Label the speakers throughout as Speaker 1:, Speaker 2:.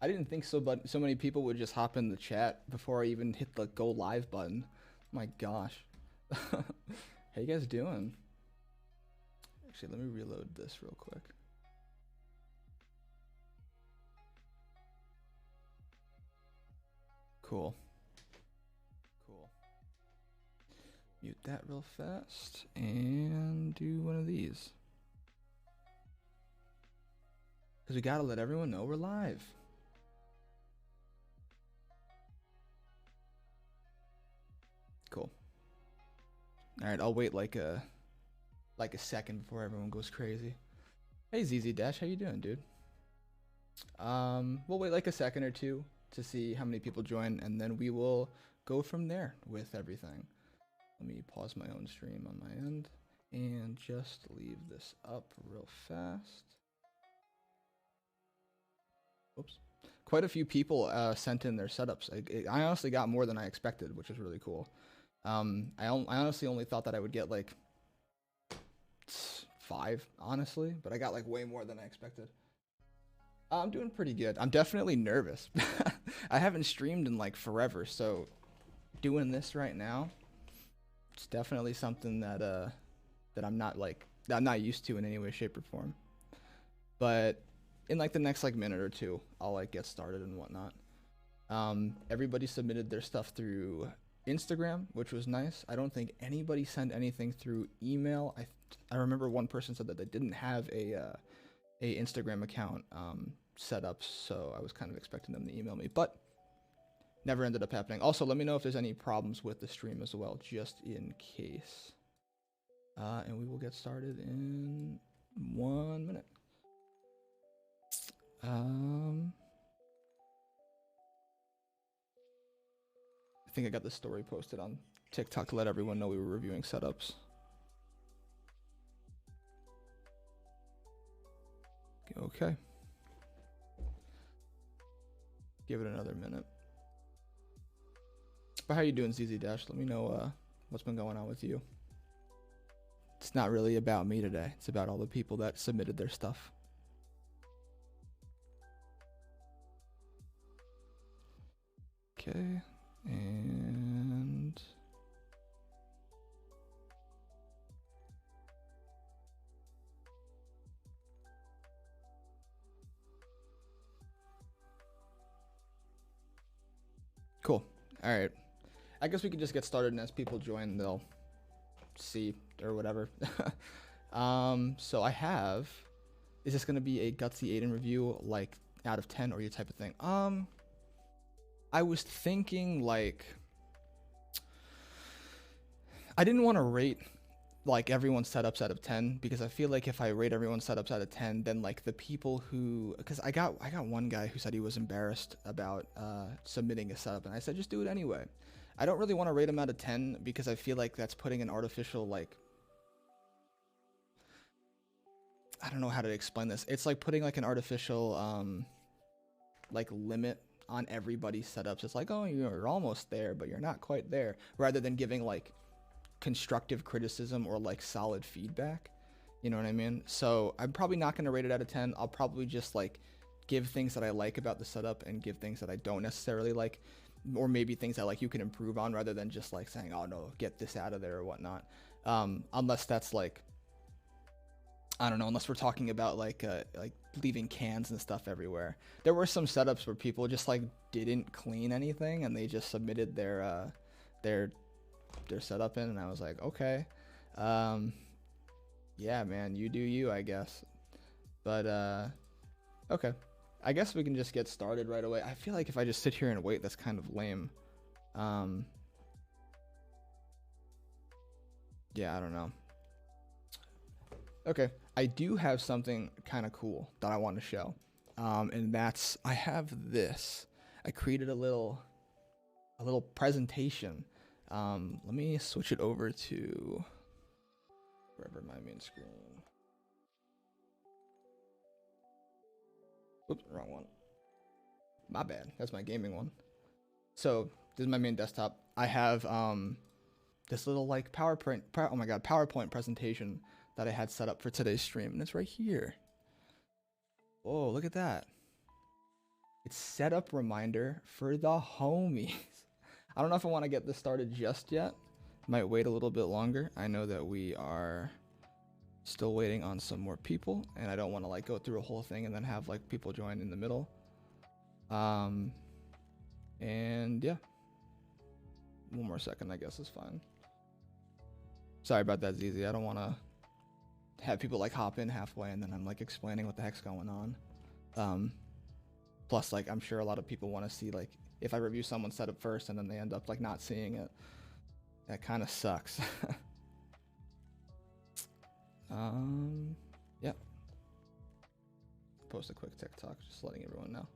Speaker 1: I didn't think so, but so many people would just hop in the chat before I even hit the go live button. My gosh. How you guys doing? Actually, let me reload this real quick. Cool. Cool. Mute that real fast and do one of these. Because we gotta let everyone know we're live. Cool. All right, I'll wait like a second before everyone goes crazy. Hey ZZ Dash, how you doing, dude? We'll wait like a second or two to see how many people join, and then we will go from there with everything. Let me pause my own stream on my end and just leave this up real fast. Oops. Quite a few people sent in their setups. I honestly got more than I expected, which is really cool. I honestly only thought that I would get like 5, honestly, but I got like way more than I expected. I'm doing pretty good. I'm definitely nervous. I haven't streamed in like forever, so doing this right now, it's definitely something that that I'm not used to in any way, shape, or form. But in like the next like minute or two, I'll like get started and whatnot. Everybody submitted their stuff through Instagram, which was nice. I don't think anybody sent anything through email. I remember one person said that they didn't have a Instagram account set up, so I was kind of expecting them to email me, but never ended up happening. Also, let me know if there's any problems with the stream as well, just in case. And we will get started in 1 minute. I think I got the story posted on TikTok to let everyone know we were reviewing setups. Okay. Give it another minute. But how you doing, ZZ Dash? Let me know what's been going on with you. It's not really about me today. It's about all the people that submitted their stuff. Okay. And cool. All right. I guess we can just get started, and as people join, they'll see or whatever. So I have. Is this gonna be a gutsy Aiden review, like out of 10, or your type of thing? I was thinking like I didn't want to rate like everyone's setups out of 10, because I feel like if I rate everyone's setups out of 10, then like the people who, because I got one guy who said he was embarrassed about submitting a setup, and I said just do it anyway. I don't really want to rate him out of 10 because I feel like that's putting an artificial, like, I don't know how to explain this. It's like putting like an artificial like limit on everybody's setups. It's like, oh, you're almost there, but you're not quite there, rather than giving like constructive criticism or like solid feedback. You know what I mean? So I'm probably not going to rate it out of 10. I'll probably just like give things that I like about the setup and give things that I don't necessarily like, or maybe things that like you can improve on, rather than just like saying, oh no, get this out of there or whatnot. Unless that's like, I don't know, unless we're talking about like leaving cans and stuff everywhere. There were some setups where people just like didn't clean anything and they just submitted their setup in, and I was like, okay, yeah, man, you do you, I guess. But okay, I guess we can just get started right away. I feel like if I just sit here and wait, that's kind of lame. Yeah, I don't know. Okay, I do have something kind of cool that I want to show, and that's, I have this. I created a little presentation. Let me switch it over to wherever my main screen. Oops, wrong one. My bad. That's my gaming one. So this is my main desktop. I have this little like PowerPoint presentation that I had set up for today's stream, and it's right here. Whoa, look at that. It's setup reminder for the homies. I don't know if I want to get this started just yet. Might wait a little bit longer. I know that we are still waiting on some more people, and I don't want to like go through a whole thing and then have like people join in the middle. And yeah, one more second I guess is fine. Sorry about that, ZZ. I don't want to have people like hop in halfway and then I'm like explaining what the heck's going on. Plus, like, I'm sure a lot of people want to see like if I review someone's setup first and then they end up like not seeing it. That kind of sucks. Yeah. Post a quick TikTok, just letting everyone know.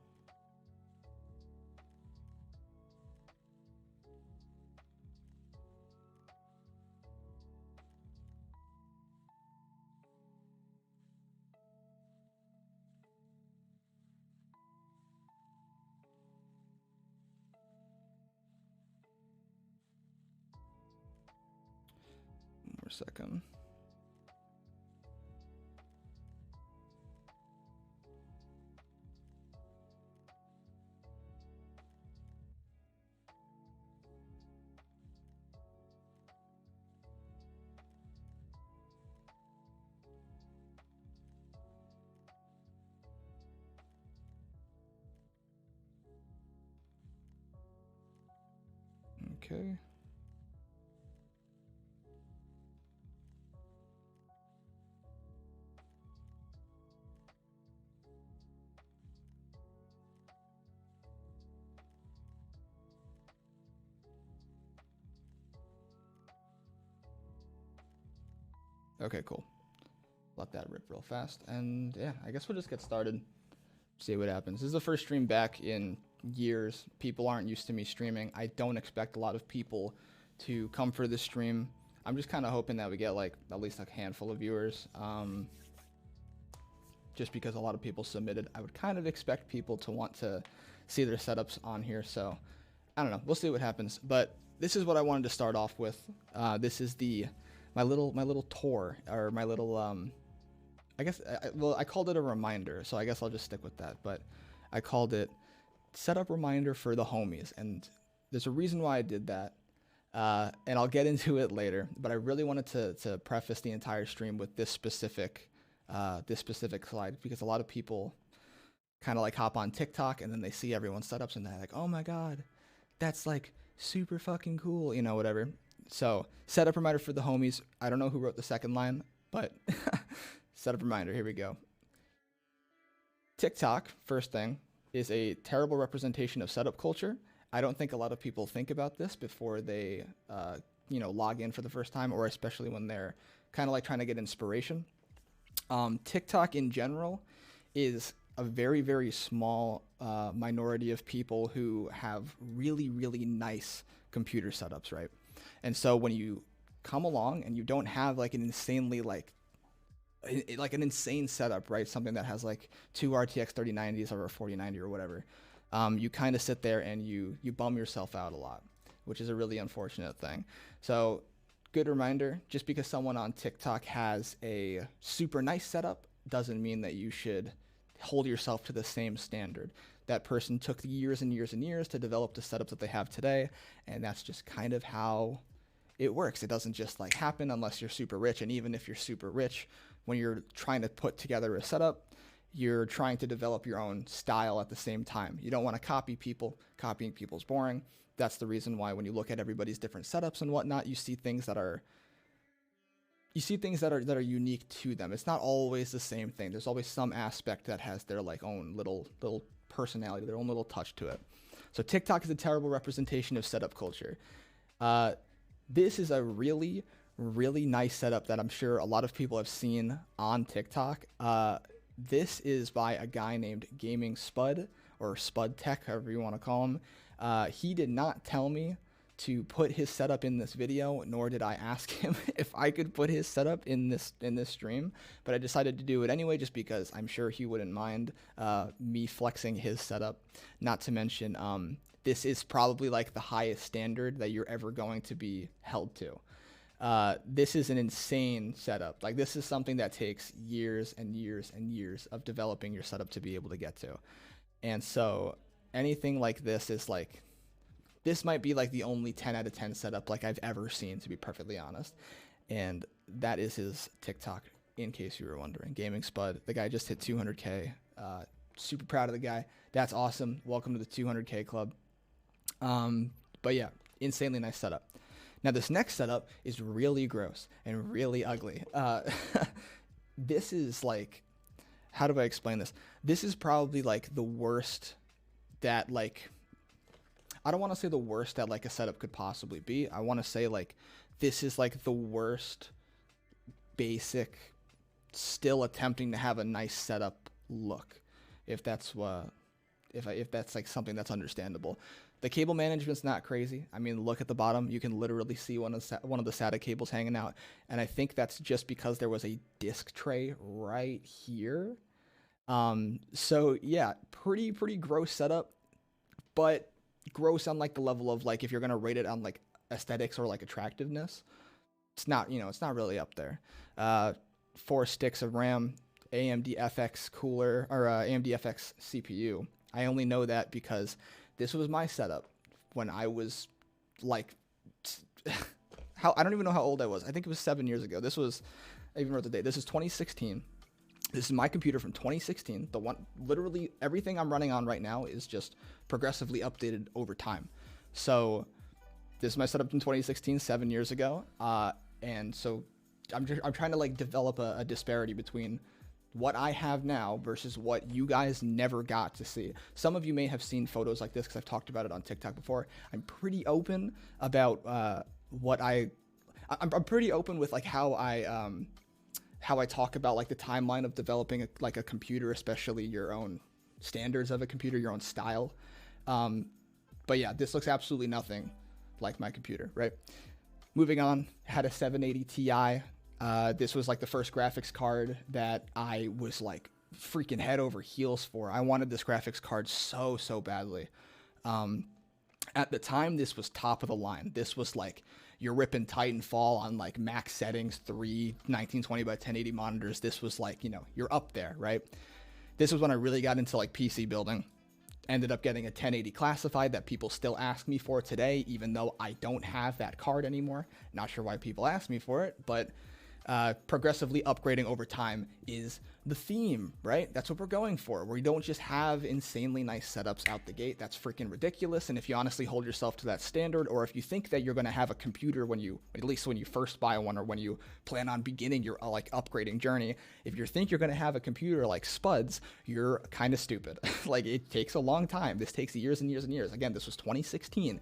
Speaker 1: One more second. Okay. Okay, cool. Let that rip real fast. And yeah, I guess we'll just get started. See what happens. This is the first stream back in years. People aren't used to me streaming. I don't expect a lot of people to come for this stream. I'm just kind of hoping that we get like at least a handful of viewers. Just because a lot of people submitted. I would kind of expect people to want to see their setups on here. So I don't know. We'll see what happens. But this is what I wanted to start off with. This is my little tour, or my little I guess I called it a reminder, so I guess I'll just stick with that. But I called it setup reminder for the homies, and there's a reason why I did that, and I'll get into it later. But I really wanted to preface the entire stream with this specific slide, because a lot of people kind of like hop on TikTok and then they see everyone's setups and they're like, oh my god, that's like super fucking cool, you know, whatever. So setup reminder for the homies. I don't know who wrote the second line, but setup reminder, here we go. TikTok, first thing, is a terrible representation of setup culture. I don't think a lot of people think about this before they log in for the first time, or especially when they're kind of like trying to get inspiration. TikTok in general is a very, very small minority of people who have really, really nice computer setups, right? And so when you come along and you don't have like an insanely like an insane setup, right? Something that has like two RTX 3090s or a 4090 or whatever, you kind of sit there and you bum yourself out a lot, which is a really unfortunate thing. So good reminder, just because someone on TikTok has a super nice setup doesn't mean that you should hold yourself to the same standard. That person took years and years and years to develop the setups that they have today, and that's just kind of how it works. It doesn't just like happen unless you're super rich. And even if you're super rich, when you're trying to put together a setup, you're trying to develop your own style at the same time. You don't want to copy people. Copying people is boring. That's the reason why when you look at everybody's different setups and whatnot, you see things that are unique to them. It's not always the same thing. There's always some aspect that has their like own little personality, their own little touch to it. So TikTok is a terrible representation of setup culture. This is a really, really nice setup that I'm sure a lot of people have seen on TikTok. This is by a guy named Gaming Spud, or Spud Tech, however you want to call him. He did not tell me to put his setup in this video, nor did I ask him if I could put his setup in this stream, but I decided to do it anyway just because I'm sure he wouldn't mind me flexing his setup. Not to mention, this is probably like the highest standard that you're ever going to be held to. This is an insane setup. Like, this is something that takes years and years and years of developing your setup to be able to get to. And so anything like this is like, this might be like the only 10 out of 10 setup like I've ever seen, to be perfectly honest. And that is his TikTok, in case you were wondering. Gaming Spud. The guy just hit 200K. Super proud of the guy. That's awesome. Welcome to the 200K club. But yeah, insanely nice setup. Now this next setup is really gross and really ugly. This is like, how do I explain this? This is probably like the worst that like, I don't want to say the worst that like a setup could possibly be. I want to say like, this is like the worst basic, still attempting to have a nice setup look. If that's if that's like something that's understandable. The cable management's not crazy. I mean, look at the bottom. You can literally see one of the SATA cables hanging out. And I think that's just because there was a disk tray right here. So yeah, pretty gross setup, but gross on like the level of like, if you're going to rate it on like aesthetics or like attractiveness, it's not, it's not really up there. 4 sticks of RAM, AMD FX cooler, or AMD FX CPU. I only know that because this was my setup when I was like, I don't even know how old I was. I think it was 7 years ago. I even wrote the date. This is 2016. This is my computer from 2016. The one, literally everything I'm running on right now is just progressively updated over time. So this is my setup in 2016, 7 years ago. And so I'm trying to like develop a disparity between what I have now versus what you guys never got to see. Some of you may have seen photos like this because I've talked about it on TikTok before. I'm pretty open about I'm pretty open with like how I talk about like the timeline of developing a computer, especially your own standards of a computer, your own style. But yeah, this looks absolutely nothing like my computer, right? Moving on, had a 780 Ti. This was like the first graphics card that I was like freaking head over heels for. I wanted this graphics card so badly. At the time, this was top of the line. This was like, you're ripping Titanfall on like max settings, 1920 by 1080 monitors. This was like, you're up there, right? This was when I really got into like PC building. Ended up getting a 1080 classified that people still ask me for today, even though I don't have that card anymore. Not sure why people ask me for it, but progressively upgrading over time is the theme, right? That's what we're going for. We don't just have insanely nice setups out the gate. That's freaking ridiculous. And if you honestly hold yourself to that standard, or if you think that you're going to have a computer at least when you first buy one, or when you plan on beginning your like upgrading journey, if you think you're going to have a computer like Spuds, you're kind of stupid. Like, it takes a long time. This takes years and years and years. Again, this was 2016.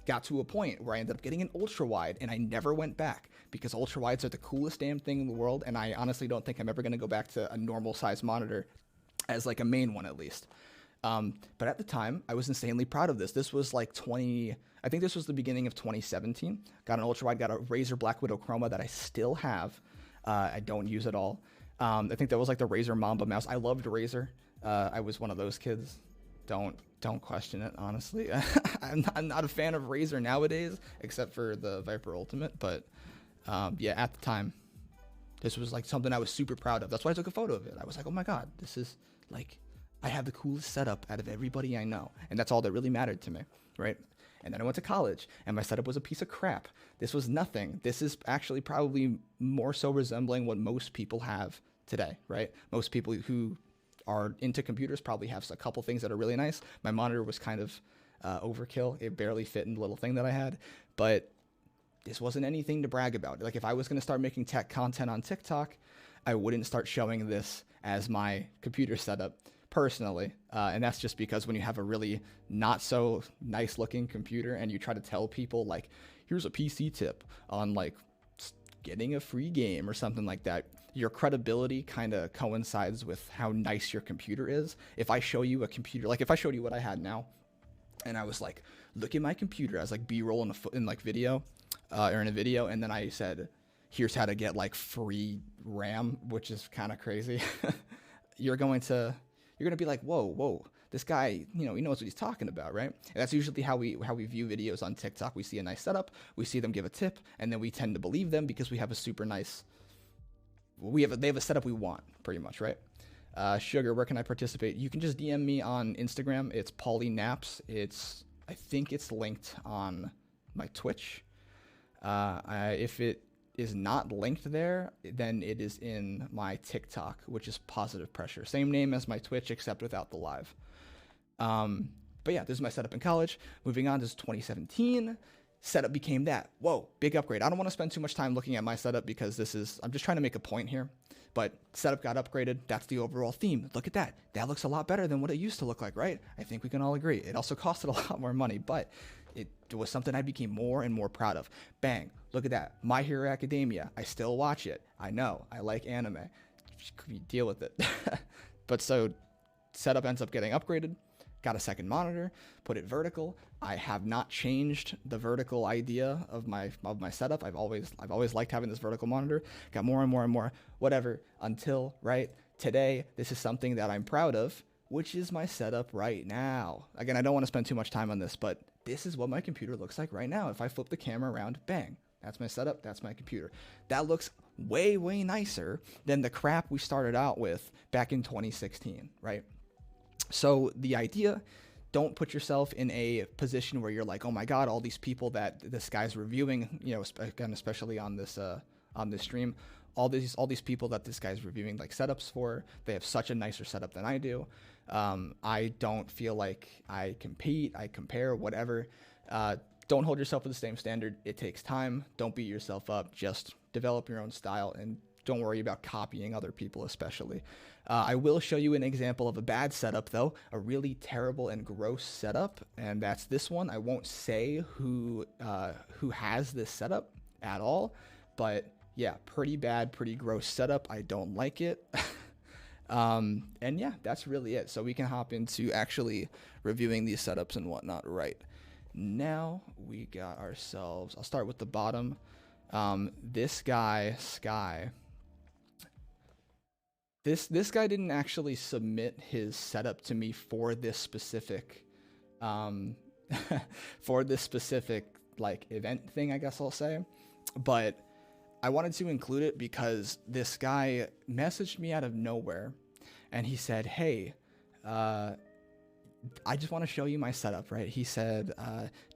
Speaker 1: Got to a point where I ended up getting an ultra wide, and I never went back because ultra wides are the coolest damn thing in the world. And I honestly don't think I'm ever going to go back to a normal size monitor as like a main one, at least. But at the time, I was insanely proud of this. This was like I think this was the beginning of 2017. Got an ultra wide, got a Razer Black Widow Chroma that I still have. I don't use at all. I think that was like the Razer Mamba mouse. I loved Razer. I was one of those kids. Don't question it, honestly. I'm not a fan of Razer nowadays, except for the Viper Ultimate. But yeah, at the time, this was like something I was super proud of. That's why I took a photo of it. I was like, oh my god, this is like, I have the coolest setup out of everybody I know. And that's all that really mattered to me, right? And then I went to college, and my setup was a piece of crap. This was nothing. This is actually probably more so resembling what most people have today, right? Most people who are into computers probably have a couple things that are really nice. My monitor was kind of overkill. It barely fit in the little thing that I had, but this wasn't anything to brag about. Like, if I was going to start making tech content on TikTok, I wouldn't start showing this as my computer setup personally. And that's just because when you have a really not so nice looking computer and you try to tell people like, here's a PC tip on like getting a free game or something like that, your credibility kind of coincides with how nice your computer is. If I show you a computer, like if I showed you what I had now and I was like, look at my computer as like B-roll in like video or in a video, and then I said, here's how to get like free RAM, which is kind of crazy. you're going to be like, whoa, this guy, he knows what he's talking about, right? And that's usually how we view videos on TikTok. We see a nice setup, we see them give a tip, and then we tend to believe them because we have a super nice, they have a setup we want, pretty much, right? Sugar, where can I participate? You can just DM me on Instagram. It's PaulyNaps. I think it's linked on my Twitch. If it is not linked there, then it is in my TikTok, which is Positive Pressure. Same name as my Twitch, except without the live. But yeah, this is my setup in college. Moving on, this is 2017. Setup became that. Whoa, big upgrade. I don't want to spend too much time looking at my setup because I'm just trying to make a point here. But setup got upgraded. That's the overall theme. Look at that. That looks a lot better than what it used to look like, right? I think we can all agree. It also costed a lot more money, but it was something I became more and more proud of. Bang. Look at that. My Hero Academia. I still watch it. I know. I like anime. Deal with it. But so setup ends up getting upgraded. Got a second monitor, put it vertical. I have not changed the vertical idea of my setup. I've always liked having this vertical monitor. Got more and more and more, whatever, until right today. This is something that I'm proud of, which is my setup right now. Again, I don't want to spend too much time on this, but this is what my computer looks like right now. If I flip the camera around, bang, that's my setup, that's my computer. That looks way, way nicer than the crap we started out with back in 2016, right? So the idea, don't put yourself in a position where you're like, oh my God, all these people that this guy's reviewing, you know, again, especially on this stream, all these people that this guy's reviewing like setups for, they have such a nicer setup than I do. I don't feel like I compete, I compare, whatever. Don't hold yourself to the same standard. It takes time. Don't beat yourself up. Just develop your own style and don't worry about copying other people, especially. I will show you an example of a bad setup, though, a really terrible and gross setup, and that's this one. I won't say who has this setup at all, but yeah, pretty bad, pretty gross setup. I don't like it. And yeah, that's really it. So we can hop into actually reviewing these setups and whatnot right now. We got ourselves, I'll start with the bottom. This guy, Sky. This guy didn't actually submit his setup to me for this specific like event thing, I guess I'll say. But I wanted to include it because this guy messaged me out of nowhere and he said, hey, I just want to show you my setup, right? He said,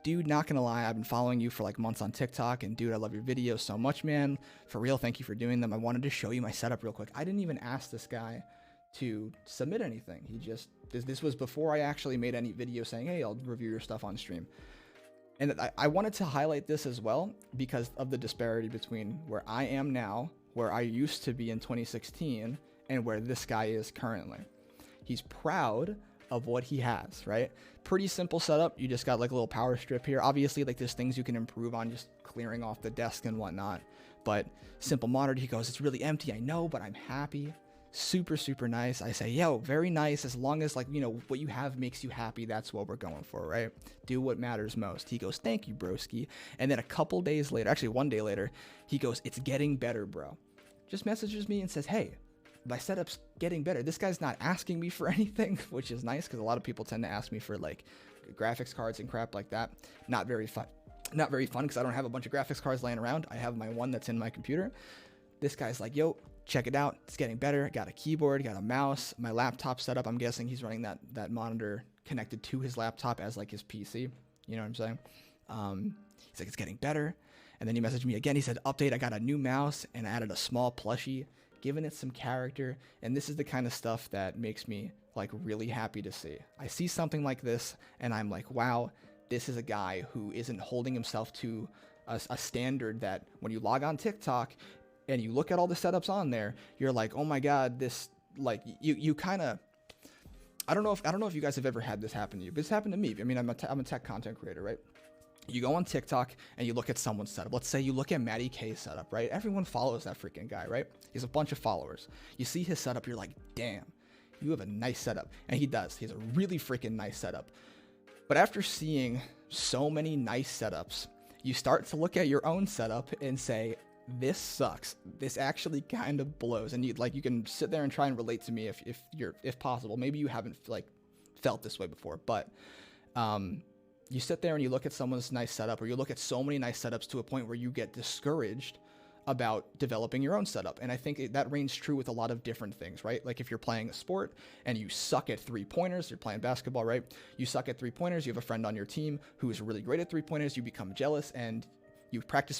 Speaker 1: dude, not gonna lie, I've been following you for like months on TikTok, and dude, I love your videos so much, man. For real, thank you for doing them. I wanted to show you my setup real quick. I didn't even ask this guy to submit anything. He just, this was before I actually made any video saying, hey, I'll review your stuff on stream. And I wanted to highlight this as well because of the disparity between where I am now, where I used to be in 2016, and where this guy is currently. He's proud of what he has, right? Pretty simple setup. You just got like a little power strip here. Obviously, like there's things you can improve on, just clearing off the desk and whatnot. But simple monitor, he goes, it's really empty, I know, but I'm happy. Super, super nice. I say, yo, very nice. As long as like, you know, what you have makes you happy, that's what we're going for, right? Do what matters most. He goes, thank you, broski. And then a couple days later, actually 1 day later, he goes, it's getting better, bro. Just messages me and says, hey, my setup's getting better. This guy's not asking me for anything, which is nice because a lot of people tend to ask me for like graphics cards and crap like that. Not very fun. Not very fun because I don't have a bunch of graphics cards laying around. I have my one that's in my computer. This guy's like, yo, check it out. It's getting better. Got a keyboard, got a mouse, my laptop setup. I'm guessing he's running that monitor connected to his laptop as like his PC. You know what I'm saying? He's like, it's getting better. And then he messaged me again. He said, update, I got a new mouse and added a small plushie, giving it some character. And this is the kind of stuff that makes me like really happy to see. I see something like this and I'm like, wow, this is a guy who isn't holding himself to a standard that when you log on TikTok and you look at all the setups on there, you're like, oh my God, this, like, you kind of, I don't know if you guys have ever had this happen to you, but it's happened to me. I mean, I'm a tech content creator, right? You go on TikTok and you look at someone's setup. Let's say you look at Matty K's setup, right? Everyone follows that freaking guy, right? He has a bunch of followers. You see his setup, you're like, damn, you have a nice setup. And he does. He has a really freaking nice setup. But after seeing so many nice setups, you start to look at your own setup and say, this sucks. This actually kind of blows. And you can sit there and try and relate to me if possible. Maybe you haven't like felt this way before, but you sit there and you look at someone's nice setup, or you look at so many nice setups to a point where you get discouraged about developing your own setup. And I think that reigns true with a lot of different things, right? Like if you're playing a sport and you suck at 3-pointers, you're playing basketball, right? You suck at 3-pointers, you have a friend on your team who is really great at 3-pointers, you become jealous and you practice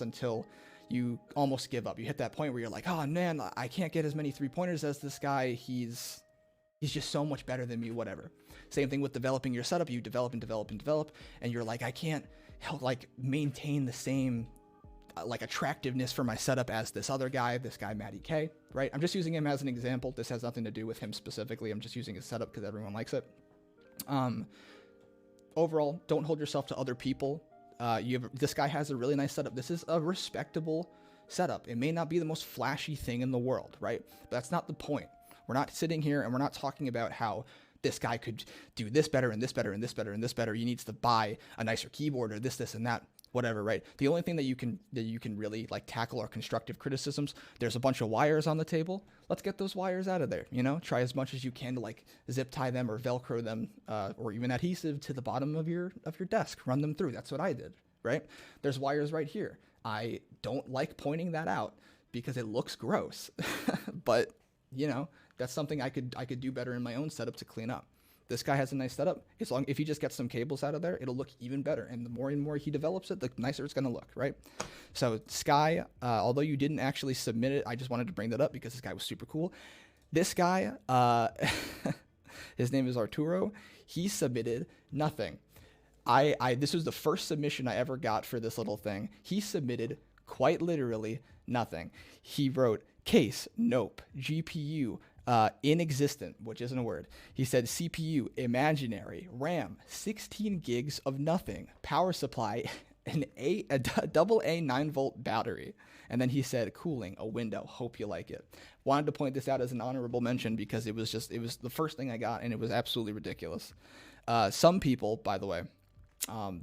Speaker 1: until you almost give up. You hit that point where you're like, oh man, I can't get as many 3-pointers as this guy. He's just so much better than me, whatever. Same thing with developing your setup. You develop, and you're like, I can't like maintain the same like attractiveness for my setup as this guy, Matty K, right? I'm just using him as an example. This has nothing to do with him specifically. I'm just using his setup because everyone likes it. Overall, don't hold yourself to other people. This guy has a really nice setup. This is a respectable setup. It may not be the most flashy thing in the world, right? But that's not the point. We're not sitting here and we're not talking about how this guy could do this better and this better and this better and this better. He needs to buy a nicer keyboard or this and that. Whatever, right? The only thing that you can really like tackle are constructive criticisms. There's a bunch of wires on the table. Let's get those wires out of there. Try as much as you can to like zip tie them or Velcro them, or even adhesive to the bottom of your desk. Run them through. That's what I did, right? There's wires right here. I don't like pointing that out because it looks gross, but that's something I could do better in my own setup to clean up. This guy has a nice setup. If he just gets some cables out of there, it'll look even better. And the more and more he develops it, the nicer it's going to look, right? So Sky, although you didn't actually submit it, I just wanted to bring that up because this guy was super cool. This guy, his name is Arturo. He submitted nothing. This was the first submission I ever got for this little thing. He submitted quite literally nothing. He wrote case, nope, GPU, inexistent, which isn't a word. He said CPU, imaginary, RAM, 16 gigs of nothing, power supply, a double A 9-volt battery. And then he said cooling, a window, hope you like it. Wanted to point this out as an honorable mention because it was the first thing I got and it was absolutely ridiculous. Some people, by the way,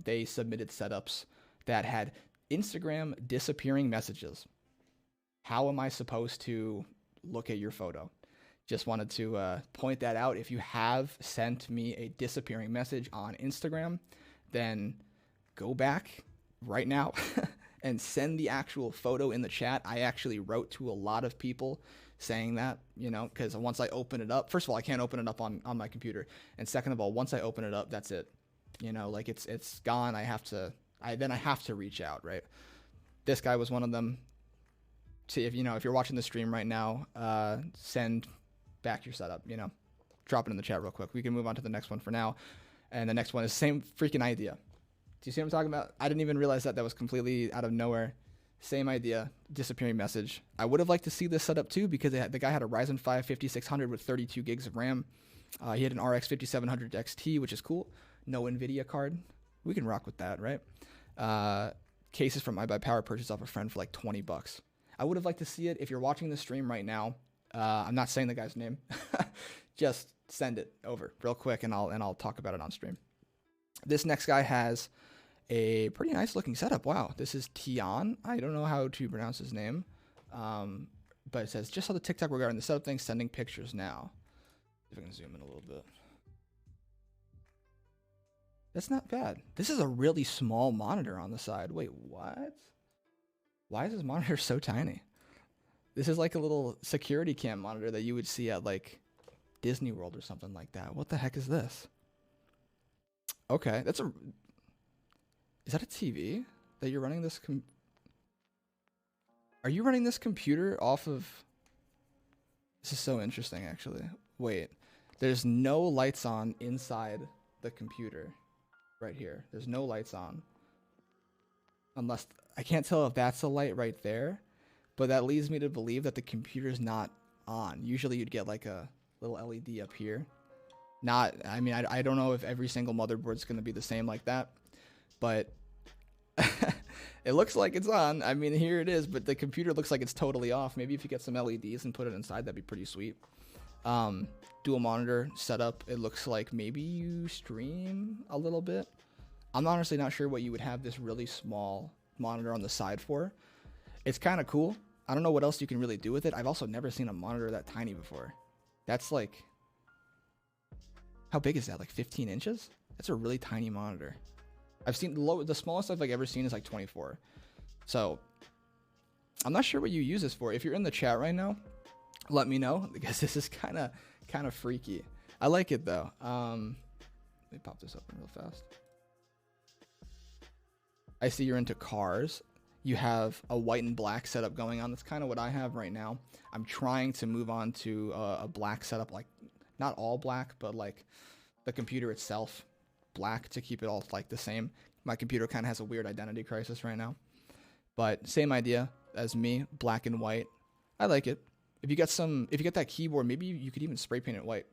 Speaker 1: they submitted setups that had Instagram disappearing messages. How am I supposed to look at your photo? Just wanted to point that out. If you have sent me a disappearing message on Instagram, then go back right now and send the actual photo in the chat. I actually wrote to a lot of people saying that, because once I open it up, first of all, I can't open it up on my computer. And second of all, once I open it up, that's it. Like it's gone. I have to reach out, right? This guy was one of them. See, if you're watching the stream right now, send back your setup, drop it in the chat real quick. We can move on to the next one for now. And the next one is same freaking idea. Do you see what I'm talking about? I didn't even realize that was completely out of nowhere. Same idea, disappearing message. I would have liked to see this setup too because the guy had a Ryzen 5 5600 with 32 gigs of RAM. He had an RX 5700 XT, which is cool. No NVIDIA card. We can rock with that, right? Cases from iBuyPower purchased off a friend for like $20. I would have liked to see it. If you're watching the stream right now, I'm not saying the guy's name. Just send it over real quick, and I'll talk about it on stream. This next guy has a pretty nice looking setup. Wow, this is Tian. I don't know how to pronounce his name, but it says just saw the TikTok regarding the setup thing. Sending pictures now. If I can zoom in a little bit. That's not bad. This is a really small monitor on the side. Wait, what? Why is this monitor so tiny? This is like a little security cam monitor that you would see at like Disney World or something like that. What the heck is this? Okay, is that a TV that you're running this? Are you running this computer off of? This is so interesting, actually. Wait, there's no lights on inside the computer right here. There's no lights on. Unless, I can't tell if that's a light right there. But that leads me to believe that the computer's not on. Usually you'd get like a little LED up here. I don't know if every single motherboard's going to be the same like that. But it looks like it's on. I mean, here it is. But the computer looks like it's totally off. Maybe if you get some LEDs and put it inside, that'd be pretty sweet. Dual monitor setup. It looks like maybe you stream a little bit. I'm honestly not sure what you would have this really small monitor on the side for. It's kind of cool. I don't know what else you can really do with it. I've also never seen a monitor that tiny before. That's like, how big is that? Like 15 inches? That's a really tiny monitor. I've seen the smallest I've ever seen is like 24. So I'm not sure what you use this for. If you're in the chat right now, let me know, because this is kind of freaky. I like it though. Let me pop this open real fast. I see you're into cars. You have a white and black setup going on. That's kind of what I have right now. I'm trying to move on to a black setup, like not all black, but like the computer itself black, to keep it all like the same. My computer kind of has a weird identity crisis right now, but same idea as me, black and white. I like it. If you get that keyboard, maybe you could even spray paint it white,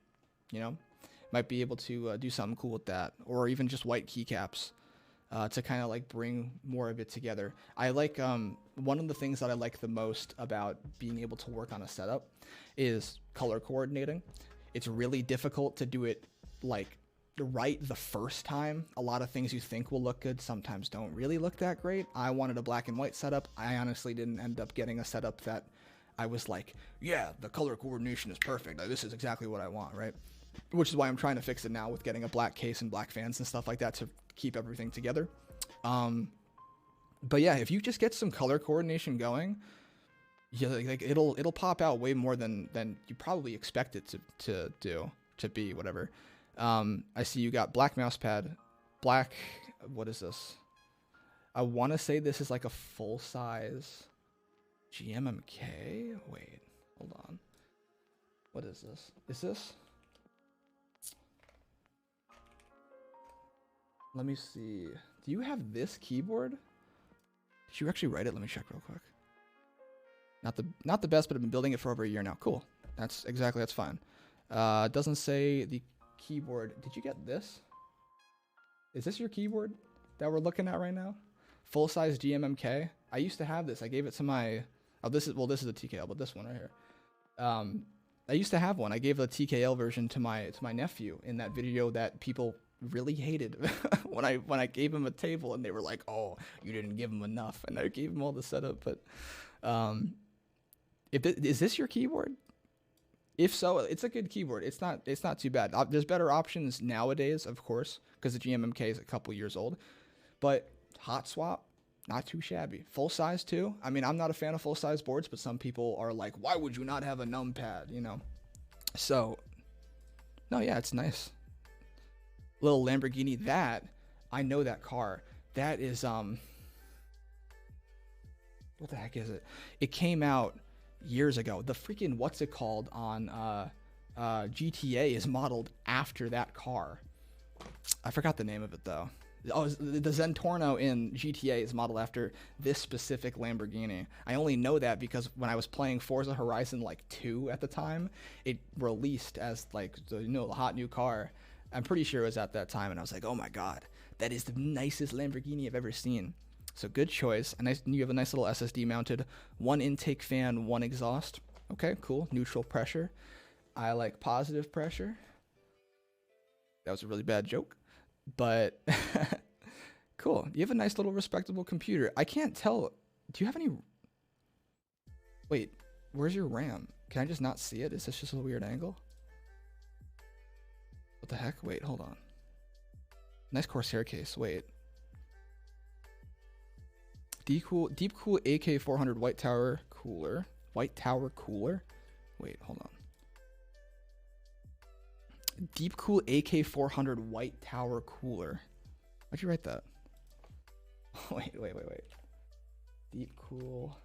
Speaker 1: you know, might be able to do something cool with that, or even just white keycaps. To kind of like bring more of it together. I like, one of the things that I like the most about being able to work on a setup is color coordinating. It's really difficult to do it like right the first time. A lot of things you think will look good sometimes don't really look that great. I wanted a black and white setup. I honestly didn't end up getting a setup that I was like, yeah, the color coordination is perfect. This is exactly what I want, right? Which is why I'm trying to fix it now with getting a black case and black fans and stuff like that to keep everything together. But yeah, if you just get some color coordination going, yeah, like it'll pop out way more than you probably expect it to be, whatever. I see you got black mouse pad, black, what is this? I want to say this is like a full size GMMK. Wait, hold on. What is this? Is this? Let me see. Do you have this keyboard? Did you actually write it? Let me check real quick. Not the best, but I've been building it for over a year now. Cool. That's fine. It doesn't say the keyboard. Did you get this? Is this your keyboard that we're looking at right now? Full size GMMK. I used to have this. I gave it to my. Oh, this is a TKL, but this one right here. I used to have one. I gave the TKL version to my nephew in that video that people really hated when I gave him a table, and they were like, "Oh, you didn't give him enough," and I gave him all the setup. But is this your keyboard? If so, it's a good keyboard. It's not too bad. There's better options nowadays, of course, because the GMMK is a couple years old. But hot swap, not too shabby. Full size too. I mean, I'm not a fan of full size boards, but some people are like, "Why would you not have a numpad?" You know. So, no, yeah, it's nice. Little Lamborghini. That, I know that car. That is what the heck is it? It came out years ago. The freaking what's it called on GTA is modeled after that car. I forgot the name of it though. Oh, the Zentorno in GTA is modeled after this specific Lamborghini. I only know that because when I was playing Forza Horizon 2 at the time, it released as the hot new car. I'm pretty sure it was at that time, and I was like, oh my god, that is the nicest Lamborghini I've ever seen. So good choice. And you have a nice little SSD mounted, one intake fan, one exhaust. Okay, cool. Neutral pressure. I like positive pressure. That was a really bad joke, but cool. You have a nice little respectable computer. I can't tell. Do you have any? Wait, where's your RAM? Can I just not see it? Is this just a weird angle? What the heck? Wait, hold on. Nice Corsair case. Wait. Deep Cool AK400 White Tower Cooler. White Tower Cooler? Wait, hold on. Deep Cool AK400 White Tower Cooler. Why'd you write that? Wait. Deep Cool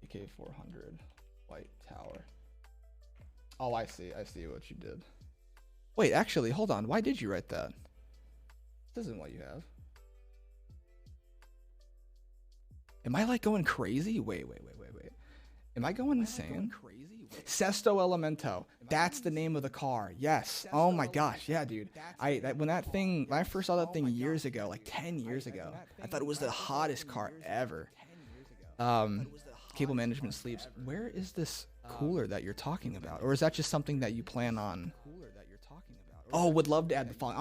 Speaker 1: AK400 White Tower. Oh, I see what you did. Wait, actually, hold on. Why did you write that? This isn't what you have. Am I going crazy? Wait. Am I going insane? Sesto Elemento. That's the name of the car. Yes. Oh my gosh. Yeah, dude. When I first saw that thing years ago, 10 years ago, I thought it was the hottest car ever. Cable management sleeps. Where is this cooler that you're talking about? Or is that just something that you plan on? Oh, would love to add the following.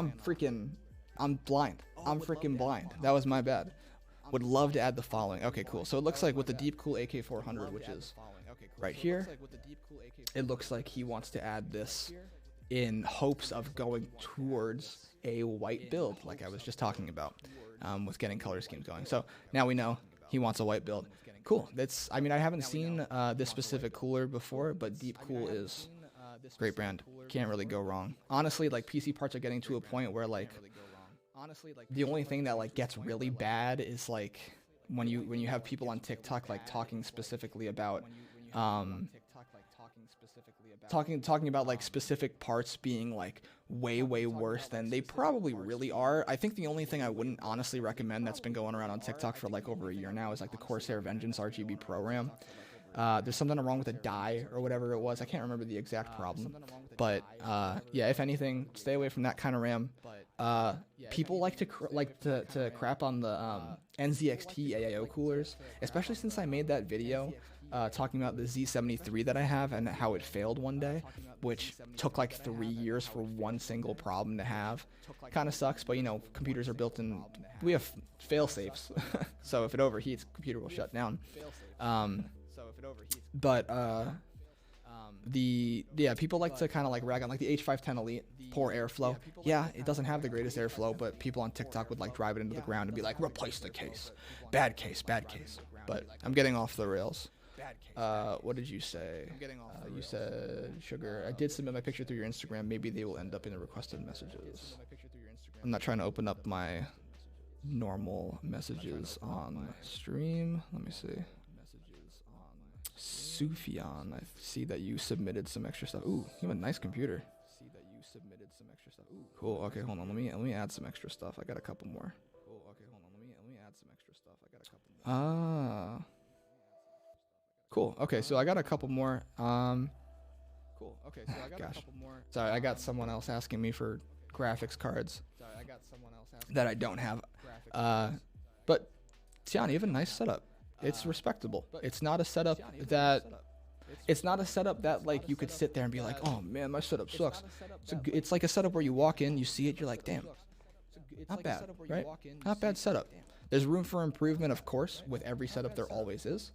Speaker 1: I'm blind. I'm freaking blind. That was my bad. Would love to add the following. Okay, cool. So it looks like with the Deep Cool AK400, which is right here, it looks like he wants to add this in hopes of going towards a white build, like I was just talking about, with getting color schemes going. So now we know he wants a white build. Cool. That's, I mean, I haven't seen this specific cooler before, but Deep Cool is great brand. Can't really go wrong. Honestly, like PC parts are getting to a point where like the only thing that like gets really bad is like when you have people on TikTok like talking specifically about talking about like specific parts being like way worse than they probably really are. I think the only thing I wouldn't honestly recommend that's been going around on TikTok for like over a year now is like the Corsair Vengeance RGB Pro RAM. There's something wrong with a die or whatever it was. I can't remember the exact problem, but yeah, if anything, stay away from that kind of RAM. People like to crap on the NZXT AIO coolers, especially since I made that video talking about the Z73 that I have and how it failed one day, which took like 3 years for one single problem to have. Kind of sucks, but you know, computers are built in, we have fail safes, so if it overheats, computer will shut down. But people like to kind of like rag on like the H510 Elite, poor airflow. Yeah, it doesn't have the greatest airflow, but people on TikTok would like drive it into the ground and be like, replace the case, bad case. But I'm getting off the rails. What did you say? You said, sugar, I did submit my picture through your Instagram. Maybe they will end up in the requested messages. I'm not trying to open up my normal messages on stream. Let me see. Sufyan, I see that you submitted some extra stuff. Ooh, you have a nice computer. Cool. Okay, hold on. Let me add some extra stuff. I got a couple more. Ah. Cool. Okay, so I got a couple more. Gosh. Sorry, I got someone else asking me for graphics cards that I don't have. But Tiana, you have a nice setup. It's respectable. It's not a setup that like you could sit there and be like, oh man, my setup sucks. It's like a setup where you walk in, you see it, you're like, damn, not bad, right? Not bad setup. There's room for improvement, of course. With every setup, there always is.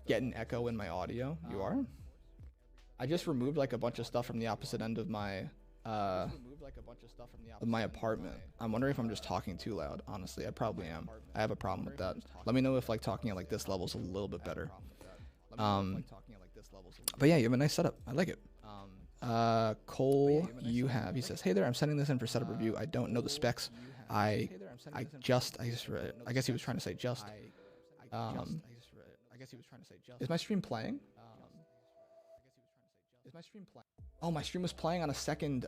Speaker 1: Getting echo in my audio. You are? I just removed like a bunch of stuff from the opposite end of my apartment. I'm wondering if I'm just talking too loud. Honestly, I probably am. I have a problem with that. Let me know if like talking at like this level is a little bit better. But yeah, you have a nice setup. I like it. Cole, he says, hey there, I'm sending this in for setup review. I don't know the specs. I guess he was trying to say just. Is my stream playing? Oh, my stream was playing on a second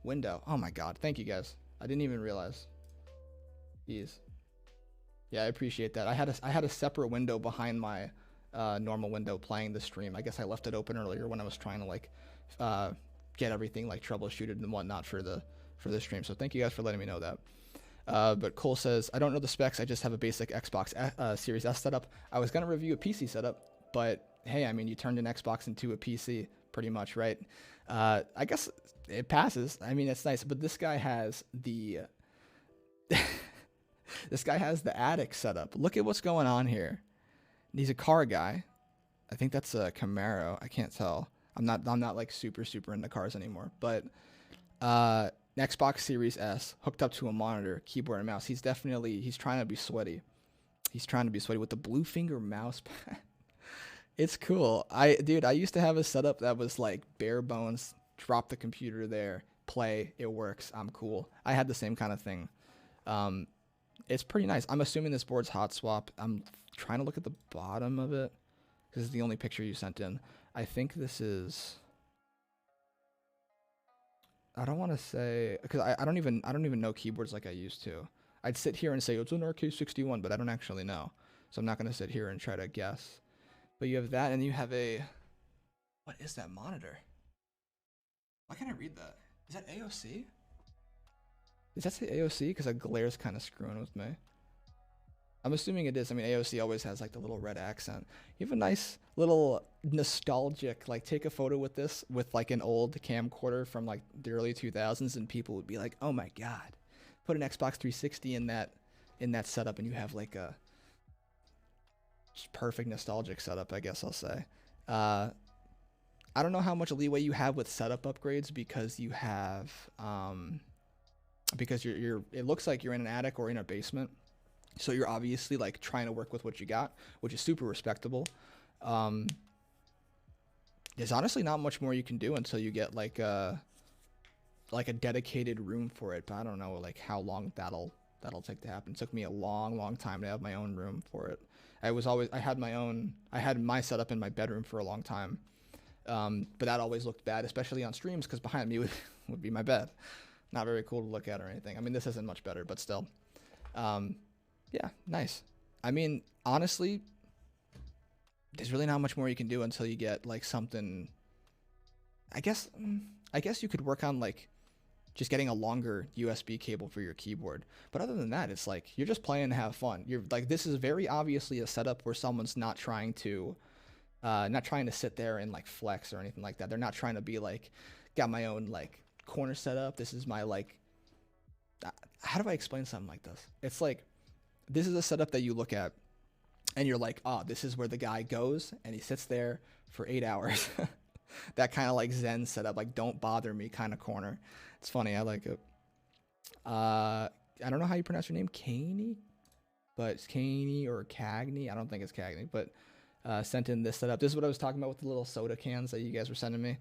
Speaker 1: window. Oh my god, thank you guys. I didn't even realize. Jeez. Yeah, I appreciate that. I had a separate window behind my normal window playing the stream. I guess I left it open earlier when I was trying to like get everything like troubleshooted and whatnot for the stream. So thank you guys for letting me know that. But Cole says, I don't know the specs. I just have a basic Xbox Series S setup. I was gonna review a PC setup, but hey, I mean, you turned an Xbox into a PC pretty much, right? I guess it passes. I mean, it's nice, but this guy has the attic setup. Look at what's going on here. He's a car guy. I think that's a Camaro. I can't tell. I'm not like super into cars anymore, but Xbox Series S hooked up to a monitor, keyboard and mouse. He's trying to be sweaty. He's trying to be sweaty with the blue finger mouse pad. It's cool. Dude, I used to have a setup that was like bare bones. Drop the computer there, play, it works. I'm cool. I had the same kind of thing. It's pretty nice. I'm assuming this board's hot swap. I'm trying to look at the bottom of it. This is the only picture you sent in. I think this is. I don't want to say because I don't even know keyboards like I used to. I'd sit here and say it's an RK61, but I don't actually know. So I'm not going to sit here and try to guess. But you have that, and you have a. What is that monitor? Why can't I read that? Is that AOC? Does that say AOC? Because that glare's kind of screwing with me. I'm assuming it is. I mean, AOC always has like the little red accent. You have a nice little nostalgic, like take a photo with this with like an old camcorder from like the early 2000s, and people would be like, "Oh my god!" Put an Xbox 360 in that setup, and you have like a just perfect nostalgic setup, I guess I'll say. I don't know how much leeway you have with setup upgrades because you have because you're it looks like you're in an attic or in a basement. So you're obviously like trying to work with what you got, which is super respectable. Um, there's honestly not much more you can do until you get like a dedicated room for it. But I don't know like how long that'll take to happen. It took me a long time to have my own room for it. I had my setup in my bedroom for a long time. But that always looked bad, especially on streams, because behind me would be my bed. Not very cool to look at or anything. I mean, this isn't much better, but still. Yeah, nice. I mean, honestly, there's really not much more you can do until you get like something. I guess you could work on like just getting a longer USB cable for your keyboard. But other than that, it's like you're just playing to have fun. You're like, this is very obviously a setup where someone's not trying to sit there and like flex or anything like that. They're not trying to be like, got my own like corner setup. This is my like, how do I explain something like this? It's like, this is a setup that you look at and you're like, oh, this is where the guy goes and he sits there for 8 hours. That kind of like Zen setup, like don't bother me kind of corner. It's funny. I like it. I don't know how you pronounce your name, Caney, but it's Caney or Cagney. I don't think it's Cagney, but sent in this setup. This is what I was talking about with the little soda cans that you guys were sending me.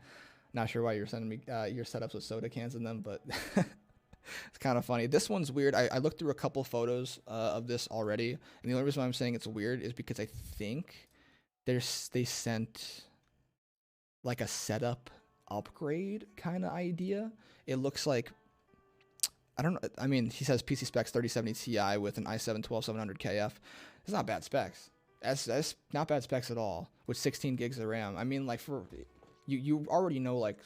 Speaker 1: Not sure why you're sending me your setups with soda cans in them, but it's kind of funny. This one's weird. I looked through a couple photos of this already, and the only reason why I'm saying it's weird is because I think they sent like a setup upgrade kind of idea. It looks like, I don't know. I mean, he says PC specs 3070 Ti with an i7 12700KF. It's not bad specs. That's not bad specs at all with 16 gigs of RAM. I mean, like for you already know like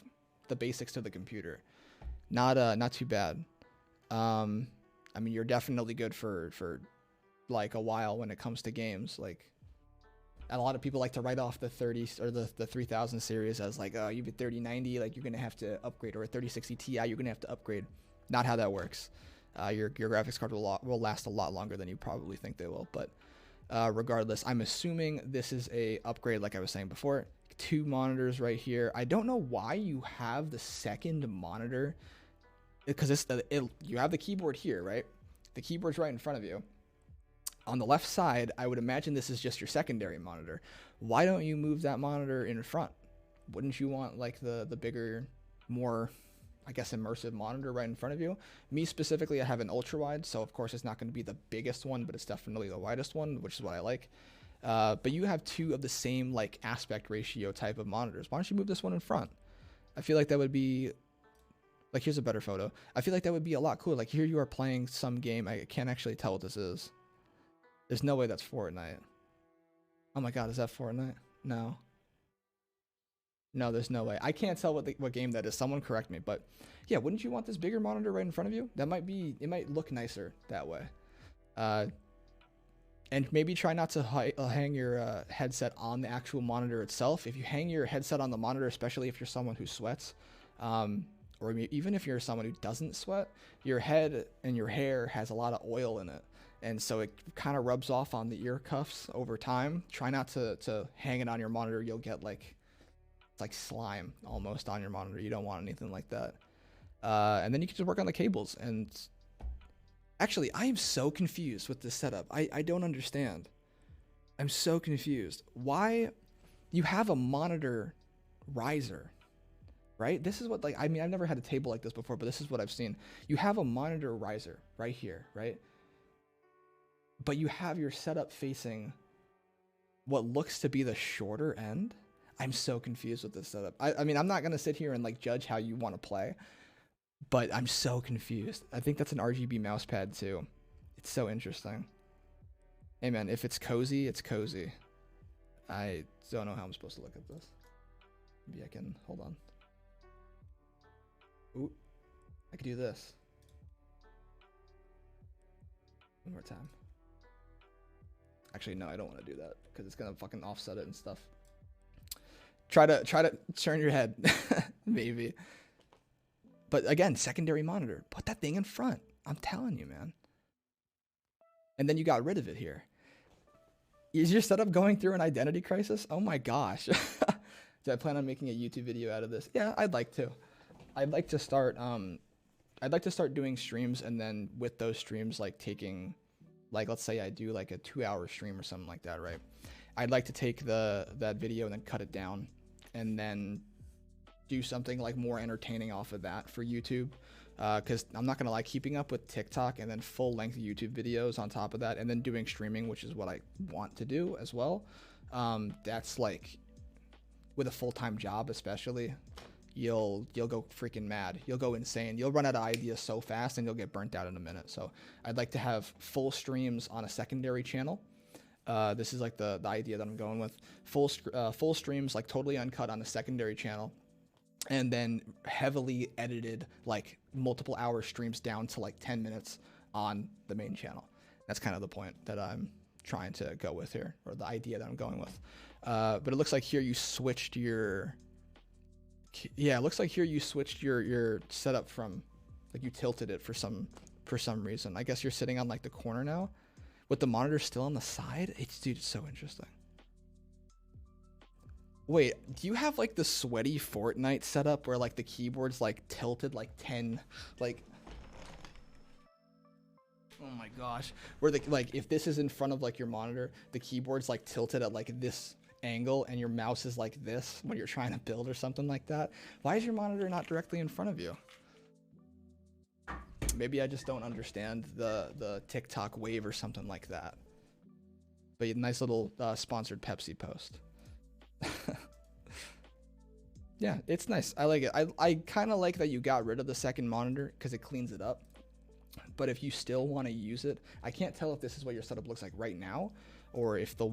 Speaker 1: the basics to the computer. Not too bad. I mean, you're definitely good for like a while when it comes to games. Like a lot of people like to write off the 30 or the 3000 series as like, oh, you have a 3090, like you're gonna have to upgrade, or a 3060 Ti, you're gonna have to upgrade. Not how that works. Your graphics card will last a lot longer than you probably think they will. But regardless, I'm assuming this is a upgrade, like I was saying before. 2 monitors right here. I don't know why you have the second monitor, because you have the keyboard here, right? The keyboard's right in front of you. On the left side, I would imagine this is just your secondary monitor. Why don't you move that monitor in front? Wouldn't you want like the bigger, more, I guess, immersive monitor right in front of you? Me specifically, I have an ultra wide, so of course it's not going to be the biggest one, but it's definitely the widest one, which is what I like. But you have 2 of the same like aspect ratio type of monitors. Why don't you move this one in front? I feel like that would be like, here's a better photo. I feel like that would be a lot cooler. Like here you are playing some game. I can't actually tell what this is. There's no way that's Fortnite. Oh my god, is that Fortnite? No. No, there's no way. I can't tell what game that is. Someone correct me. But yeah, wouldn't you want this bigger monitor right in front of you? It might look nicer that way. And maybe try not to hang your headset on the actual monitor itself. If you hang your headset on the monitor, especially if you're someone who sweats, or even if you're someone who doesn't sweat, your head and your hair has a lot of oil in it. And so it kind of rubs off on the ear cuffs over time. Try not to hang it on your monitor. You'll get like slime almost on your monitor. You don't want anything like that. And then you can just work on the cables. And actually, I am so confused with this setup. I don't understand. I'm so confused. Why you have a monitor riser, right? This is what, like, I mean, I've never had a table like this before, but this is what I've seen. You have a monitor riser right here, right? But you have your setup facing what looks to be the shorter end. I'm so confused with this setup. I mean, I'm not going to sit here and like judge how you want to play, but I'm so confused. I think that's an RGB mouse pad too. It's so interesting. Hey man, if it's cozy, it's cozy. I don't know how I'm supposed to look at this. Maybe I can, hold on. Ooh, I could do this. One more time. Actually, no, I don't want to do that because it's gonna fucking offset it and stuff. Try to turn your head, maybe. But again, secondary monitor. Put that thing in front. I'm telling you, man. And then you got rid of it here. Is your setup going through an identity crisis? Oh my gosh. Do I plan on making a YouTube video out of this? Yeah, I'd like to. I'd like to start doing streams, and then with those streams, like taking like let's say I do like a 2-hour stream or something like that, right? I'd like to take that video and then cut it down and then do something like more entertaining off of that for YouTube. Because I'm not gonna lie, keeping up with TikTok and then full length YouTube videos on top of that, and then doing streaming, which is what I want to do as well. That's like with a full-time job, especially, you'll go freaking mad. You'll go insane. You'll run out of ideas so fast, and you'll get burnt out in a minute. So I'd like to have full streams on a secondary channel. This is like the idea that I'm going with. Full streams, like totally uncut on a secondary channel, and then heavily edited, like multiple hour streams down to like 10 minutes on the main channel. That's kind of the point that I'm trying to go with here, or the idea that I'm going with. But it looks like here you switched your, yeah, it looks like here you switched your setup from, like you tilted it for some reason. I guess you're sitting on like the corner now with the monitor still on the side. Dude, it's so interesting. Wait, do you have like the sweaty Fortnite setup where like the keyboard's like tilted like 10, like, oh my gosh, where the, like if this is in front of like your monitor, the keyboard's like tilted at like this angle and your mouse is like this when you're trying to build or something like that? Why is your monitor not directly in front of you? Maybe I just don't understand the TikTok wave or something like that. But nice little sponsored Pepsi post. Yeah, it's nice. I like it. I kind of like that you got rid of the second monitor because it cleans it up. But if you still want to use it, I can't tell if this is what your setup looks like right now, or if the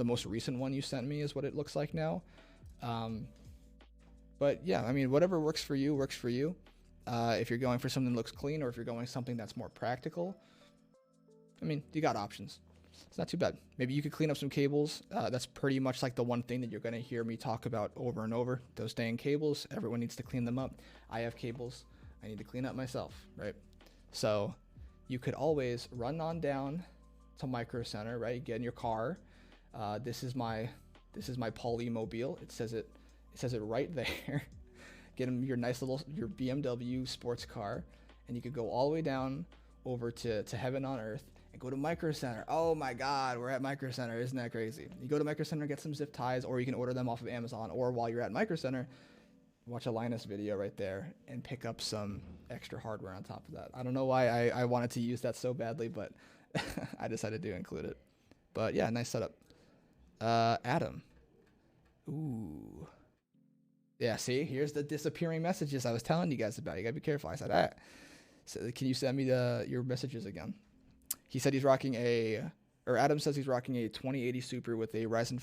Speaker 1: most recent one you sent me is what it looks like now. But yeah, I mean, whatever works for you works for you. If you're going for something that looks clean, or if you're going something that's more practical, I mean, you got options. It's not too bad. Maybe you could clean up some cables. That's pretty much like the one thing that you're going to hear me talk about over and over. Those dang cables, everyone needs to clean them up. I have cables I need to clean up myself, right? So you could always run on down to Micro Center, right? Get in your car. This is my Polymobile. It says it right there. Get him your BMW sports car, and you could go all the way down over to heaven on earth and go to Micro Center. Oh my God, we're at Micro Center. Isn't that crazy? You go to Micro Center, get some zip ties, or you can order them off of Amazon, or while you're at Micro Center, watch a Linus video right there and pick up some extra hardware on top of that. I don't know why I wanted to use that so badly, but I decided to include it. But yeah, nice setup. Adam. Ooh. Yeah, see, here's the disappearing messages I was telling you guys about. You gotta be careful. I said, ah. So can you send me your messages again? He said he's rocking Adam says he's rocking a 2080 Super with a Ryzen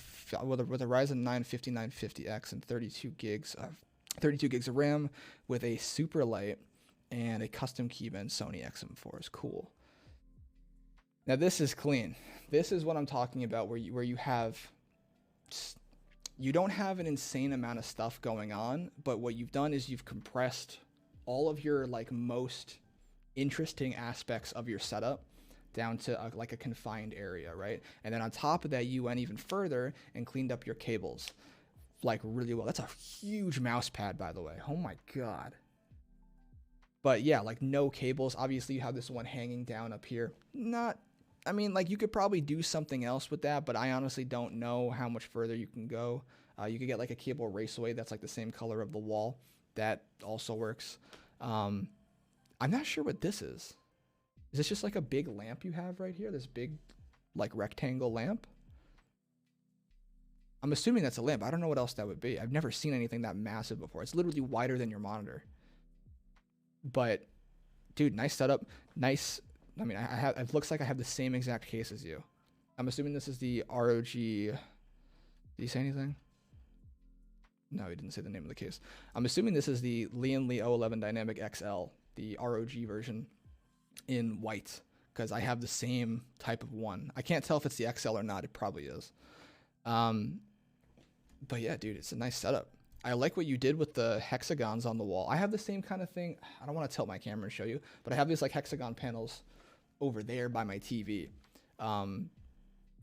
Speaker 1: 9 5950X and 32 gigs of RAM with a super light and a custom keybend Sony XM4s. Cool. Now this is clean. This is what I'm talking about, where you don't have an insane amount of stuff going on, but what you've done is you've compressed all of your like most interesting aspects of your setup down to like a confined area, right? And then on top of that, you went even further and cleaned up your cables like really well. That's a huge mouse pad, by the way. Oh my God. But yeah, like no cables. Obviously you have this one hanging down up here. I mean, like you could probably do something else with that, but I honestly don't know how much further you can go. You could get like a cable raceway that's like the same color of the wall. That also works. I'm not sure what this is. Is this just like a big lamp you have right here? This big like rectangle lamp? I'm assuming that's a lamp. I don't know what else that would be. I've never seen anything that massive before. It's literally wider than your monitor. But dude, nice setup. Nice. I mean, it looks like I have the same exact case as you. I'm assuming this is the ROG. Did he say anything? No, he didn't say the name of the case. I'm assuming this is the Lian Li 011 Dynamic XL, the ROG version in white, because I have the same type of one. I can't tell if it's the XL or not. It probably is. But yeah, dude, it's a nice setup. I like what you did with the hexagons on the wall. I have the same kind of thing. I don't want to tilt my camera and show you, but I have these like hexagon panels over there by my TV.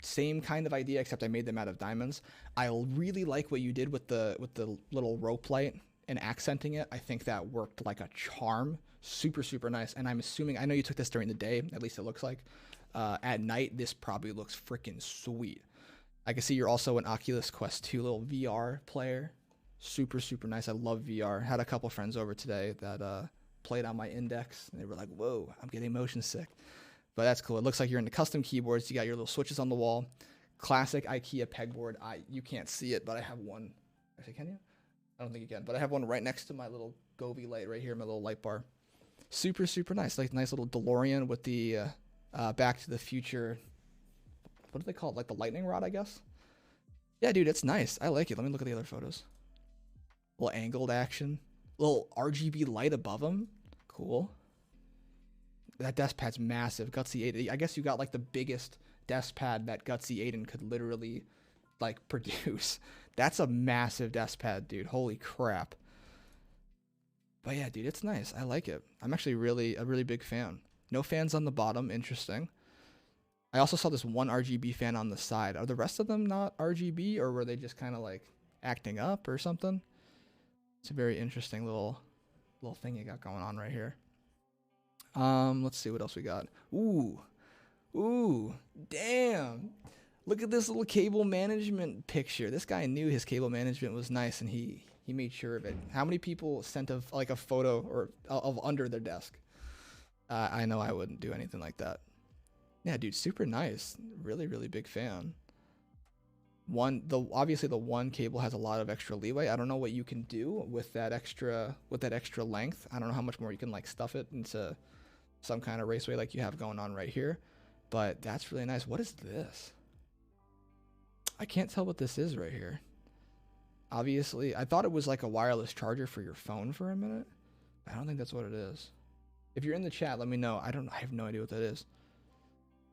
Speaker 1: Same kind of idea, except I made them out of diamonds. I really like what you did with the little rope light and accenting it, I think that worked like a charm. Super, super nice. And I'm assuming, I know you took this during the day, at least it looks like. At night, this probably looks freaking sweet. I can see you're also an Oculus Quest 2 little VR player. Super, super nice. I love VR. Had a couple friends over today that played on my Index, and they were like, whoa, I'm getting motion sick. But that's cool. It looks like you're into custom keyboards. You got your little switches on the wall. Classic IKEA pegboard. You can't see it, but I have one. Actually, can you? I don't think you can, but I have one right next to my little Govee light right here, my little light bar. Super, super nice. Like nice little DeLorean with the Back to the Future. What do they call it? Like the lightning rod, I guess? Yeah, dude, it's nice. I like it. Let me look at the other photos. Little angled action. Little RGB light above them. Cool. That desk pad's massive. Gutsy 8. I guess you got like the biggest desk pad that Gutsy Aiden could literally like produce. That's a massive desk pad, dude. Holy crap. But yeah, dude, it's nice. I like it. I'm actually a really big fan. No fans on the bottom. Interesting. I also saw this one RGB fan on the side. Are the rest of them not RGB, or were they just kind of like acting up or something? It's a very interesting little thing you got going on right here. Let's see what else we got. Ooh, damn. Look at this little cable management picture. This guy knew his cable management was nice, and he made sure of it. How many people sent a photo or of under their desk? I know I wouldn't do anything like that. Yeah, dude, super nice. Really, really big fan. Obviously the one cable has a lot of extra leeway. I don't know what you can do with that extra length. I don't know how much more you can like stuff it into some kind of raceway like you have going on right here. But that's really nice. What is this? I can't tell what this is right here. Obviously, I thought it was like a wireless charger for your phone for a minute. I don't think that's what it is. If you're in the chat, let me know. I have no idea what that is.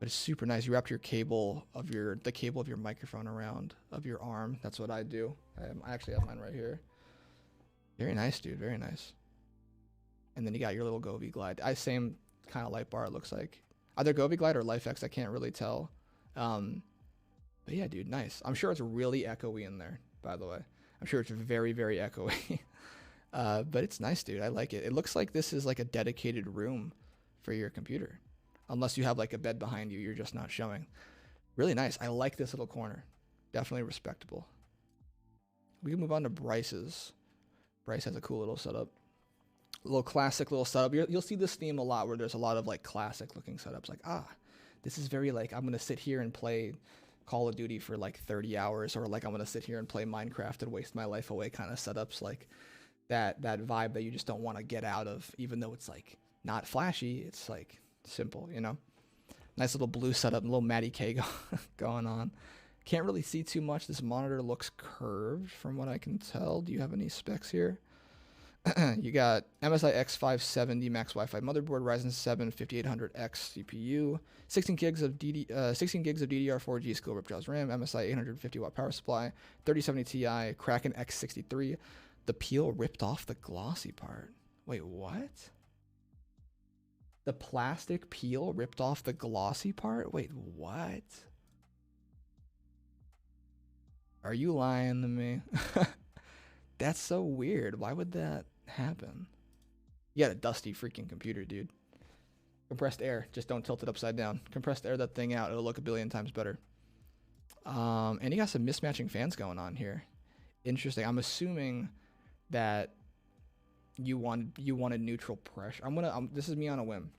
Speaker 1: But it's super nice. You wrapped your cable of the cable of your microphone around of your arm. That's what I do. I actually have mine right here. Very nice, dude. Very nice. And then you got your little Govee Glide. Same kind of light bar, it looks like. Either Govee Glide or LifeX, I can't really tell. But yeah, dude, nice. I'm sure it's really echoey in there, by the way. I'm sure it's very, very echoey. But it's nice, dude. I like it. It looks like this is like a dedicated room for your computer. Unless you have like a bed behind you, you're just not showing. Really nice. I like this little corner. Definitely respectable. We can move on to Bryce's. Bryce has a cool little setup. A little classic little setup. You'll see this theme a lot where there's a lot of like classic looking setups. Like, this is very like, I'm going to sit here and play Call of Duty for like 30 hours. Or like, I'm going to sit here and play Minecraft and waste my life away kind of setups. Like that vibe that you just don't want to get out of, even though it's like not flashy. It's like simple, you know. Nice little blue setup, a little Matty K going on. Can't really see too much. This monitor looks curved from what I can tell. Do you have any specs here? You got MSI X570 Max Wi-Fi motherboard, Ryzen 7 5800X CPU, 16 gigs of DDR4G Skill Rip Jaws RAM, MSI 850 watt power supply, 3070 Ti, Kraken X63. The peel ripped off the glossy part. Wait, what? The plastic peel ripped off the glossy part? Wait, what? Are you lying to me? That's so weird. Why would that happen? You got a dusty freaking computer, dude. Compressed air. Just don't tilt it upside down. Compressed air that thing out. It'll look a billion times better. And you got some mismatching fans going on here. Interesting. I'm assuming that you wanted neutral pressure. This is me on a whim.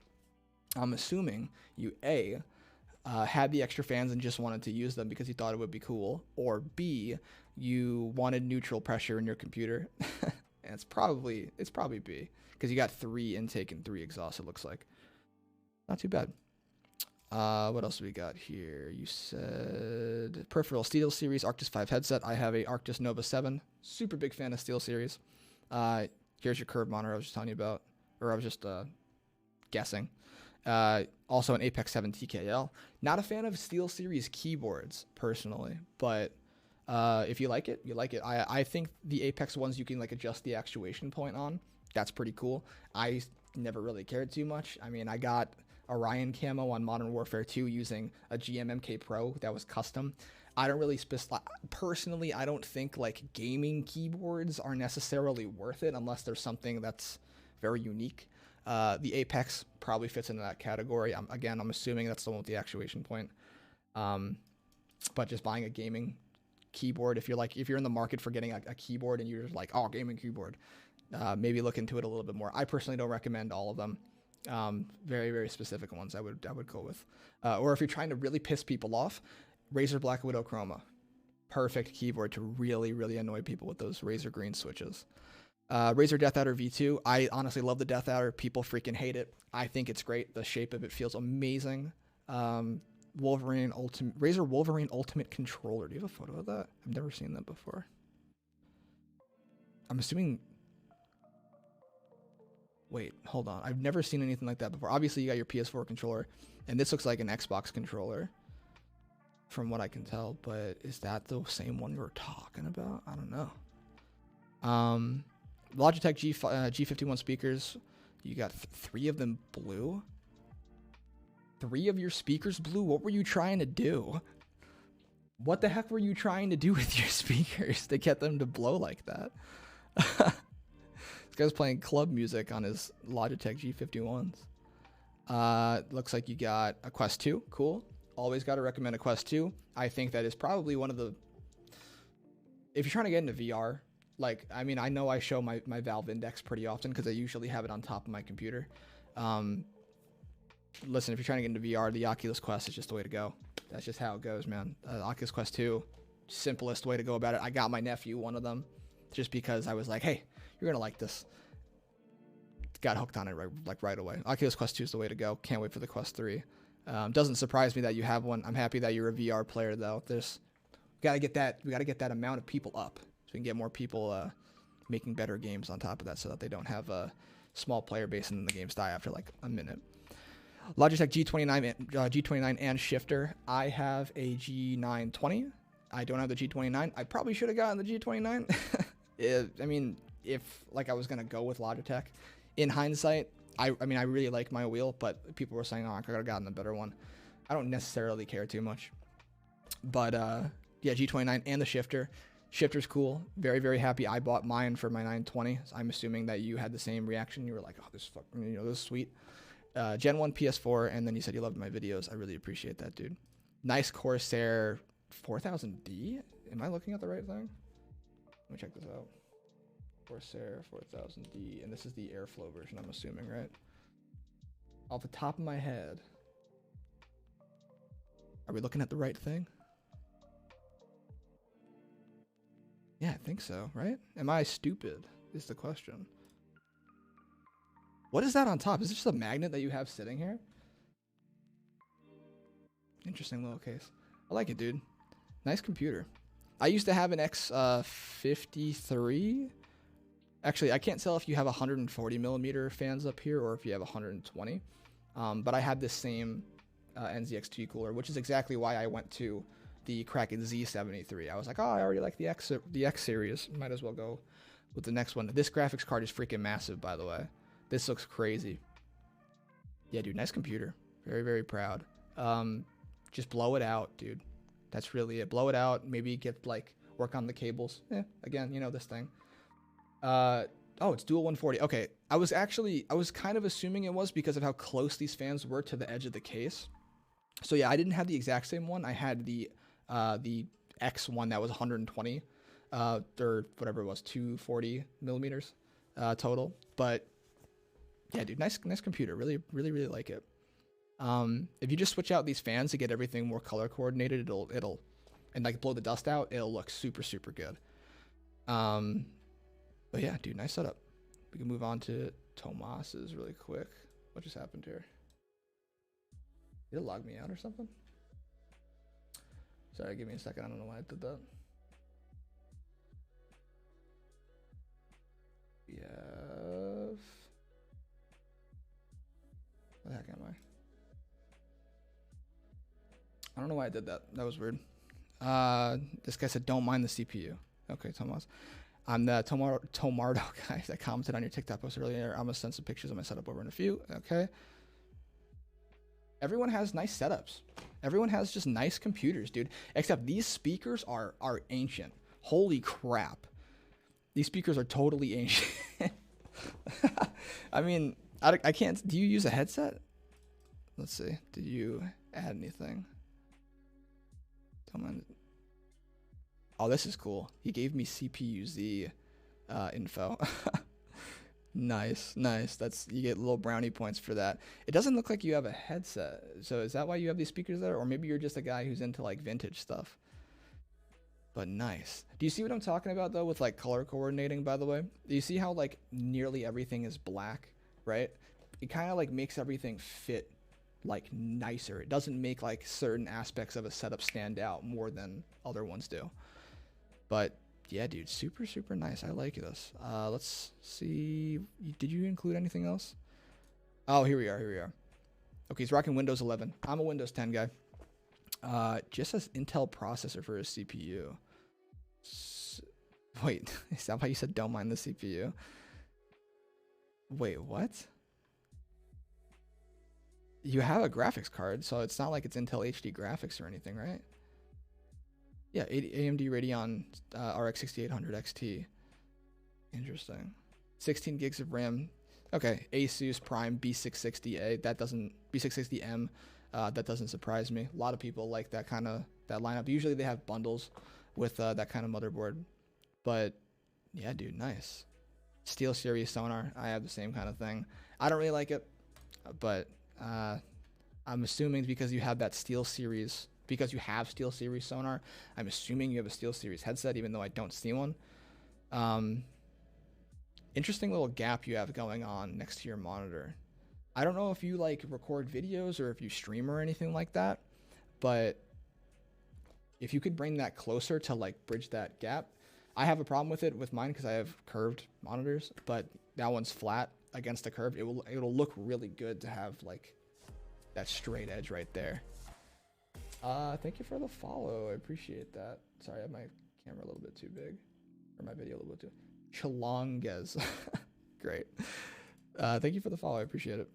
Speaker 1: I'm assuming you had the extra fans and just wanted to use them because you thought it would be cool, or B, you wanted neutral pressure in your computer. And it's probably B, because you got 3 intake and 3 exhaust, it looks like. Not too bad. What else do we got here? You said peripheral SteelSeries Arctis 5 headset. I have a Arctis Nova 7. Super big fan of SteelSeries. Here's your curved monitor I was just telling you about, or I was just guessing. Also an Apex 7 TKL. Not a fan of SteelSeries keyboards personally, but if you like it, you like it. I think the Apex ones you can like adjust the actuation point on. That's pretty cool. I never really cared too much. I mean, I got Orion camo on Modern Warfare 2 using a GMMK Pro that was custom. I don't really personally, I don't think like gaming keyboards are necessarily worth it unless there's something that's very unique. The Apex probably fits into that category. I'm assuming that's the one with the actuation point. But just buying a gaming keyboard, if you're in the market for getting a keyboard and you're just like, oh, gaming keyboard, maybe look into it a little bit more. I personally don't recommend all of them. Very, very specific ones I would go with. Or if you're trying to really piss people off, Razer Black Widow Chroma. Perfect keyboard to really, really annoy people with those Razer green switches. Razer Death Adder V2. I honestly love the Death Adder. People freaking hate it. I think it's great. The shape of it feels amazing. Razer Wolverine Ultimate Controller. Do you have a photo of that? I've never seen that before. I'm assuming... Wait, hold on. I've never seen anything like that before. Obviously, you got your PS4 controller, and this looks like an Xbox controller, from what I can tell. But is that the same one we were talking about? I don't know. Logitech G51 speakers. You got 3 of them blue. 3 of your speakers blue? What were you trying to do? What the heck were you trying to do with your speakers to get them to blow like that? This guy's playing club music on his Logitech G51s. Looks like you got a Quest 2. Cool. Always got to recommend a Quest 2. I think that is probably one of the... If you're trying to get into VR, like, I mean, I know I show my Valve Index pretty often because I usually have it on top of my computer. Listen, if you're trying to get into VR, the Oculus Quest is just the way to go. That's just how it goes, man. Oculus Quest 2, simplest way to go about it. I got my nephew one of them just because I was like, hey, you're going to like this. Got hooked on it right away. Oculus Quest 2 is the way to go. Can't wait for the Quest 3. Doesn't surprise me that you have one. I'm happy that you're a VR player, though. We got to get that amount of people up so we can get more people making better games on top of that so that they don't have a small player base and then the games die after like a minute. Logitech G29 and shifter. I have a G920. I don't have the G29. I probably should have gotten the G29. I mean, if like I was gonna go with Logitech, in hindsight, I mean I really like my wheel, but people were saying, oh, I could have gotten a better one. I don't necessarily care too much, but yeah, G29 and the shifter. Shifter's cool. Very, very happy. I bought mine for my 920. So I'm assuming that you had the same reaction. You were like, oh, this is sweet. Gen 1 PS4, and then you said you loved my videos. I really appreciate that, dude. Nice Corsair 4000D. Am I looking at the right thing? Let me check this out. Corsair 4000D, and this is the Airflow version, I'm assuming, right? Off the top of my head. Are we looking at the right thing? Yeah, I think so, right? Am I stupid? Is the question. What is that on top? Is this just a magnet that you have sitting here? Interesting little case. I like it, dude. Nice computer. I used to have an X53. Actually, I can't tell if you have 140 millimeter fans up here or if you have 120. But I had this same NZXT cooler, which is exactly why I went to the Kraken Z73. I was like, oh, I already like the X series. Might as well go with the next one. This graphics card is freaking massive, by the way. This looks crazy. Yeah, dude, nice computer. Very, very proud. Just blow it out, dude. That's really it. Blow it out. Maybe get work on the cables. Again, you know this thing. Oh, it's dual 140. Okay, I was kind of assuming it was because of how close these fans were to the edge of the case. So yeah, I didn't have the exact same one. I had the X one that was 120, or whatever it was, 240 millimeters total. But yeah, dude, nice computer. Really, really, really like it. If you just switch out these fans to get everything more color coordinated, it'll and blow the dust out, it'll look super, super good. But yeah, dude, nice setup. We can move on to Tomas's really quick. What just happened here? Did it log me out or something? Sorry, give me a second. I don't know why I did that. We have... What the heck am I? I don't know why I did that. That was weird. This guy said, don't mind the CPU. Okay, Tomas. I'm the Tomardo guy that commented on your TikTok post earlier. I'm going to send some pictures of my setup over in a few. Okay. Everyone has nice setups. Everyone has just nice computers, dude. Except these speakers are ancient. Holy crap. These speakers are totally ancient. I mean, I can't. Do you use a headset? Let's see. Did you add anything? Don't mind. Oh, this is cool. He gave me CPU-Z info. Nice, nice. That's, you get little brownie points for that. It doesn't look like you have a headset. So is that why you have these speakers there? Or maybe you're just a guy who's into like vintage stuff. But nice. Do you see what I'm talking about though with like color coordinating, by the way? Do you see how like nearly everything is black, right? It kind of like makes everything fit like nicer. It doesn't make like certain aspects of a setup stand out more than other ones do. But yeah, dude, super, super nice. I like this. Let's see. Did you include anything else? Oh, here we are. Here we are. Okay, he's rocking Windows 11. I'm a Windows 10 guy. Just says Intel processor for his CPU. Wait, is that why you said don't mind the CPU? Wait, what? You have a graphics card, so it's not like it's Intel HD graphics or anything, right? Yeah, AMD Radeon RX 6800 XT. Interesting. 16 gigs of RAM. Okay, Asus Prime B660A. That doesn't, B660M. That doesn't surprise me. A lot of people like that kind of that lineup. Usually they have bundles with that kind of motherboard. But yeah, dude, nice. Steel Series sonar. I have the same kind of thing. I don't really like it, but I'm assuming because you have that Steel Series. Because you have Steel Series sonar, I'm assuming you have a Steel Series headset, even though I don't see one. Interesting little gap you have going on next to your monitor. I don't know if you like record videos or if you stream or anything like that, but if you could bring that closer to like bridge that gap. I have a problem with it with mine because I have curved monitors, but that one's flat against the curve. It'll look really good to have like that straight edge right there. Thank you for the follow. I appreciate that. Sorry, I have my camera a little bit too big, or my video a little bit too. Chalonges. Great. Thank you for the follow. I appreciate it.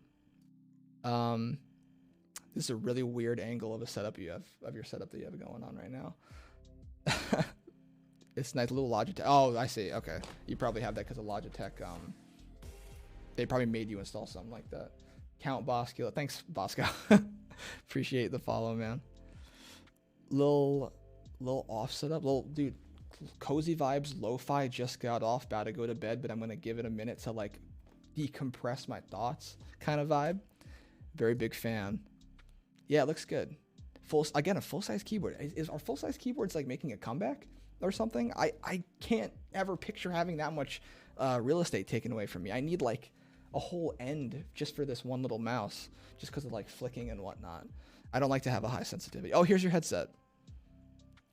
Speaker 1: This is a really weird angle of a setup you have, of your setup that you have going on right now. It's nice, little Logitech. Oh, I see. Okay. You probably have that because of Logitech. They probably made you install something like that. Count Bosco. Thanks, Bosco. Appreciate the follow, man. Little off setup. Little dude, cozy vibes, lo-fi, just got off, about to go to bed, but I'm gonna give it a minute to like decompress my thoughts kind of vibe. Very big fan. Yeah, it looks good. Again, a full-size keyboard. Are full-size keyboards like making a comeback or something? I can't ever picture having that much real estate taken away from me. I need like a whole end just for this one little mouse, just because of like flicking and whatnot. I don't like to have a high sensitivity. Oh, here's your headset.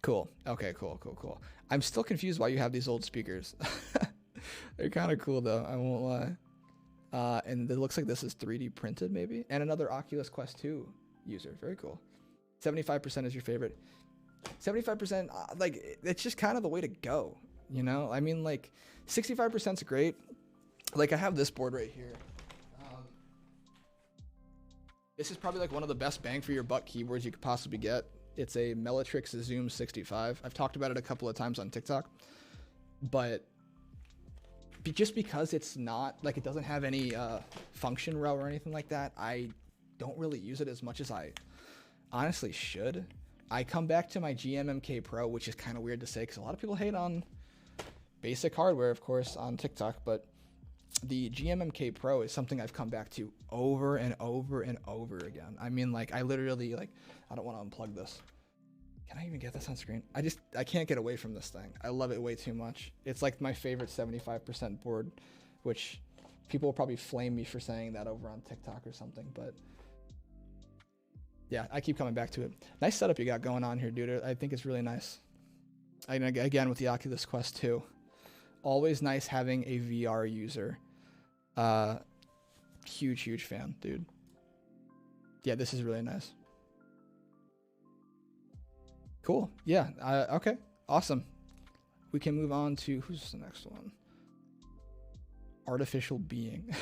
Speaker 1: Cool. Okay, cool. I'm still confused why you have these old speakers. They're kind of cool though, I won't lie. And it looks like this is 3D printed maybe. And another Oculus Quest 2 user. Very cool. 75% is your favorite. 75%, like, it's just kind of the way to go, you know? I mean, like, 65% is great. Like, I have this board right here. This is probably like one of the best bang for your buck keyboards you could possibly get. It's a Melitrix Zoom 65. I've talked about it a couple of times on TikTok, but just because it's not like, it doesn't have any function row or anything like that, I don't really use it as much as I honestly should. I come back to my GMMK Pro, which is kind of weird to say because a lot of people hate on basic hardware, of course, on TikTok, but the GMMK Pro is something I've come back to over and over and over again. I mean, like, I literally, like, I don't want to unplug this. Can I even get this on screen? I can't get away from this thing. I love it way too much. It's like my favorite 75% board, which people will probably flame me for saying that over on TikTok or something, but yeah, I keep coming back to it. Nice setup you got going on here, dude. I think it's really nice. Again, with the Oculus Quest 2. Always nice having a VR user. Huge fan, dude. Yeah, this is really nice. Cool. Yeah. Okay. Awesome. We can move on to, who's the next one? Artificial Being.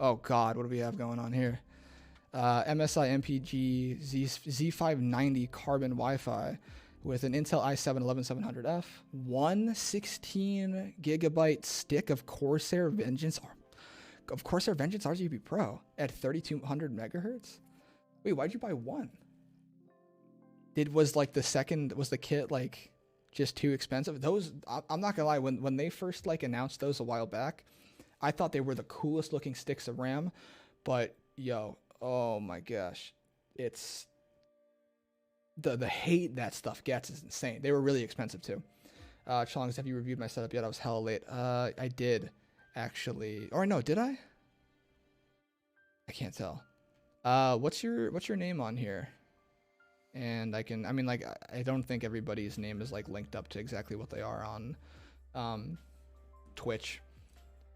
Speaker 1: Oh God, what do we have going on here? MSI MPG Z590 Carbon Wi-Fi with an Intel i7-11700F, 116 gigabyte stick of Corsair Vengeance RGB Pro at 3200 megahertz. Wait, why'd you buy one? Was the kit like just too expensive? Those, I'm not gonna lie, when they first like announced those a while back, I thought they were the coolest looking sticks of RAM, but yo, oh my gosh, it's the hate that stuff gets is insane. They were really expensive too. Challenge, have you reviewed my setup yet? I was hella late. I did actually, or no, did I? I can't tell. What's your name on here? And I don't think everybody's name is like linked up to exactly what they are on Twitch,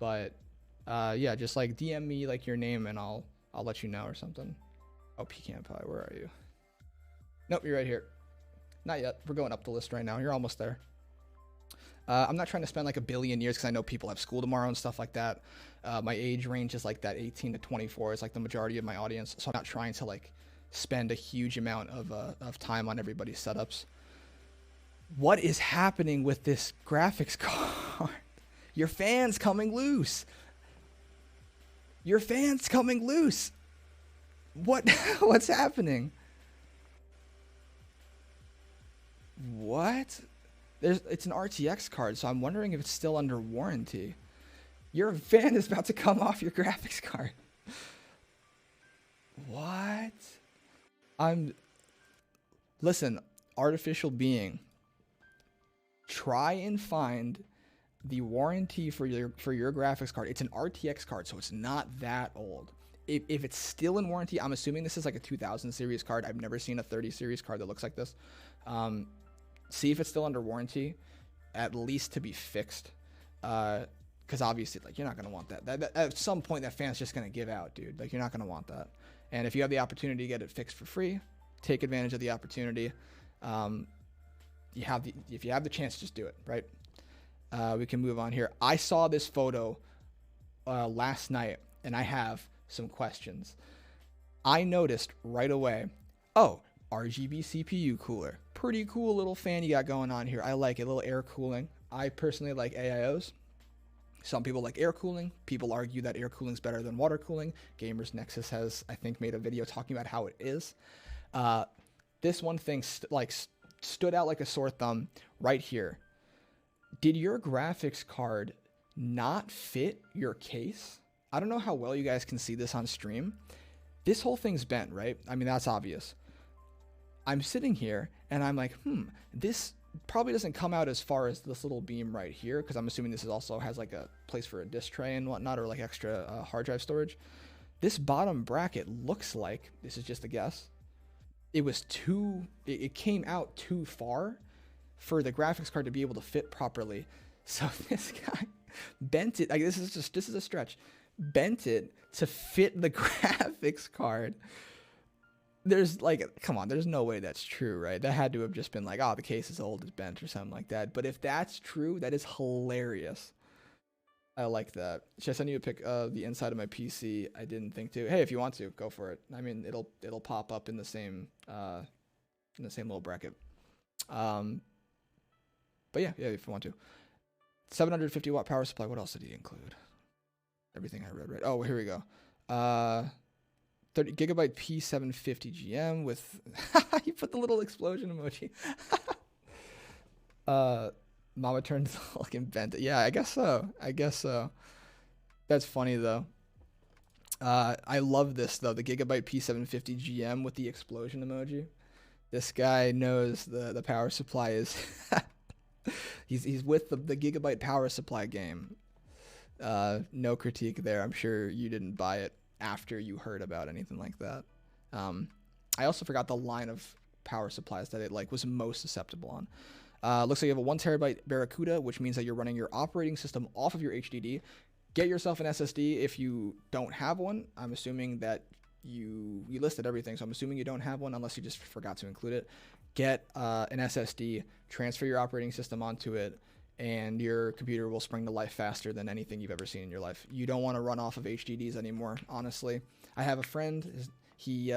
Speaker 1: but yeah, just like DM me like your name and I'll let you know or something. Oh, Pecan Pie, where are you? Nope, you're right here. Not yet. We're going up the list right now. You're almost there. I'm not trying to spend like a billion years because I know people have school tomorrow and stuff like that. My age range is like that 18 to 24 is like the majority of my audience, so I'm not trying to like spend a huge amount of time on everybody's setups. What is happening with this graphics card? Your fan's coming loose. Your fan's coming loose. What's happening? What? It's an RTX card, so I'm wondering if it's still under warranty. Your fan is about to come off your graphics card. What? Listen, artificial being. Try and find the warranty for your graphics card. It's an RTX card, so it's not that old. If it's still in warranty, I'm assuming this is like a 2000 series card. I've never seen a 30 series card that looks like this. See if it's still under warranty, at least to be fixed. Because obviously, like, you're not going to want that. At some point, that fan's just going to give out, dude. Like, you're not going to want that. And if you have the opportunity to get it fixed for free, take advantage of the opportunity. If you have the chance, just do it, right? We can move on here. I saw this photo last night, and I have some questions. I noticed right away, oh, RGB CPU cooler. Pretty cool little fan you got going on here. I like it, a little air cooling. I personally like AIOs. Some people like air cooling. People argue that air cooling is better than water cooling. Gamers Nexus has, I think, made a video talking about how it is. This one thing stood out like a sore thumb right here. Did your graphics card not fit your case? I don't know how well you guys can see this on stream. This whole thing's bent, right? I mean, that's obvious. I'm sitting here and I'm like, this probably doesn't come out as far as this little beam right here, because I'm assuming this is also has like a place for a disk tray and whatnot, or like extra hard drive storage. This bottom bracket looks like, this is just a guess, it came out too far for the graphics card to be able to fit properly. So this guy bent it, like this is a stretch, bent it to fit the graphics card. There's like, come on, there's no way that's true, right? That had to have just been like, oh, the case is old, it's bent or something like that. But if that's true, that is hilarious. I like that. Should I send you a pic of the inside of my PC? I didn't think to. Hey, if you want to, go for it. I mean, it'll pop up in the same little bracket. But yeah, if you want to. 750 watt power supply. What else did he include? Everything I read, right? Oh, here we go. 30 gigabyte P750 GM with you put the little explosion emoji. Mama turned fucking bent. Yeah, I guess so. That's funny though. I love this though, the gigabyte P750 GM with the explosion emoji. This guy knows the power supply is he's with the gigabyte power supply game. No critique there. I'm sure you didn't buy it after you heard about anything like that. I also forgot the line of power supplies that it like was most susceptible on. Looks like you have a 1 terabyte Barracuda, which means that you're running your operating system off of your HDD. Get yourself an SSD if you don't have one. I'm assuming that you listed everything, so I'm assuming you don't have one unless you just forgot to include it. Get an SSD, transfer your operating system onto it, and your computer will spring to life faster than anything you've ever seen in your life. You don't want to run off of HDDs anymore, honestly. I have a friend, He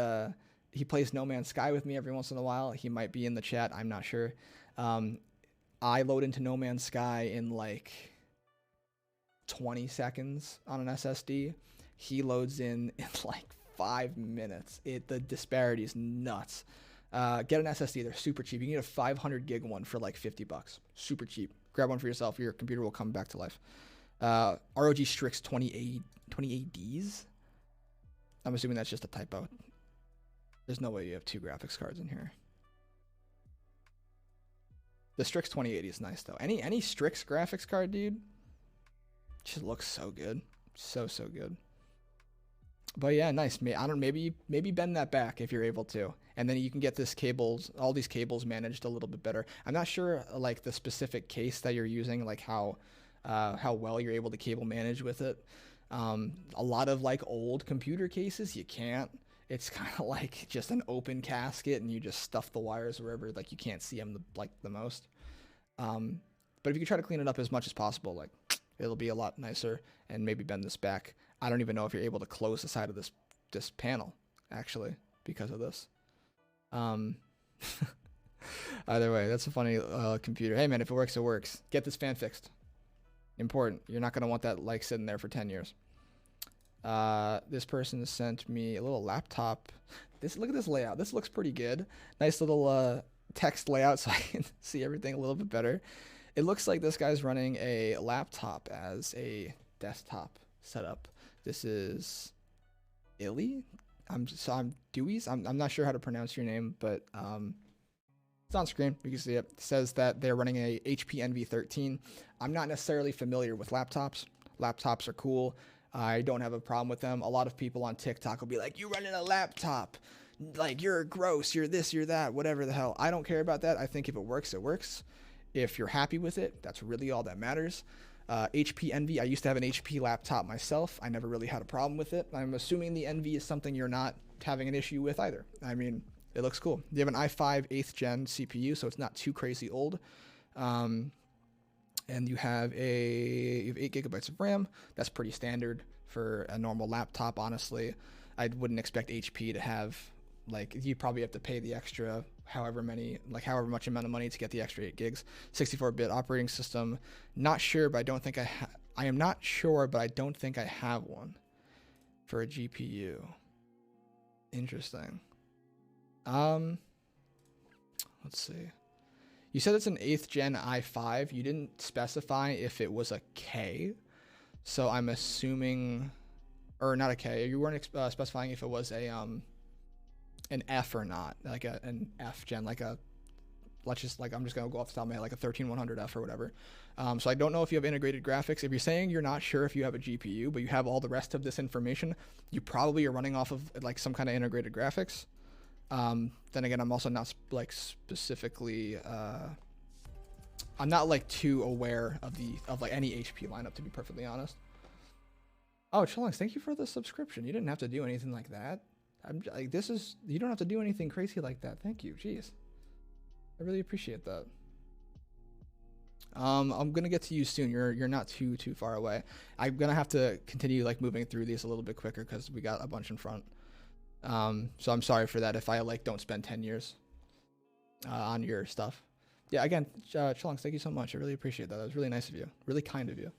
Speaker 1: plays No Man's Sky with me every once in a while. He might be in the chat. I'm not sure. I load into No Man's Sky in like 20 seconds on an SSD. He loads in like 5 minutes. The disparity is nuts. Get an SSD. They're super cheap. You can get a 500 gig one for like $50. Super cheap. Grab one for yourself. Your computer will come back to life. ROG Strix 2080s. I'm assuming that's just a typo. There's no way you have 2 graphics cards in here. The Strix 2080 is nice though. Any Strix graphics card, dude, just looks so good. So good. But yeah, nice. Maybe bend that back if you're able to, and then you can get all these cables managed a little bit better. I'm not sure like the specific case that you're using, like how well you're able to cable manage with it. A lot of like old computer cases, you can't. It's kind of like just an open casket, and you just stuff the wires wherever like you can't see them the most. But if you can try to clean it up as much as possible, like it'll be a lot nicer. And maybe bend this back. I don't even know if you're able to close the side of this panel actually because of this. Either way, that's a funny computer. Hey man, if it works, it works. Get this fan fixed. Important. You're not gonna want that like sitting there for 10 years. This person sent me a little laptop. Look at this layout. This looks pretty good. Nice little text layout so I can see everything a little bit better. It looks like this guy's running a laptop as a desktop setup. This is Illy. I'm Dewey's. I'm not sure how to pronounce your name, but it's on screen. You can see it. It says that they're running a HP NV13. I'm not necessarily familiar with laptops. Laptops are cool. I don't have a problem with them. A lot of people on TikTok will be like, "You running a laptop? Like you're gross. You're this. You're that. Whatever the hell." I don't care about that. I think if it works, it works. If you're happy with it, that's really all that matters. HP Envy. I used to have an HP laptop myself. I never really had a problem with it. I'm assuming the Envy is something you're not having an issue with either. I mean, it looks cool. You have an i5 8th gen CPU, so it's not too crazy old. And you have 8 gigabytes of RAM. That's pretty standard for a normal laptop, honestly. I wouldn't expect HP to have, like, you probably have to pay the extra however much amount of money to get the extra 8 gigs. 64-bit operating system. Not sure, but I don't think I am not sure, but I don't think I have one for a GPU. Interesting. Let's see. You said it's an 8th gen i5. You didn't specify if it was a K. So I'm assuming, or not a K. You weren't specifying if it was a an F or not, like an F gen, like a, let's just, like, I'm just gonna go off the top of my head, like a 13100F or whatever. So I don't know if you have integrated graphics. If you're saying you're not sure if you have a GPU, but you have all the rest of this information, you probably are running off of like some kind of integrated graphics. Then again, I'm also not like specifically, I'm not like too aware of like any HP lineup, to be perfectly honest. Oh, Chillings, thank you for the subscription. You didn't have to do anything like that. I'm like, you don't have to do anything crazy like that. Thank you. Jeez. I really appreciate that. I'm gonna get to you soon. You're not too far away. I'm gonna have to continue like moving through these a little bit quicker because we got a bunch in front. So I'm sorry for that if I like don't spend 10 years on your stuff. Yeah, again, Chillings, thank you so much. I really appreciate that. That was really nice of you. Really kind of you.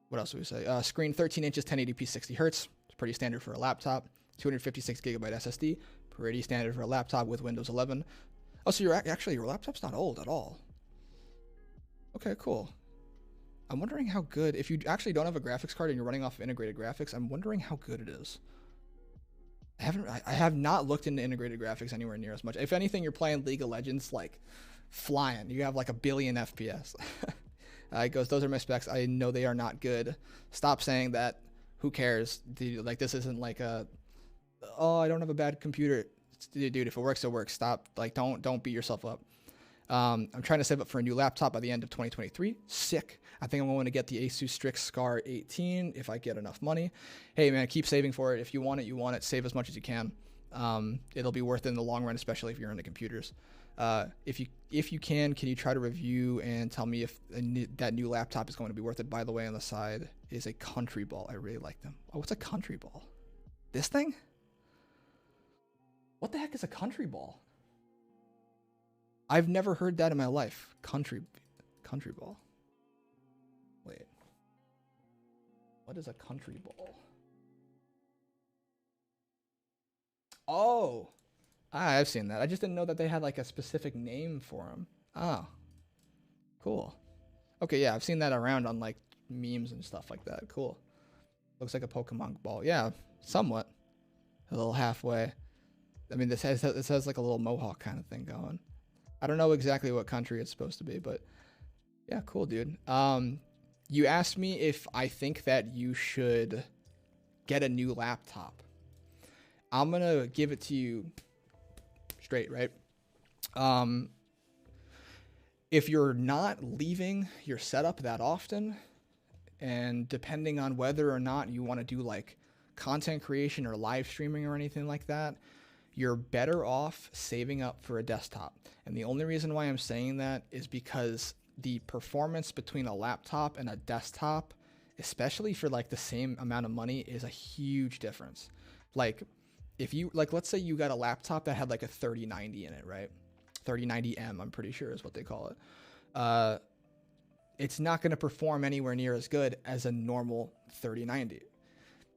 Speaker 1: What else do we say? Screen 13 inches, 1080p, 60 hertz. It's pretty standard for a laptop. 256 gigabyte SSD. Pretty standard for a laptop with Windows 11. Oh, so your laptop's not old at all. Okay, cool. I'm wondering how good, if you actually don't have a graphics card and you're running off of integrated graphics, I'm wondering how good it is. I have not looked into integrated graphics anywhere near as much. If anything, you're playing League of Legends like flying. You have like 1 billion FPS. It goes, those are my specs. I know they are not good. Stop saying that. Who cares? Like, this isn't like a, oh, I don't have a bad computer. Dude, if it works, it works. Stop. Like, don't beat yourself up. I'm trying to save up for a new laptop by the end of 2023. Sick. I think I'm going to get the Asus Strix Scar 18 if I get enough money. Hey, man, keep saving for it. If you want it, you want it. Save as much as you can. It'll be worth it in the long run, especially if you're into computers. If you can you try to review and tell me if that new laptop is going to be worth it? By the way, on the side is a Country Ball. I really like them. Oh, what's a Country Ball? This thing? What the heck is a country ball? I've never heard that in my life. Country ball. Wait. What is a country ball? Oh. I've seen that. I just didn't know that they had like a specific name for them. Oh. Cool. Okay, yeah, I've seen that around on like memes and stuff like that. Cool. Looks like a Pokemon ball. Yeah, somewhat. A little halfway. I mean, this has like a little mohawk kind of thing going. I don't know exactly what country it's supposed to be, but yeah, cool, dude. You asked me if I think that you should get a new laptop. I'm gonna give it to you straight, right? If you're not leaving your setup that often, and depending on whether or not you want to do like content creation or live streaming or anything like that, you're better off saving up for a desktop. And the only reason why I'm saying that is because the performance between a laptop and a desktop, especially for like the same amount of money, is a huge difference. Like if you, like, let's say you got a laptop that had like a 3090 in it, right? 3090M, I'm pretty sure is what they call it. It's not going to perform anywhere near as good as a normal 3090.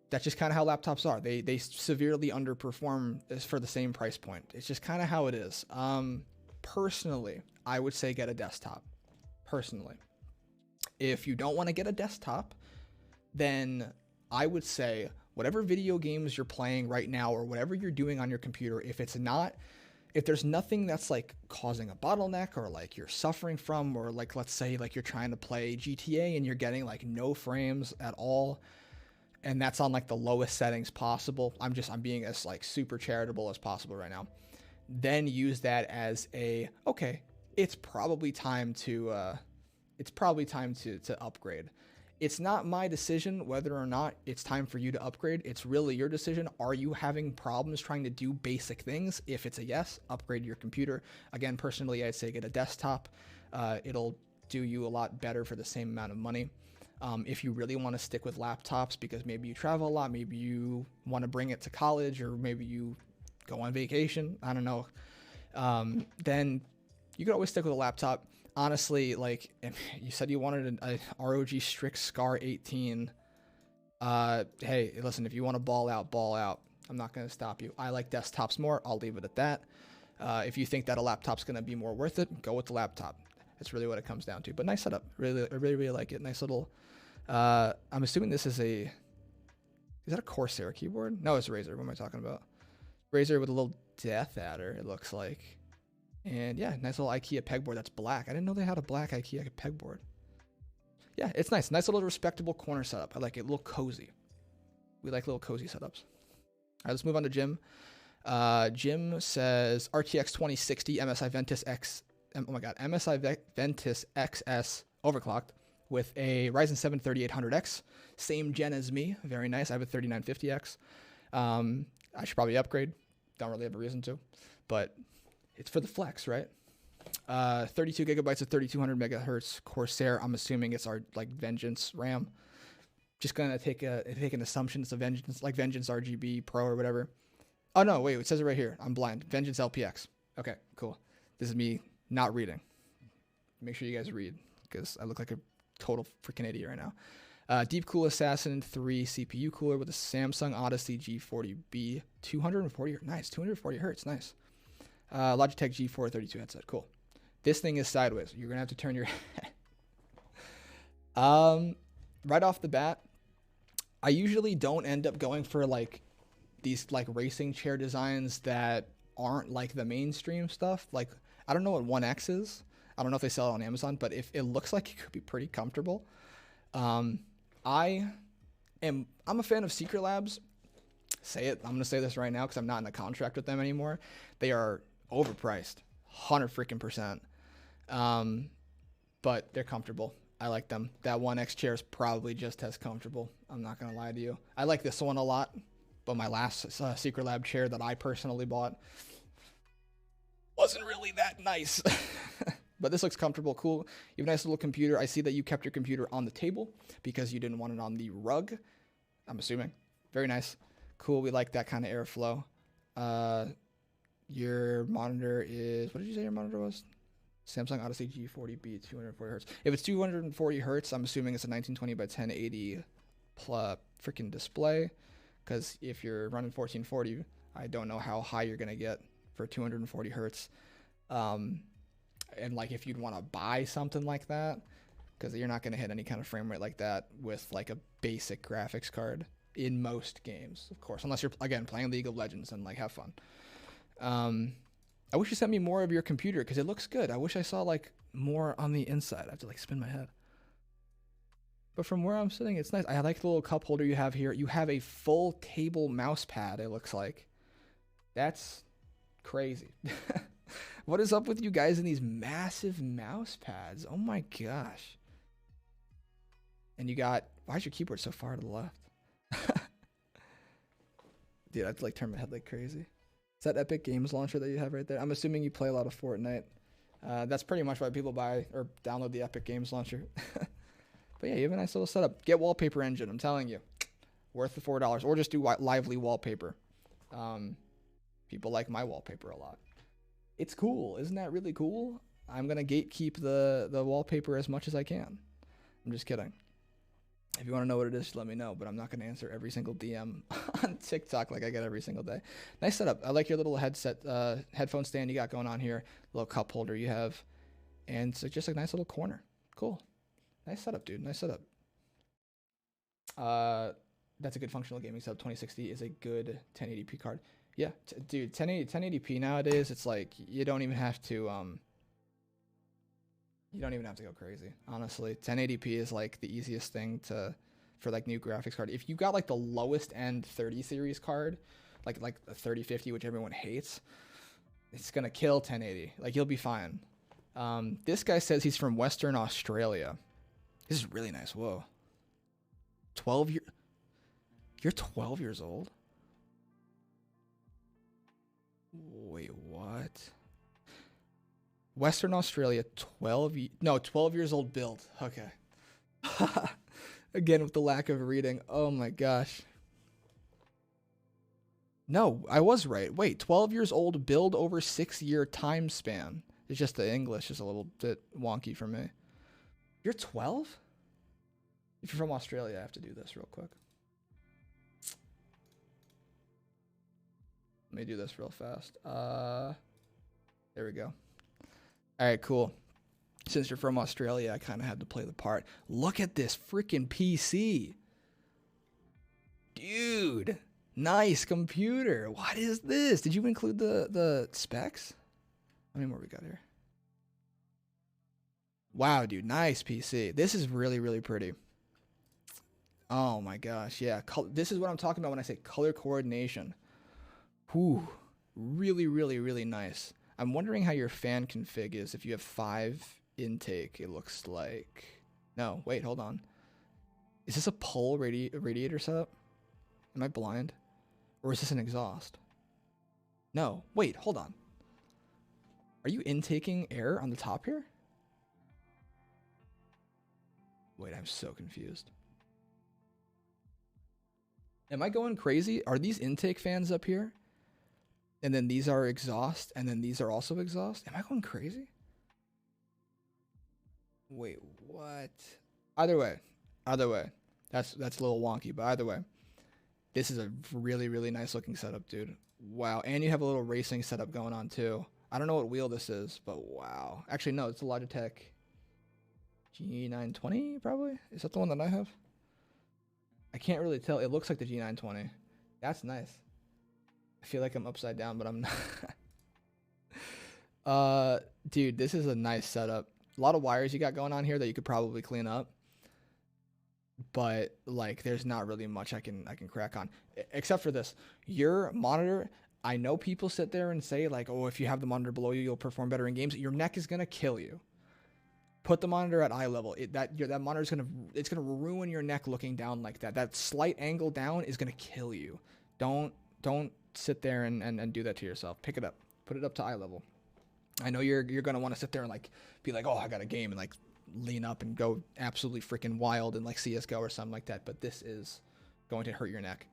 Speaker 1: That's just kind of how laptops are. They severely underperform for the same price point. It's just kind of how it is. Personally, I would say get a desktop. Personally. If you don't want to get a desktop, then I would say whatever video games you're playing right now or whatever you're doing on your computer, if there's nothing that's like causing a bottleneck or like you're suffering from, or like, let's say like you're trying to play GTA and you're getting like no frames at all, and that's on like the lowest settings possible. I'm be as like super charitable as possible right now. Then use that as okay, it's probably time to upgrade. It's not my decision whether or not it's time for you to upgrade. It's really your decision. Are you having problems trying to do basic things? If it's a yes, upgrade your computer. Again, personally, I'd say get a desktop. It'll do you a lot better for the same amount of money. If you really want to stick with laptops because maybe you travel a lot, maybe you want to bring it to college, or maybe you go on vacation, I don't know, then you can always stick with a laptop. Honestly, like, if you said you wanted a ROG Strix Scar 18, hey, listen, if you want to ball out, ball out. I'm not going to stop you. I like desktops more. I'll leave it at that. If you think that a laptop's going to be more worth it, go with the laptop. That's really what it comes down to. But nice setup. I really like it. Nice little, I'm assuming this is is that a Corsair keyboard? No, it's Razer. What am I talking about? Razer with a little Death Adder, it looks like. And yeah, nice little IKEA pegboard that's black. I didn't know they had a black IKEA pegboard. Yeah, it's nice. Nice little respectable corner setup. I like it. A little cozy. We like little cozy setups. All right, let's move on to Jim. Jim says RTX 2060 MSI Ventus MSI Ventus XS overclocked with a Ryzen 7 3800X. Same gen as me. Very nice. I have a 3950X. I should probably upgrade. Don't really have a reason to, but it's for the flex, right? 32 gigabytes of 3200 megahertz Corsair. I'm assuming it's our like Vengeance RAM. Just gonna take an assumption it's a Vengeance, like Vengeance RGB Pro or whatever. Oh no, wait, it says it right here. I'm blind. Vengeance LPX. Okay, cool. This is me not reading. Make sure you guys read because I look like a total freaking idiot right now. Deep Cool Assassin 3 CPU cooler with a Samsung Odyssey G40B 240. Nice, 240 hertz. Nice. Logitech G4 32 headset. Cool. This thing is sideways. You're gonna have to turn your head. Right off the bat, I usually don't end up going for like these like racing chair designs that aren't like the mainstream stuff. Like, I don't know what 1X is. I don't know if they sell it on Amazon, but if it looks like it could be pretty comfortable. I'm a fan of Secret Labs. I'm gonna say this right now because I'm not in a contract with them anymore. They are overpriced, 100%. But they're comfortable. I like them. That 1X chair is probably just as comfortable. I'm not gonna lie to you. I like this one a lot, but my last Secret Lab chair that I personally bought wasn't really that nice. But this looks comfortable, cool. You have a nice little computer. I see that you kept your computer on the table because you didn't want it on the rug, I'm assuming. Very nice. Cool. We like that kind of airflow. Your monitor is, what did you say your monitor was? Samsung Odyssey G40B, 240 hertz. If it's 240 hertz, I'm assuming it's a 1920 by 1080 freaking display. Because if you're running 1440, I don't know how high you're gonna get for 240 hertz. And like if you'd want to buy something like that, because you're not gonna hit any kind of frame rate like that with like a basic graphics card in most games, of course, unless you're again playing League of Legends and like have fun. I wish you sent me more of your computer because it looks good. I wish I saw like more on the inside. I have to like spin my head. But from where I'm sitting, it's nice. I like the little cup holder you have here. You have a full table mouse pad, it looks like. That's crazy. What is up with you guys and these massive mouse pads? Oh my gosh. And you got, why is your keyboard so far to the left? Dude, I have to like turn my head like crazy. Is that Epic Games Launcher that you have right there? I'm assuming you play a lot of Fortnite. That's pretty much why people buy or download the Epic Games Launcher. But yeah, you have a nice little setup. Get Wallpaper Engine, I'm telling you. Worth the $4. Or just do Lively Wallpaper. People like my wallpaper a lot. It's cool. Isn't that really cool? I'm going to gatekeep the wallpaper as much as I can. I'm just kidding. If you want to know what it is, just let me know. But I'm not going to answer every single DM on TikTok like I get every single day. Nice setup. I like your little headphone stand you got going on here. Little cup holder you have. And it's just a nice little corner. Cool. Nice setup, dude. Nice setup. That's a good functional gaming setup. 2060 is a good 1080p card. Yeah, dude, 1080p nowadays, it's like you don't even have to go crazy. Honestly, 1080p is like the easiest thing for like new graphics card. If you got like the lowest end 30 series card, like the 3050, which everyone hates, it's gonna kill 1080. Like you'll be fine. This guy says he's from Western Australia. This is really nice. Whoa. 12 years. You're 12 years old? Wait, what? Western Australia, 12 years old build. Okay. Again, with the lack of reading. Oh my gosh. No, I was right. Wait, 12 years old build over 6-year time span. It's just the English is a little bit wonky for me. You're 12? If you're from Australia, I have to do this real quick. Let me do this real fast. There we go. All right, cool. Since you're from Australia, I kind of had to play the part. Look at this freaking PC. Dude, nice computer. What is this? Did you include the specs? How many more we got here? Wow, dude, nice PC. This is really, really pretty. Oh my gosh, yeah. This is what I'm talking about when I say color coordination. Whew, really, really, really nice. I'm wondering how your fan config is if you have 5 intake, it looks like. No, wait, hold on. Is this a pull radiator setup? Am I blind? Or is this an exhaust? No, wait, hold on. Are you intaking air on the top here? Wait, I'm so confused. Am I going crazy? Are these intake fans up here? And then these are exhaust, and then these are also exhaust? Am I going crazy? Wait, what? Either way. That's a little wonky, but either way. This is a really, really nice looking setup, dude. Wow, and you have a little racing setup going on too. I don't know what wheel this is, but wow. Actually, no, it's a Logitech G920, probably? Is that the one that I have? I can't really tell. It looks like the G920. That's nice. I feel like I'm upside down, but I'm not. Dude, this is a nice setup. A lot of wires you got going on here that you could probably clean up. But like there's not really much I can crack on. Except for this. Your monitor, I know people sit there and say like, oh, if you have the monitor below you, you'll perform better in games. Your neck is gonna kill you. Put the monitor at eye level. That monitor's gonna ruin your neck looking down like that. That slight angle down is gonna kill you. Don't sit there and do that to yourself. Pick it up. Put it up to eye level. I know you're gonna want to sit there and like be like, oh, I got a game, and like lean up and go absolutely freaking wild and like CS:GO or something like that. But this is going to hurt your neck.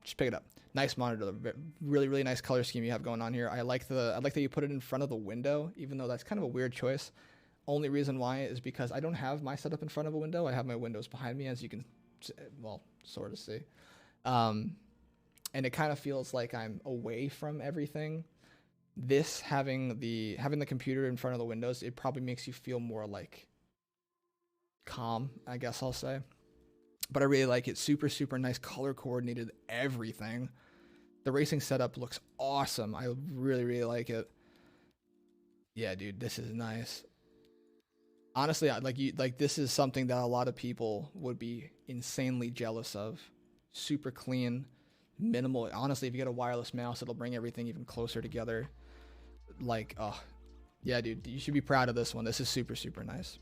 Speaker 1: just pick it up. Nice monitor, really, really nice color scheme you have going on here. I like that you put it in front of the window, even though that's kind of a weird choice. Only reason why is because I don't have my setup in front of a window. I have my windows behind me, as you can, well, sort of see. And it kind of feels like I'm away from everything. This having the computer in front of the windows, it probably makes you feel more like calm, I guess I'll say. But I really like it. Super, super nice color coordinated everything. The racing setup looks awesome. I really, really like it. Yeah, dude, this is nice. Honestly, this is something that a lot of people would be insanely jealous of. Super clean, minimal. Honestly, if you get a wireless mouse, it'll bring everything even closer together. Like, oh, yeah, dude, you should be proud of this one. This is super, super nice.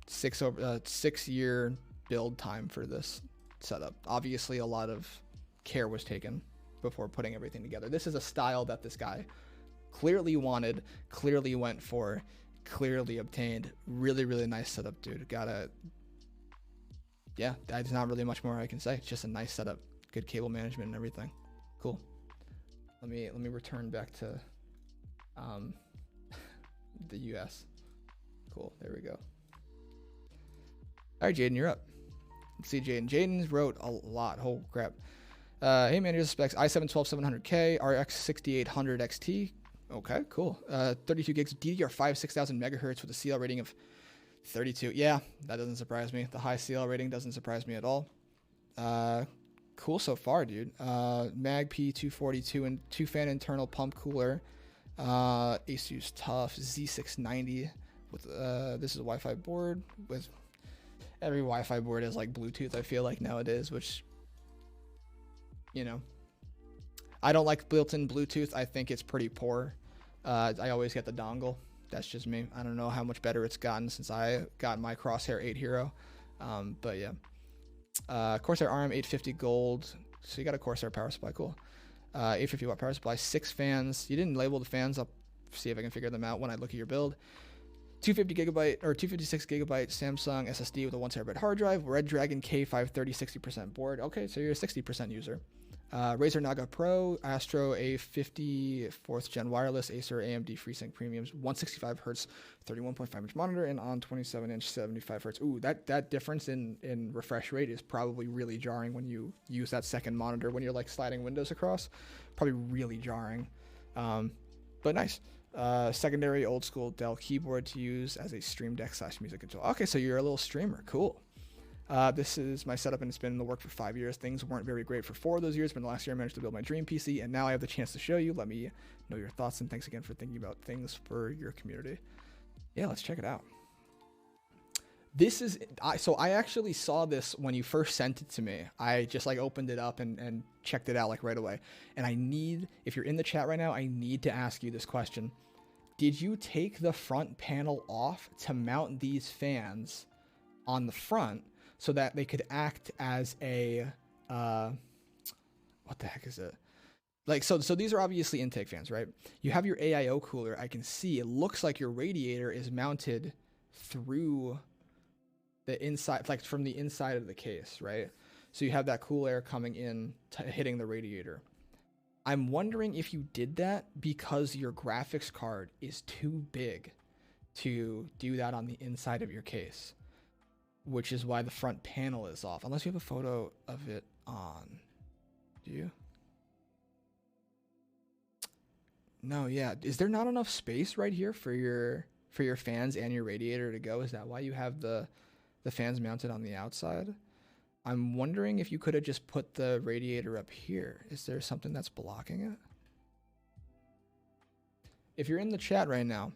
Speaker 1: 6 year build time for this setup. Obviously, a lot of care was taken before putting everything together. This is a style that this guy clearly wanted, clearly went for, clearly obtained. Really, really nice setup, dude. Yeah, there's not really much more I can say. It's just a nice setup, good cable management and everything. Cool. Let me return back to the US. Cool, there we go. All right, Jaden, you're up. Let's see, Jaden. Jaden wrote a lot. Oh crap. Hey man, here's the specs: i7-12700K, RX 6800 XT. Okay, cool. 32 gigs of DDR5, 6000 megahertz with a CL rating of 32. Yeah, that doesn't surprise me. The high CL rating doesn't surprise me at all. Cool so far, dude. Mag P242 and 2-fan internal pump cooler. Asus TUF Z690 with this is a Wi-Fi board. With every Wi-Fi board is like Bluetooth, I feel like nowadays, which, you know, I don't like built-in Bluetooth. I think it's pretty poor. I always get the dongle. That's just me. I don't know how much better it's gotten since I got my Crosshair 8 Hero. But yeah. Corsair RM 850 gold. So you got a Corsair power supply. Cool. 850 watt power supply. 6 fans. You didn't label the fans. I'll see if I can figure them out when I look at your build. 250 gigabyte or 256 gigabyte Samsung SSD with a 1 terabyte hard drive. Red Dragon K530 60% board. Okay, so you're a 60% user. Razer Naga Pro, Astro A50 4th gen wireless, Acer AMD FreeSync Premiums, 165 hertz, 31.5 inch monitor, and on 27 inch 75 hertz. Ooh, that difference in refresh rate is probably really jarring when you use that second monitor when you're like sliding windows across. Probably really jarring, but nice. Secondary old school Dell keyboard to use as a Stream Deck / music controller. Okay, so you're a little streamer. Cool. This is my setup, and it's been in the work for 5 years. Things weren't very great for 4 of those years, but in the last year I managed to build my dream PC, and now I have the chance to show you. Let me know your thoughts, and thanks again for thinking about things for your community. Yeah, let's check it out. This is, so I actually saw this when you first sent it to me. I just like opened it up and checked it out like right away. And I need, if you're in the chat right now, I need to ask you this question. Did you take the front panel off to mount these fans on the front so that they could act as a, what the heck is it? Like, so these are obviously intake fans, right? You have your AIO cooler. I can see it looks like your radiator is mounted through the inside, like from the inside of the case, right? So you have that cool air coming in, hitting the radiator. I'm wondering if you did that because your graphics card is too big to do that on the inside of your case, which is why the front panel is off. Unless you have a photo of it on. Do you? No, yeah. Is there not enough space right here for your fans and your radiator to go? Is that why you have the fans mounted on the outside? I'm wondering if you could have just put the radiator up here. Is there something that's blocking it? If you're in the chat right now,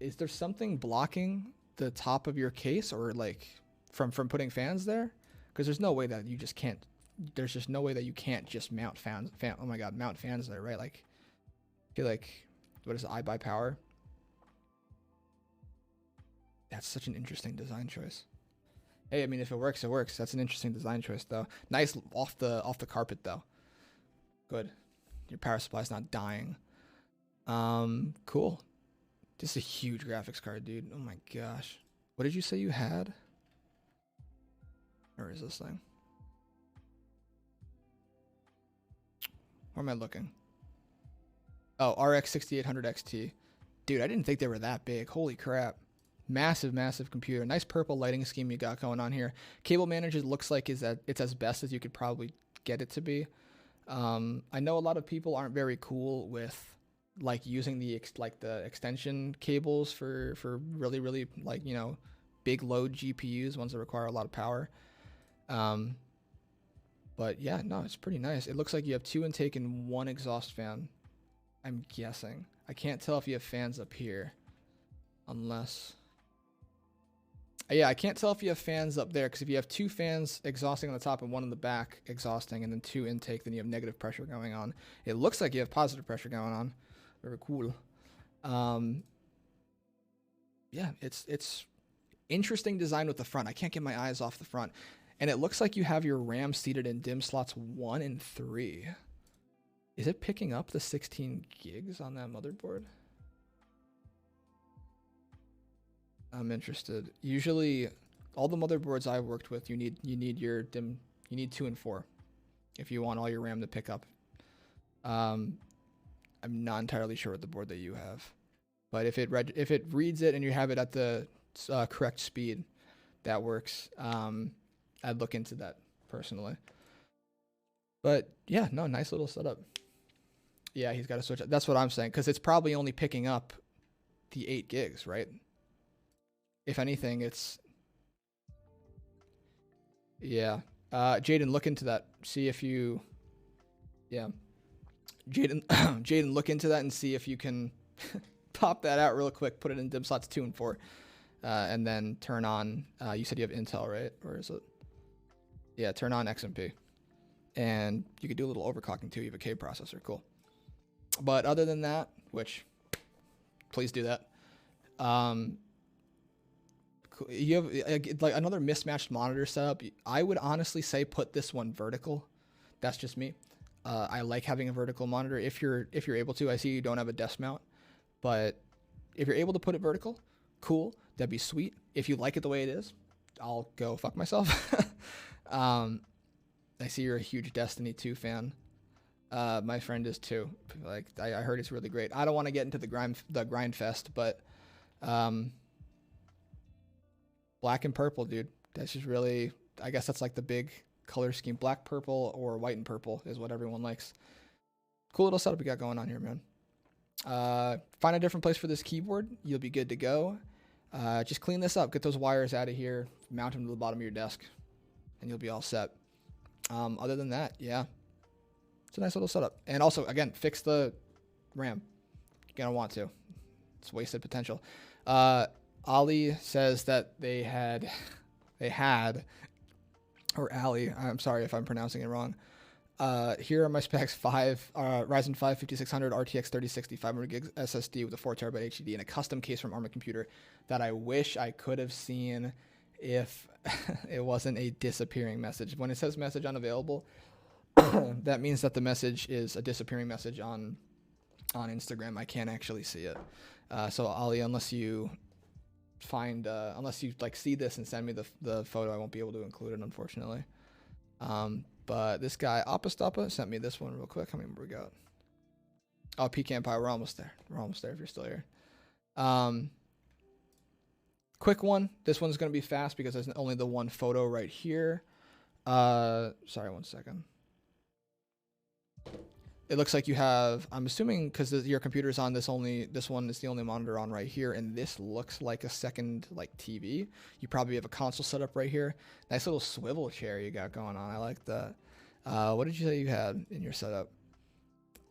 Speaker 1: is there something blocking the top of your case or like from putting fans there? Because there's no way that you just can't, there's just no way that you can't just mount oh my god, mount fans there, right? Like, I feel like, what is it, iBuyPower? That's such an interesting design choice. Hey, I mean, if it works, it works. That's an interesting design choice, though. Nice off the carpet, though. Good. Your power supply's not dying. Cool. This is a huge graphics card, dude. Oh my gosh. What did you say you had? Where is this thing? Where am I looking? Oh, RX 6800 XT. Dude, I didn't think they were that big. Holy crap. Massive, massive computer. Nice purple lighting scheme you got going on here. Cable manager looks like it's as best as you could probably get it to be. I know a lot of people aren't very cool with like using the extension cables for really, really like, you know, big load GPUs, ones that require a lot of power. But yeah, no, it's pretty nice. It looks like you have 2 intake and 1 exhaust fan, I'm guessing. I can't tell if you have fans up here, unless... Yeah, I can't tell if you have fans up there, because if you have 2 fans exhausting on the top and 1 in the back exhausting, and then 2 intake, then you have negative pressure going on. It looks like you have positive pressure going on. Very cool. Yeah, it's interesting design with the front. I can't get my eyes off the front. And it looks like you have your RAM seated in DIMM slots 1 and 3. Is it picking up the 16 gigs on that motherboard? I'm interested. Usually, all the motherboards I've worked with, you need your DIMM, you need 2 and 4 if you want all your RAM to pick up. I'm not entirely sure what the board that you have, but if it reads it and you have it at the correct speed, that works. I'd look into that personally. But yeah, no, nice little setup. Yeah, he's got to switch. That's what I'm saying, because it's probably only picking up the 8 gigs, right? If anything, it's... Yeah. Jaden, look into that. See if you... Yeah. Jaden, Jaden, look into that and see if you can pop that out real quick, put it in DIMM slots 2 and 4, and then turn on... you said you have Intel, right? Or is it... Yeah, turn on XMP. And you could do a little overclocking too. You have a K processor. Cool. But other than that, which... Please do that. You have like another mismatched monitor setup. I would honestly say put this one vertical. That's just me. I like having a vertical monitor if you're able to. I see you don't have a desk mount, but if you're able to put it vertical, cool. That'd be sweet. If you like it the way it is, I'll go fuck myself. I see you're a huge Destiny 2 fan. My friend is too. Like I heard it's really great. I don't want to get into the grind fest, but black and purple, dude. That's just really, I guess that's like the big color scheme. Black, purple, or white and purple is what everyone likes. Cool little setup we got going on here, man. Find a different place for this keyboard. You'll be good to go. Just clean this up. Get those wires out of here. Mount them to the bottom of your desk, and you'll be all set. Other than that, yeah. It's a nice little setup. And also, again, fix the RAM. You're going to want to. It's wasted potential. Ali says that they had, or Ali, I'm sorry if I'm pronouncing it wrong. Here are my specs: Ryzen 5 5600 RTX 3060 500 gigs SSD with a 4 terabyte HDD and a custom case from Arma Computer that I wish I could have seen if it wasn't a disappearing message. When it says message unavailable, that means that the message is a disappearing message on Instagram. I can't actually see it. So Ali, unless you like see this and send me the photo, I won't be able to include it, unfortunately. But this guy Apostapa sent me this one real quick. How many more we got? Oh, Pecan Pie, we're almost there. If you're still here. Quick one. This one's gonna be fast because there's only the one photo right here. Sorry, 1 second. It looks like you have, I'm assuming because your computer's on this one is the only monitor on right here, and this looks like a second like TV. You probably have a console set up right here. Nice little swivel chair you got going on. I like that. What did you say you had in your setup?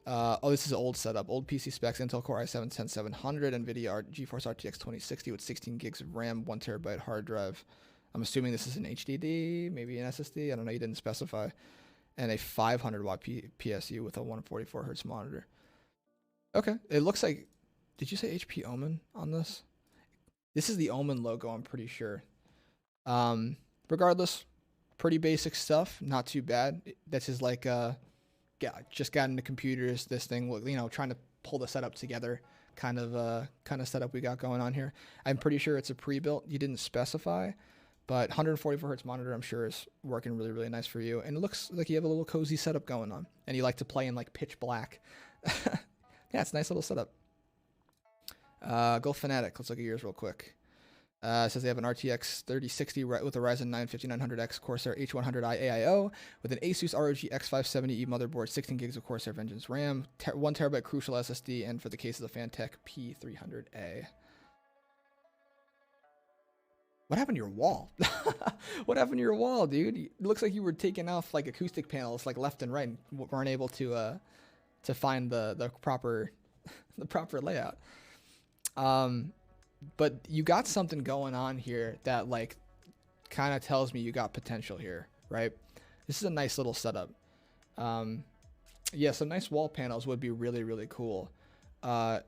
Speaker 1: Oh, this is old setup. Old PC specs: Intel Core i7-10700, NVIDIA GeForce RTX 2060 with 16 gigs of RAM, 1 terabyte hard drive. I'm assuming this is an HDD, maybe an SSD. I don't know. You didn't specify. And a 500 watt PSU with a 144 hertz monitor. Okay, it looks like. Did you say HP Omen on this? This is the Omen logo, I'm pretty sure. Regardless, pretty basic stuff. Not too bad. This is like just got into computers. This thing, you know, trying to pull the setup together. Kind of setup we got going on here. I'm pretty sure it's a pre-built. You didn't specify, But 144 hertz monitor, I'm sure, is working really, really nice for you. And it looks like you have a little cozy setup going on. And you like to play in like pitch black. Yeah, it's a nice little setup. Go Fanatic. Let's look at yours real quick. It says they have an RTX 3060 with a Ryzen 9 5900X Corsair H100i AIO with an Asus ROG X570E motherboard, 16 gigs of Corsair Vengeance RAM, 1 terabyte Crucial SSD, and for the case of the Fantech P300A. What happened to your wall? What happened to your wall, dude? It looks like you were taking off like acoustic panels like left and right and weren't able to find the proper layout. But you got something going on here that like kind of tells me you got potential here, right? This is a nice little setup. Yeah, some nice wall panels would be really, really cool. The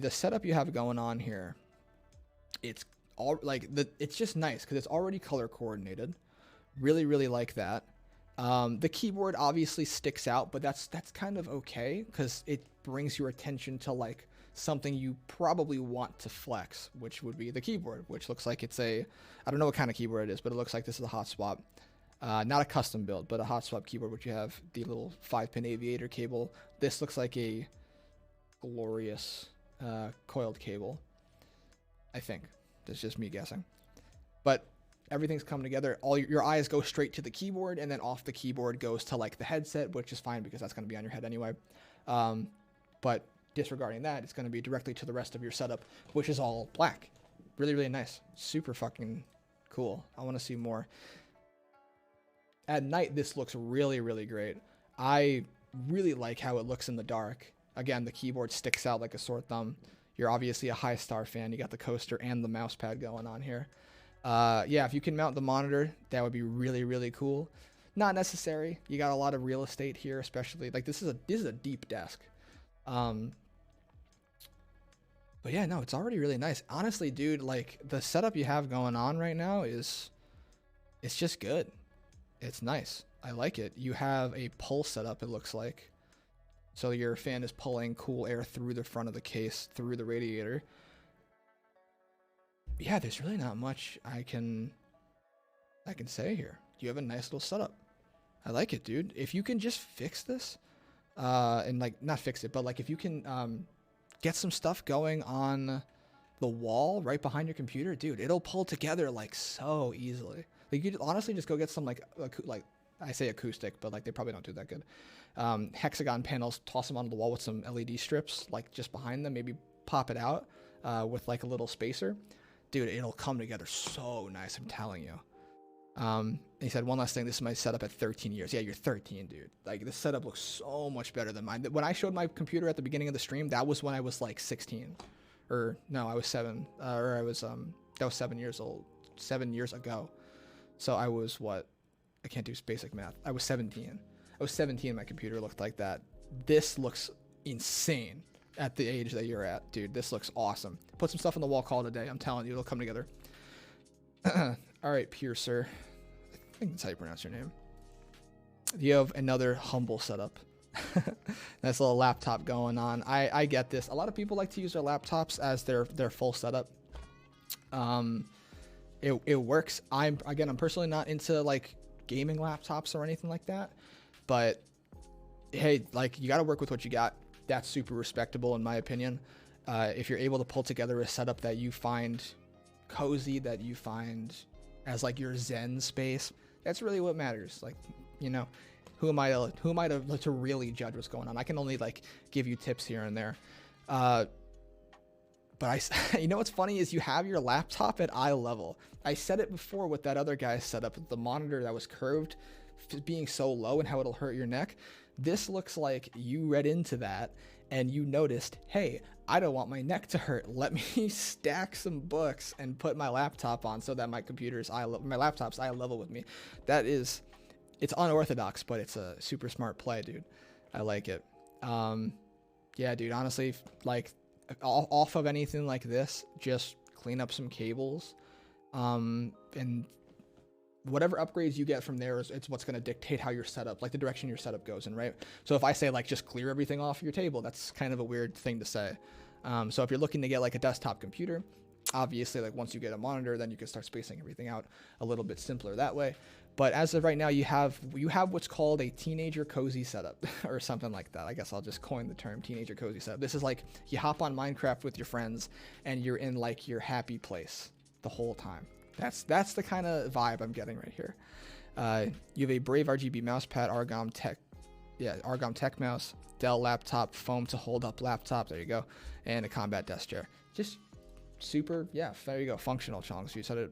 Speaker 1: setup you have going on here, it's all like it's just nice because it's already color coordinated. Really, really like that. The keyboard obviously sticks out, but that's kind of okay because it brings your attention to like something you probably want to flex, which would be the keyboard, which looks like it's I don't know what kind of keyboard it is, but it looks like this is a hot swap. Not a custom build, but a hot swap keyboard, which you have the little 5-pin aviator cable. This looks like a glorious coiled cable, I think. That's just me guessing. But everything's come together. All your eyes go straight to the keyboard, and then off the keyboard goes to like the headset, which is fine because that's going to be on your head anyway. But disregarding that, it's going to be directly to the rest of your setup, which is all black. Really, really nice. Super fucking cool. I want to see more. At night, this looks really, really great. I really like how it looks in the dark. Again, the keyboard sticks out like a sore thumb. You're obviously a High Star fan. You got the coaster and the mouse pad going on here. Yeah, if you can mount the monitor, that would be really, really cool. Not necessary. You got a lot of real estate here, especially like this is a deep desk. But yeah, no, it's already really nice. Honestly, dude, like the setup you have going on right now it's just good. It's nice. I like it. You have a pull setup, it looks like. So your fan is pulling cool air through the front of the case, through the radiator. Yeah, there's really not much I can say here. You have a nice little setup. I like it, dude. If you can just fix this, and like not fix it, but like if you can get some stuff going on the wall right behind your computer, dude, it'll pull together like so easily. Like you could honestly just go get some like I say acoustic, but like they probably don't do that good. Hexagon panels, toss them onto the wall with some LED strips like just behind them, maybe pop it out with like a little spacer. Dude, it'll come together so nice, I'm telling you. He said, one last thing, this is my setup at 13 years. Yeah, you're 13, dude. Like, this setup looks so much better than mine. When I showed my computer at the beginning of the stream, that was when I was, like, 16. Or, no, I was 7. That was 7 years old. 7 years ago. So I was, what? I can't do basic math. I was 17. I was 17, my computer looked like that. This looks insane at the age that you're at, dude. This looks awesome. Put some stuff on the wall, call it a day. I'm telling you, it'll come together. All right, Piercer. I think that's how you pronounce your name. You have another humble setup. Nice little laptop going on. I get this. A lot of people like to use their laptops as their full setup. It works. I'm personally not into like gaming laptops or anything like that, but hey, like you got to work with what you got. That's super respectable in my opinion. If you're able to pull together a setup that you find cozy, that you find as like your zen space, that's really what matters. Like, you know, who am I to really judge what's going on? I can only like give you tips here and there. But you know what's funny is you have your laptop at eye level. I said it before with that other guy's setup, the monitor that was curved being so low and how it'll hurt your neck. This looks like you read into that and you noticed, hey, I don't want my neck to hurt. Let me stack some books and put my laptop on so that my laptop's eye level with me. It's unorthodox, but it's a super smart play, dude. I like it. Yeah, dude, honestly, like off of anything like this, just clean up some cables, and whatever upgrades you get from there it's what's going to dictate how your setup, like the direction your setup goes in, right? So if I say like just clear everything off your table, that's kind of a weird thing to say. So if you're looking to get like a desktop computer, Obviously, like once you get a monitor, then you can start spacing everything out a little bit simpler that way. But as of right now, you have what's called a teenager cozy setup or something like that. I guess I'll just coin the term teenager cozy setup. This is like you hop on Minecraft with your friends and you're in like your happy place the whole time. That's the kind of vibe I'm getting right here. You have a Brave RGB mouse pad, Argom Tech mouse, Dell laptop, foam to hold up laptop. There you go, and a combat desk chair. Just super, yeah. There you go, functional, Chongs. You said it.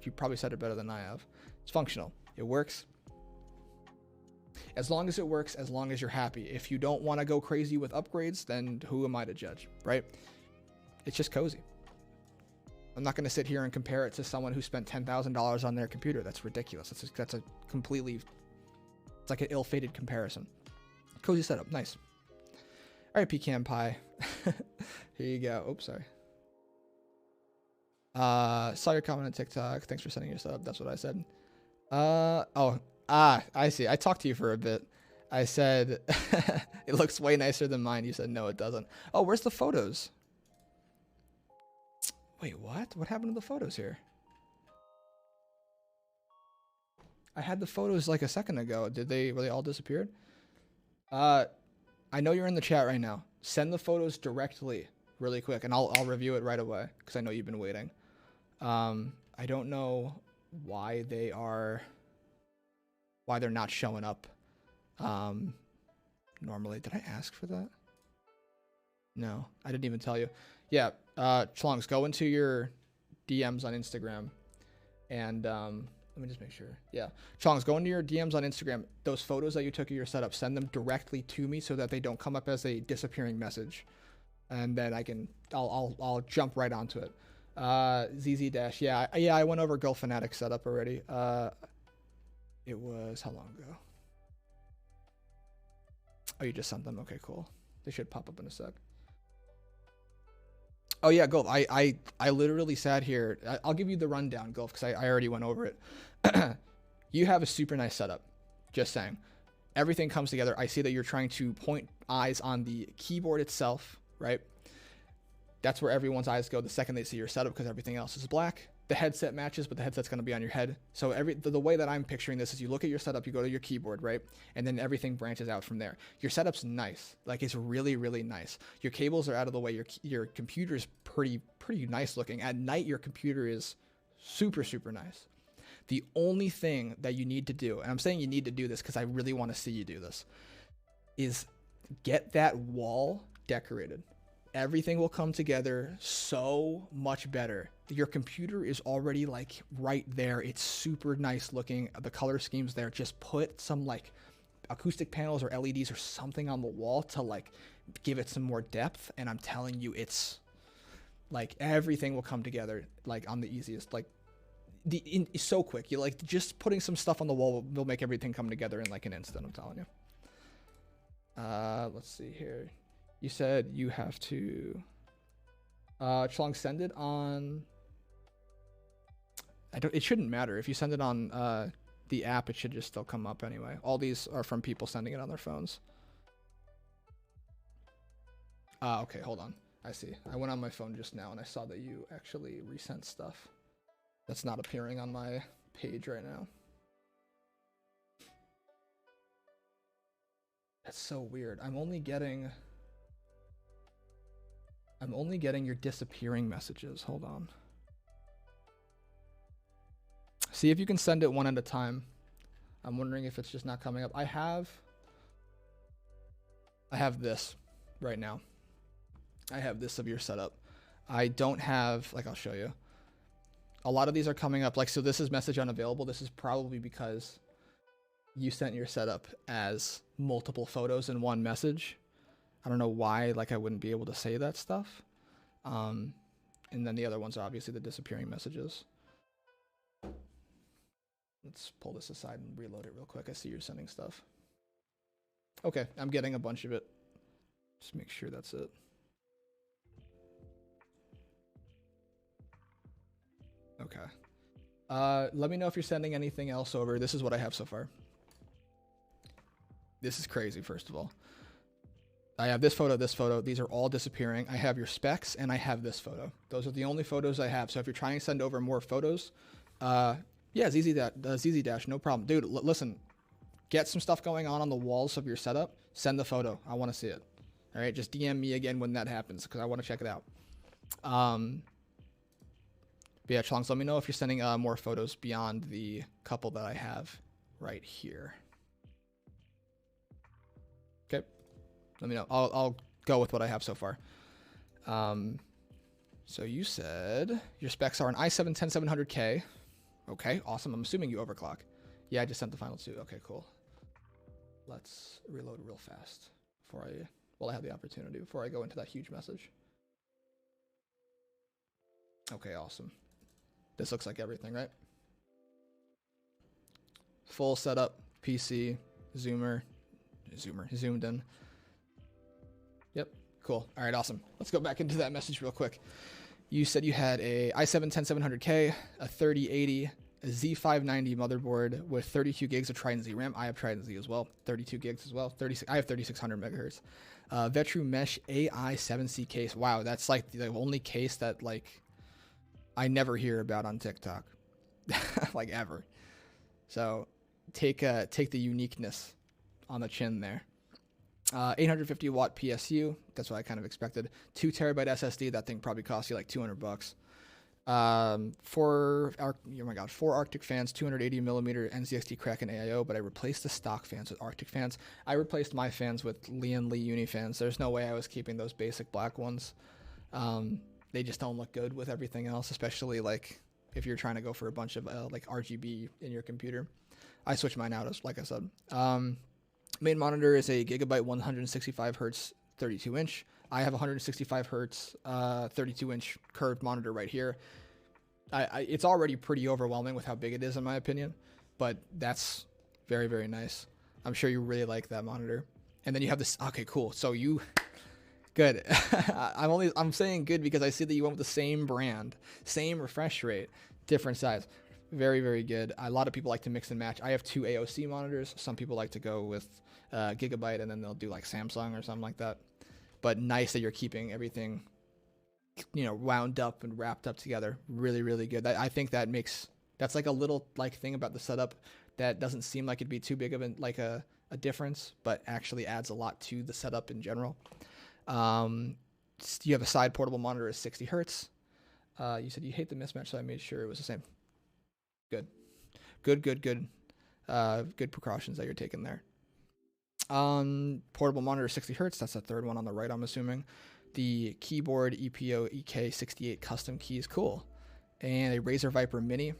Speaker 1: You probably said it better than I have. It's functional. It works. As long as it works, as long as you're happy. If you don't want to go crazy with upgrades, then who am I to judge, right? It's just cozy. I'm not going to sit here and compare it to someone who spent $10,000 on their computer. That's ridiculous. That's a completely, it's like an ill-fated comparison. Cozy setup, nice. All right, Pecan Pie. Here you go. Oops, sorry. Saw your comment on TikTok. Thanks for sending your sub. That's what I said. I see. I talked to you for a bit. I said, it looks way nicer than mine. You said, no, it doesn't. Oh, where's the photos? Wait, what? What happened to the photos here? I had the photos like a second ago. Were they all disappeared? I know you're in the chat right now. Send the photos directly really quick and I'll review it right away because I know you've been waiting. I don't know why they're not showing up normally. Did I ask for that? No, I didn't even tell you. Yeah, Chlongs, go into your DMs on Instagram and let me just make sure. Yeah, Chlongs, go into your DMs on Instagram. Those photos that you took of your setup, send them directly to me so that they don't come up as a disappearing message, and then I'll jump right onto it. ZZ Dash, yeah, I went over Gulf Fanatic setup already. It was how long ago? Oh, you just sent them. Okay, cool. They should pop up in a sec. Oh yeah, Gulf. I literally sat here. I'll give you the rundown, Gulf, because I already went over it. You have a super nice setup. Just saying. Everything comes together. I see that you're trying to point eyes on the keyboard itself, right? That's where everyone's eyes go the second they see your setup because everything else is black. The headset matches, but the headset's going to be on your head. So the way that I'm picturing this is you look at your setup, you go to your keyboard, right? And then everything branches out from there. Your setup's nice. Like, it's really, really nice. Your cables are out of the way. Your computer's pretty nice looking. At night, your computer is super, super nice. The only thing that you need to do, and I'm saying you need to do this because I really want to see you do this, is get that wall decorated. Everything will come together so much better. Your computer is already like right there. It's super nice looking. The color scheme's there. Just put some like acoustic panels or LEDs or something on the wall to like give it some more depth. And I'm telling you, it's like everything will come together like on the easiest. Like it's so quick. You like just putting some stuff on the wall will make everything come together in like an instant. I'm telling you. Let's see here. You said you have to Chlong, send it on. It shouldn't matter if you send it on the app. It should just still come up anyway. All these are from people sending it on their phones. Okay, hold on. I see. I went on my phone just now and I saw that you actually resent stuff that's not appearing on my page right now. That's so weird. I'm only getting your disappearing messages. Hold on. See if you can send it one at a time. I'm wondering if it's just not coming up. I have this right now. I have this of your setup. I don't have, like, I'll show you. A lot of these are coming up. Like, so this is message unavailable. This is probably because you sent your setup as multiple photos in one message. I don't know why, like, I wouldn't be able to say that stuff. And then the other ones are obviously the disappearing messages. Let's pull this aside and reload it real quick. I see you're sending stuff. Okay, I'm getting a bunch of it. Just make sure that's it. Okay. Let me know if you're sending anything else over. This is what I have so far. This is crazy, first of all. I have this photo, this photo. These are all disappearing. I have your specs, and I have this photo. Those are the only photos I have. So if you're trying to send over more photos, yeah, ZZ Dash, no problem. Dude, listen, get some stuff going on the walls of your setup. Send the photo. I want to see it. All right, just DM me again when that happens because I want to check it out. But yeah, Chlongs, let me know if you're sending more photos beyond the couple that I have right here. Okay, let me know. I'll go with what I have so far. So you said your specs are an i7 10700K. Okay, awesome. I'm assuming you overclock. Yeah, I just sent the final two. Okay, cool. Let's reload real fast before I have the opportunity, before I go into that huge message. Okay, awesome. This looks like everything, right? Full setup, PC, zoomed in. Yep, cool. All right, awesome. Let's go back into that message real quick. You said you had a i7 10700K, a 3080, a Z590 motherboard with 32 gigs of Trident Z RAM. I have Trident Z as well, 32 gigs as well. I have 3600 megahertz. Vetru Mesh AI 7C case. Wow, that's like the only case that like I never hear about on TikTok, like ever. So take the uniqueness on the chin there. 850 watt PSU. That's what I kind of expected. 2 terabyte SSD. That thing probably cost you like $200. 4 Arctic fans, 280 millimeter NZXT Kraken AIO, but I replaced the stock fans with Arctic fans. I replaced my fans with Lee Uni fans. There's no way I was keeping those basic black ones. They just don't look good with everything else, especially like if you're trying to go for a bunch of like RGB in your computer. I switched mine out, like I said. Main monitor is a Gigabyte 165 hertz 32 inch. I have 165 hertz 32 inch curved monitor right here. It's already pretty overwhelming with how big it is in my opinion, but that's very, very nice. I'm sure you really like that monitor. And then you have this. Okay, cool. So you good. I'm saying good because I see that you went with the same brand, same refresh rate, different size. Very, very good. A lot of people like to mix and match. I have 2 AOC monitors. Some people like to go with Gigabyte, and then they'll do like Samsung or something like that. But nice that you're keeping everything, wound up and wrapped up together. Really, really good. I think that's like a little like thing about the setup that doesn't seem like it'd be too big of a difference, but actually adds a lot to the setup in general. You have a side portable monitor at 60 hertz. You said you hate the mismatch, so I made sure it was the same. Good. Good precautions that you're taking there. Portable monitor 60 hertz. That's the third one on the right, I'm assuming. The keyboard EPO EK68 custom keys. Cool. And a Razer Viper Mini.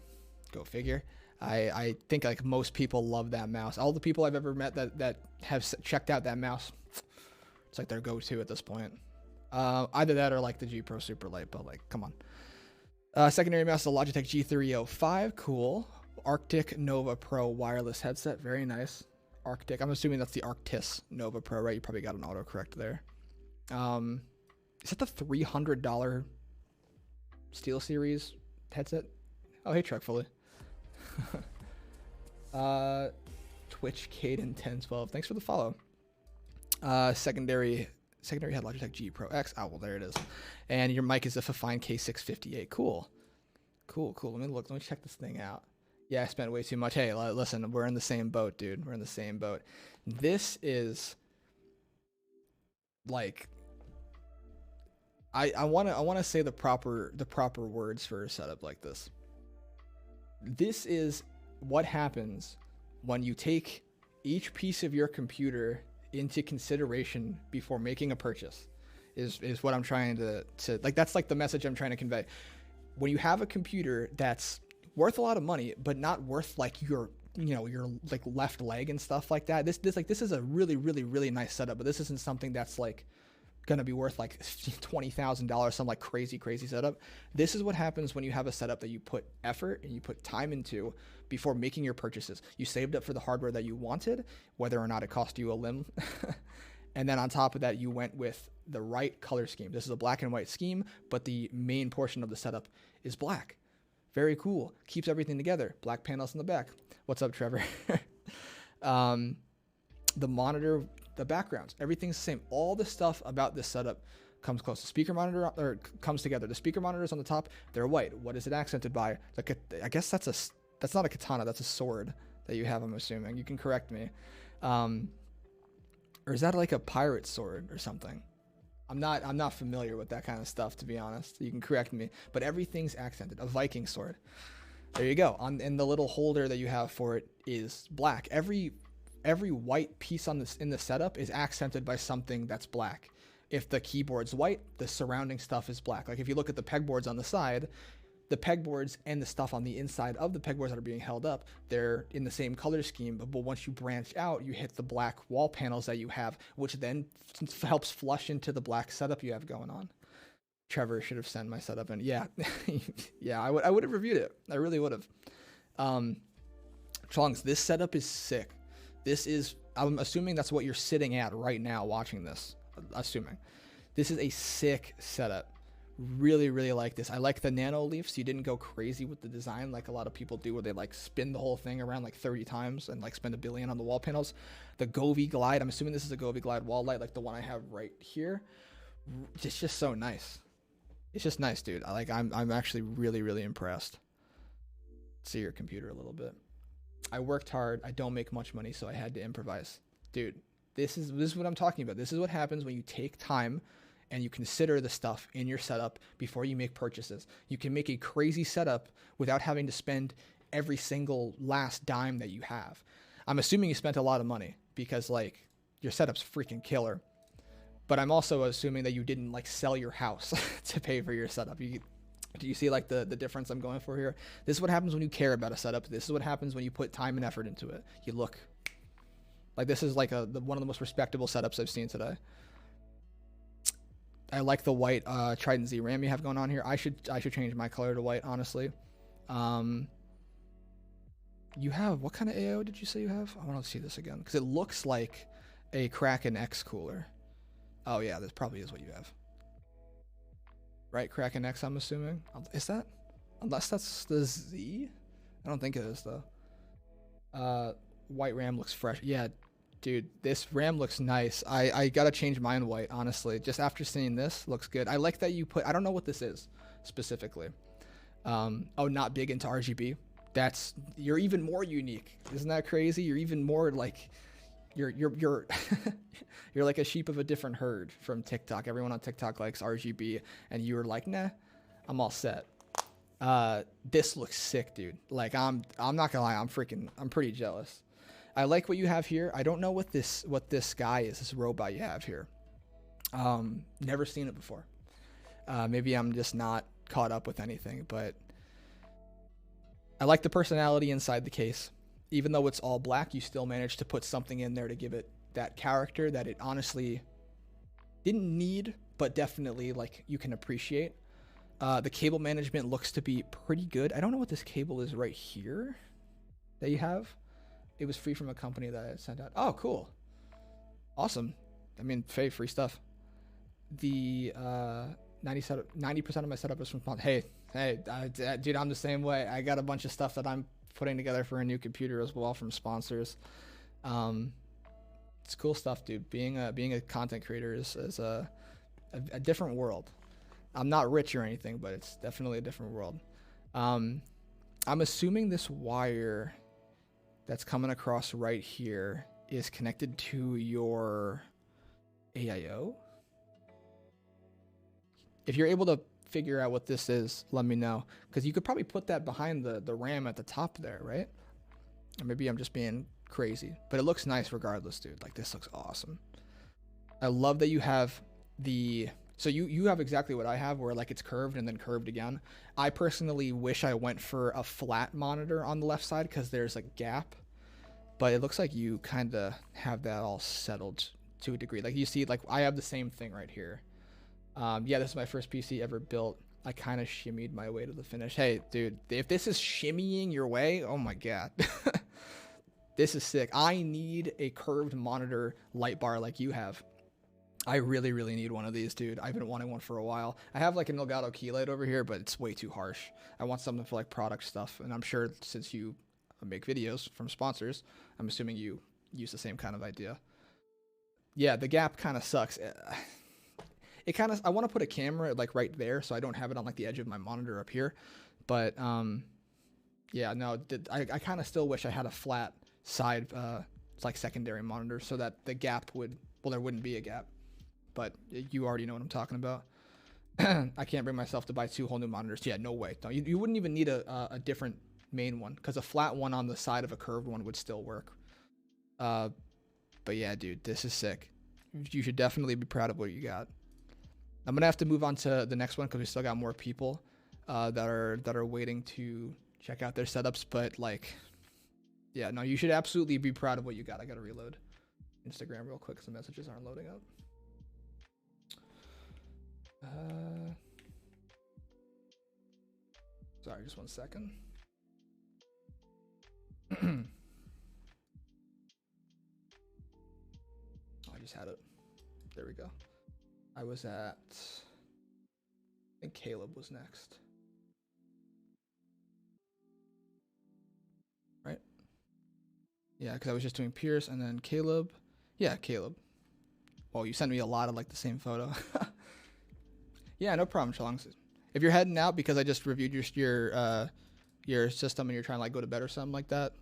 Speaker 1: Go figure. I think like most people love that mouse. All the people I've ever met that have checked out that mouse, it's like their go-to at this point. Either that or like the G Pro Superlight, but like, come on. Secondary mouse is a Logitech G305. Cool. Arctic Nova Pro wireless headset. Very nice. Arctic. I'm assuming that's the Arctis Nova Pro, right? You probably got an autocorrect there. Is that the $300 SteelSeries headset? Oh, hey, Truck Fully. Twitch Caden 1012. Thanks for the follow. Secondary head Logitech G Pro X. Oh, well, there it is. And your mic is a Fifine K658. Cool. Let me check this thing out. Yeah, I spent way too much. Hey, listen, we're in the same boat, dude. We're in the same boat. This is like, I want to say the proper words for a setup like this. This is what happens when you take each piece of your computer into consideration before making a purchase. Is what I'm trying to like. That's like the message I'm trying to convey. When you have a computer that's worth a lot of money, but not worth like your like left leg and stuff like that. This is a really, really, really nice setup, but this isn't something that's like gonna be worth like $20,000, some like crazy setup. This is what happens when you have a setup that you put effort and you put time into before making your purchases. You saved up for the hardware that you wanted, whether or not it cost you a limb. And then on top of that, you went with the right color scheme. This is a black and white scheme, but the main portion of the setup is black. Very cool. Keeps everything together. Black panels in the back. What's up, Trevor? The monitor the backgrounds, everything's the same. All the stuff about this setup comes close. The speaker monitor, or comes together. The speaker monitors on the top, they're white. What is it accented by? Like I guess that's not a katana, that's a sword that you have, I'm assuming. You can correct me. Or is that like a pirate sword or something? I'm not familiar with that kind of stuff, to be honest. You can correct me, but everything's accented. A Viking sword. There you go. And the little holder that you have for it is black. Every white piece in the setup is accented by something that's black. If the keyboard's white, the surrounding stuff is black. Like if you look at the pegboards on the side, the pegboards and the stuff on the inside of the pegboards that are being held up, they're in the same color scheme. But once you branch out, you hit the black wall panels that you have, which then helps flush into the black setup you have going on. Trevor should have sent my setup in. Yeah, yeah, I would have reviewed it. I really would have. Chongs, this setup is sick. I'm assuming that's what you're sitting at right now watching this. Assuming. This is a sick setup. Really, really like this. I like the nano leafs. You didn't go crazy with the design like a lot of people do, where they like spin the whole thing around like 30 times and like spend $1 billion on the wall panels. The Govee Glide, I'm assuming this is a Govee Glide wall light, like the one I have right here. It's just so nice. It's just nice, dude. I'm actually really, really impressed. See your computer a little bit. I worked hard. I don't make much money, so I had to improvise. Dude, this is what I'm talking about. This is what happens when you take time and you consider the stuff in your setup before you make purchases. You can make a crazy setup without having to spend every single last dime that you have. I'm assuming you spent a lot of money because like your setup's freaking killer. But I'm also assuming that you didn't like sell your house to pay for your setup. Do you see like the difference I'm going for here? This is what happens when you care about a setup. This is what happens when you put time and effort into it. You look like this is like one of the most respectable setups I've seen today. I like the white Trident Z RAM you have going on here. I should change my color to white, honestly. You have, what kind of AO did you say you have? I want to see this again because it looks like a Kraken X cooler. Oh yeah, this probably is what you have. Right, Kraken X, I'm assuming. Is that? Unless that's the Z? I don't think it is though. White RAM looks fresh. Yeah, dude, this RAM looks nice. I gotta change mine white, honestly. Just after seeing this, looks good. I like that you put, I don't know what this is specifically. Oh, not big into RGB. You're even more unique. Isn't that crazy? You're even more like, you're you're like a sheep of a different herd from TikTok. Everyone on TikTok likes RGB, and you were like, nah, I'm all set. This looks sick, dude. Like I'm not gonna lie, I'm pretty jealous. I like what you have here. I don't know what this guy is, this robot you have here. Never seen it before. Maybe I'm just not caught up with anything, but I like the personality inside the case. Even though it's all black, you still managed to put something in there to give it that character that it honestly didn't need, but definitely like you can appreciate. The cable management looks to be pretty good. I don't know what this cable is right here that you have. It was free from a company that I sent out. Oh, cool. Awesome. I mean, free stuff. The 90% of my setup is from hey, dude, I'm the same way. I got a bunch of stuff that I'm putting together for a new computer as well from sponsors. It's cool stuff, dude. Being a content creator is a different world. I'm not rich or anything, but it's definitely a different world. I'm assuming this wire that's coming across right here is connected to your AIO. If you're able to figure out what this is, let me know, because you could probably put that behind the RAM at the top there, right? Or maybe I'm just being crazy, but it looks nice regardless, dude. Like this looks awesome. I love that you have so you have exactly what I have, where like it's curved and then curved again. I personally wish I went for a flat monitor on the left side because there's a gap, but it looks like you kind of have that all settled to a degree. Like you see, like I have the same thing right here. Yeah, this is my first PC ever built. I kind of shimmied my way to the finish. Hey, dude, if this is shimmying your way, oh my god. This is sick. I need a curved monitor light bar like you have. I really, really need one of these, dude. I've been wanting one for a while. I have like an Elgato key light over here, but it's way too harsh. I want something for like product stuff, and I'm sure since you make videos from sponsors, I'm assuming you use the same kind of idea. Yeah, the gap kind of sucks. It kind of, I want to put a camera like right there so I don't have it on like the edge of my monitor up here. But yeah, no, I kind of still wish I had a flat side, like secondary monitor so that the gap would, well, there wouldn't be a gap. But you already know what I'm talking about. I can't bring myself to buy 2 whole new monitors. Yeah, no way. No, you wouldn't even need a different main one because a flat one on the side of a curved one would still work. But yeah, dude, this is sick. You should definitely be proud of what you got. I'm gonna have to move on to the next one because we still got more people that are waiting to check out their setups. But like, yeah, no, you should absolutely be proud of what you got. I gotta reload Instagram real quick because the messages aren't loading up. Sorry, just 1 second. I just had it. There we go. I was at, I think Caleb was next. Right? Yeah, because I was just doing Pierce and then Caleb. Yeah, Caleb. Well, you sent me a lot of like the same photo. Yeah, no problem, Chalongs. If you're heading out because I just reviewed your system and you're trying to like go to bed or something like that,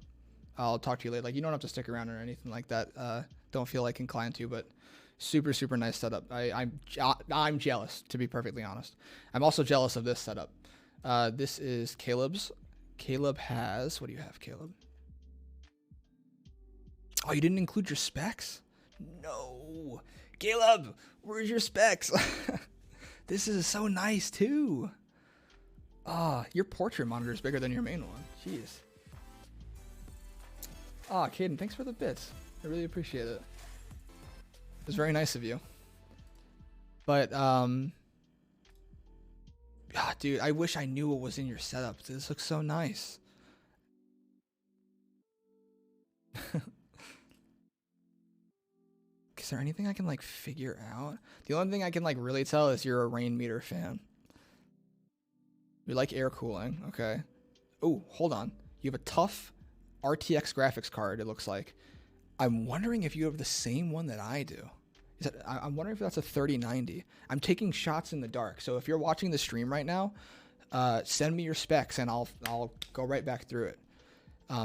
Speaker 1: I'll talk to you later. Like, you don't have to stick around or anything like that. Don't feel like inclined to, but super, super nice setup. I'm jealous, to be perfectly honest. I'm also jealous of this setup. This is Caleb's. Caleb has, what do you have, Caleb? Oh, you didn't include your specs? No. Caleb, where's your specs? This is so nice too. Your portrait monitor is bigger than your main one. Jeez. Caden, thanks for the bits. I really appreciate it. It was very nice of you. But, dude, I wish I knew what was in your setup. This looks so nice. Is there anything I can like figure out? The only thing I can like really tell is you're a rain meter fan. You like air cooling, okay. Oh, hold on. You have a tough RTX graphics card, it looks like. I'm wondering if you have the same one that I do. I'm wondering if that's a 3090. I'm taking shots in the dark. So if you're watching the stream right now, send me your specs and I'll go right back through it.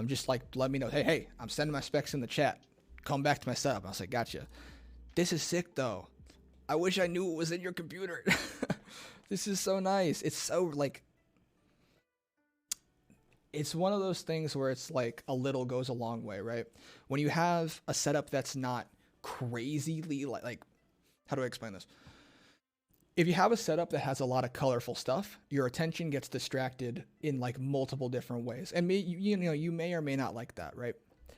Speaker 1: Just like let me know, hey, I'm sending my specs in the chat. Come back to my setup. I was like, gotcha. This is sick though. I wish I knew what was in your computer. This is so nice. It's so like, it's one of those things where it's like a little goes a long way, right? When you have a setup that's not crazily like how do I explain this? If you have a setup that has a lot of colorful stuff, your attention gets distracted in like multiple different ways. And you may or may not like that, right?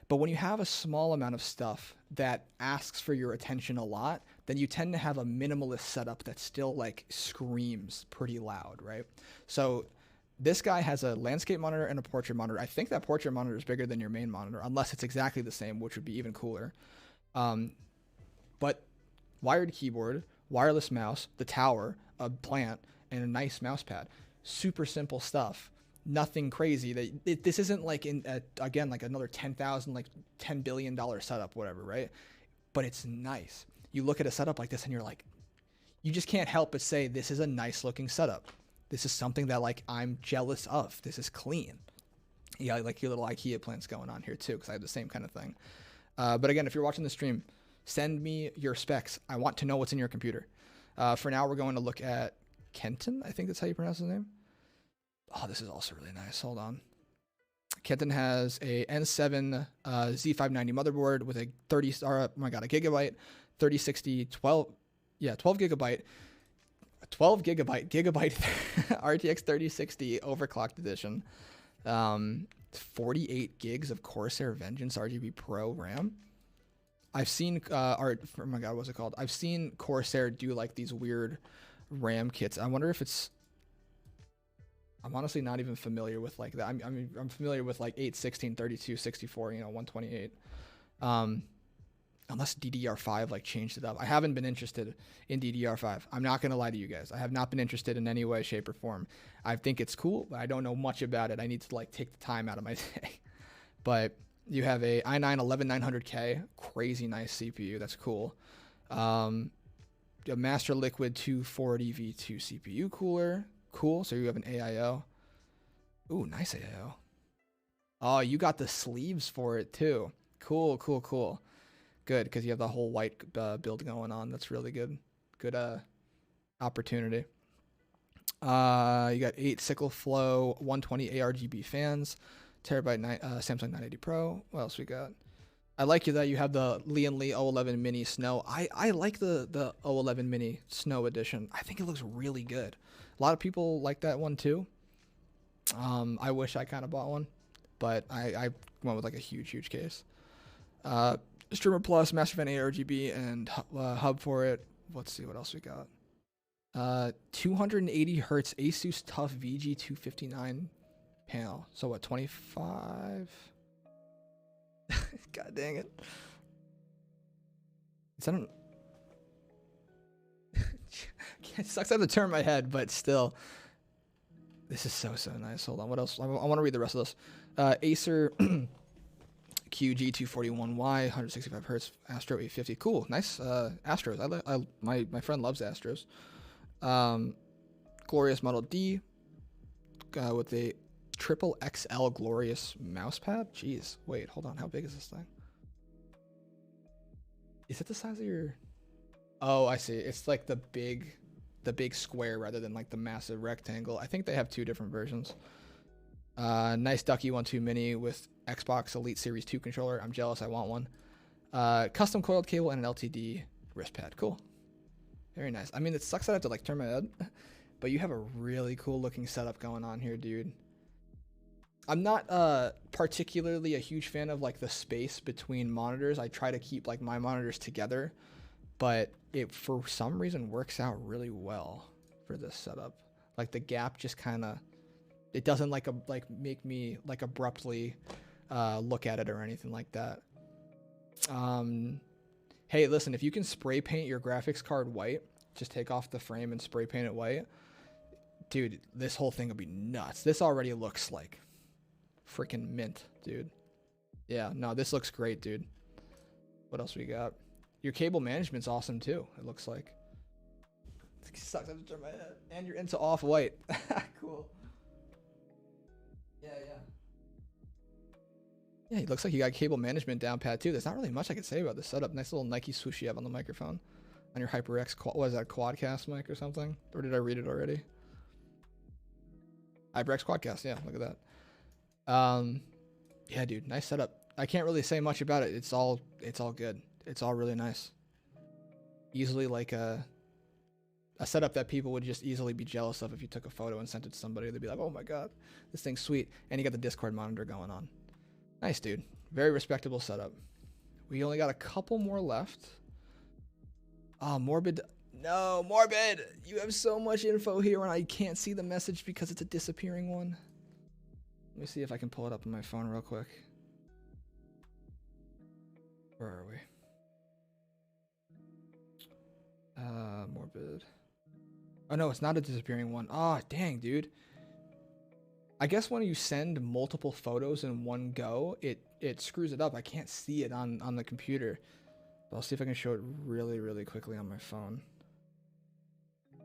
Speaker 1: But when you have a small amount of stuff that asks for your attention a lot, then you tend to have a minimalist setup that still like screams pretty loud, right? So this guy has a landscape monitor and a portrait monitor. I think that portrait monitor is bigger than your main monitor, unless it's exactly the same, which would be even cooler. But wired keyboard, wireless mouse, the tower, a plant, and a nice mouse pad. Super simple stuff. Nothing crazy. This isn't like again like another 10,000 like $10 billion setup, whatever, right? But it's nice. You look at a setup like this and you're like, you just can't help but say this is a nice looking setup. This is something that like I'm jealous of. This is clean. Yeah, like your little IKEA plants going on here too, because I have the same kind of thing. But again, if you're watching the stream, send me your specs. I want to know what's in your computer. For now, we're going to look at Kenton. I think that's how you pronounce his name. Oh, this is also really nice. Hold on. Kenton has a N7 Z590 motherboard with a a gigabyte 3060 12 gigabyte RTX 3060 overclocked edition. 48 gigs of Corsair Vengeance RGB Pro RAM. I've seen what's it called? I've seen Corsair do like these weird RAM kits. I wonder if it's, I'm honestly not even familiar with like that. I'm familiar with like 8, 16, 32, 64, 128. Unless DDR5 like changed it up. I haven't been interested in DDR5. I'm not going to lie to you guys. I have not been interested in any way, shape, or form. I think it's cool, but I don't know much about it. I need to like take the time out of my day. But you have a i9 11900K, crazy nice CPU. That's cool. A Master Liquid 240 V2 CPU cooler. Cool. So you have an AIO. Ooh, nice AIO. Oh, you got the sleeves for it too. Cool, cool, cool. Good, because you have the whole white build going on. That's really good. Good opportunity. You got 8 Sickle Flow 120 ARGB fans, terabyte Samsung 980 Pro. What else we got? I like that you have the Lee & Lee 011 Mini Snow. I like the 011 Mini Snow edition. I think it looks really good. A lot of people like that one too. I wish I kind of bought one, but I went with like a huge case. Streamer Plus, Master Fan ARGB, and hub for it. Let's see what else we got. 280 hertz Asus TUF VG259 panel. So what, 25? God dang it. It sucks I have to turn my head, but still. This is so nice. Hold on, what else? I want to read the rest of this. Acer QG241Y, 165 hertz, Astro 850. Cool, nice Astros. My friend loves Astros. Glorious Model D with a triple XL Glorious mouse pad. Jeez, wait, hold on. How big is this thing? Is it the size of your? Oh, I see. It's like the big square rather than like the massive rectangle. I think they have 2 different versions. Nice Ducky 1.2 Mini with Xbox Elite Series 2 controller. I'm jealous. I want one. Custom coiled cable and an LTD wrist pad. Cool. Very nice. I mean, it sucks that I have to like turn my head, but you have a really cool looking setup going on here, dude. I'm not particularly a huge fan of like the space between monitors. I try to keep like my monitors together, but it for some reason works out really well for this setup. Like the gap just kind of, it doesn't like make me like abruptly look at it or anything like that. Hey, listen, if you can spray paint your graphics card white, just take off the frame and spray paint it white, dude, this whole thing will be nuts. This already looks like freaking mint, dude. Yeah, no, this looks great, dude. What else we got? Your cable management's awesome too, it looks like. It sucks, I have to turn my head. And you're into off-white. Cool. Yeah, it looks like you got cable management down pat too. There's not really much I can say about this setup. Nice little Nike swoosh you have on the microphone. On your HyperX, what is that, Quadcast mic or something? Or did I read it already? HyperX Quadcast, yeah, look at that. Yeah, dude, nice setup. I can't really say much about it. It's all good. It's all really nice. Easily like a setup that people would just easily be jealous of if you took a photo and sent it to somebody. They'd be like, oh my god, this thing's sweet. And you got the Discord monitor going on. Nice, dude. Very respectable setup. We only got a couple more left. Oh, Morbid. No, Morbid! You have so much info here and I can't see the message because it's a disappearing one. Let me see if I can pull it up on my phone real quick. Where are we? Morbid. Oh no, it's not a disappearing one. Oh, dang, dude. I guess when you send multiple photos in one go, it screws it up. I can't see it on the computer. But I'll see if I can show it really quickly on my phone.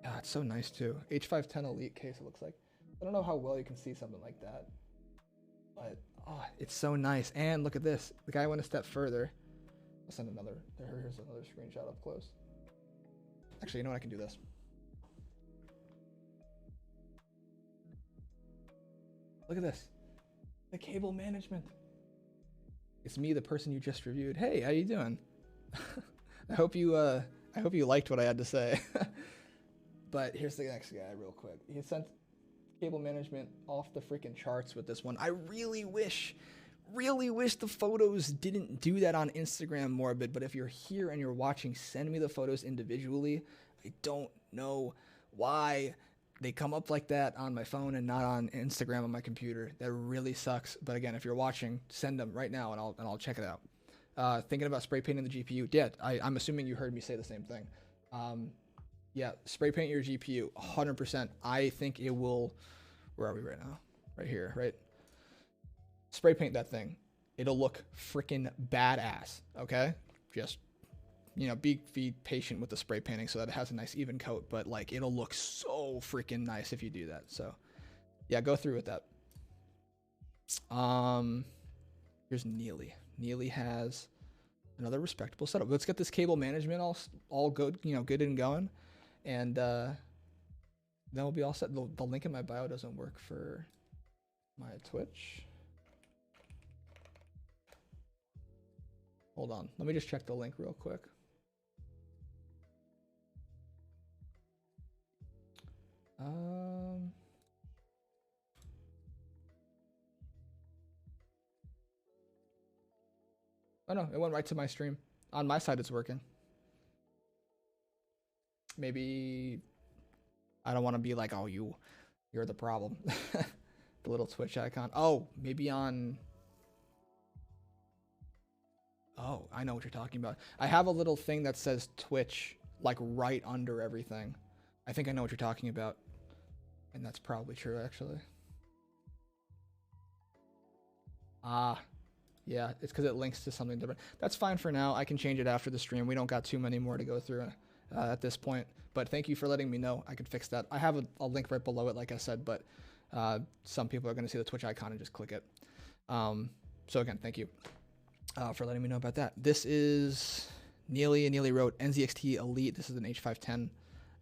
Speaker 1: Yeah, it's so nice too. H510 Elite case, it looks like. I don't know how well you can see something like that. But, oh, it's so nice. And look at this. The guy went a step further. I'll send another. Here's another screenshot up close. Actually, you know what? I can do this. Look at this. The cable management. It's me, the person you just reviewed. Hey, how you doing? I hope you liked what I had to say. But here's the next guy real quick. He sent cable management off the freaking charts with this one. I really wish the photos didn't do that on Instagram, Morbid, but if you're here and you're watching, send me the photos individually. I don't know why they come up like that on my phone and not on Instagram on my computer. That really sucks. But again, if you're watching, send them right now and I'll check it out. Thinking about spray painting the GPU. Yeah, I'm assuming you heard me say the same thing. Yeah, spray paint your GPU 100%. I think it will. Where are we right now? Right here, right? Spray paint that thing. It'll look freaking badass. Okay, just you know, be patient with the spray painting so that it has a nice even coat, but like it'll look so freaking nice if you do that. So yeah, go through with that. Here's Neely. Neely has another respectable setup. Let's get this cable management all good, you know, good and going, and then we'll be all set. The link in my bio doesn't work for my Twitch. Hold on, let me just check the link real quick. Oh no, it went right to my stream. On my side, it's working. Maybe I don't want to be like, oh, you're the problem. The little Twitch icon. Oh, maybe on. Oh, I know what you're talking about. I have a little thing that says Twitch like right under everything. I think I know what you're talking about. And that's probably true, actually. Ah, yeah, it's because it links to something different. That's fine for now. I can change it after the stream. We don't got too many more to go through at this point. But thank you for letting me know. I could fix that. I have a link right below it, like I said, but some people are going to see the Twitch icon and just click it. So again, thank you for letting me know about that. This is Neely, and Neely wrote NZXT Elite. This is an H510.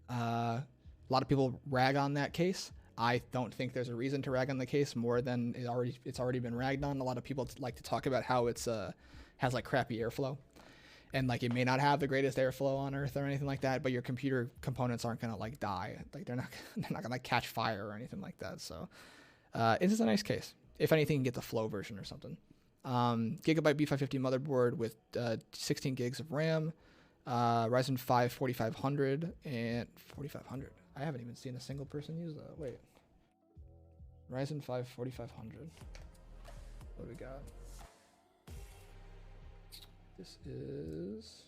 Speaker 1: A lot of people rag on that case. I don't think there's a reason to rag on the case more than it's already been ragged on. A lot of people like to talk about how it's has like crappy airflow, and like it may not have the greatest airflow on Earth or anything like that, but your computer components aren't gonna like die. Like they're not gonna like catch fire or anything like that. So it's just a nice case. If anything, you can get the Flow version or something. Gigabyte B550 motherboard with 16 gigs of RAM, Ryzen 5 4500 and 4500. I haven't even seen a single person use that. Wait. Ryzen 5 4500. What do we got? This is...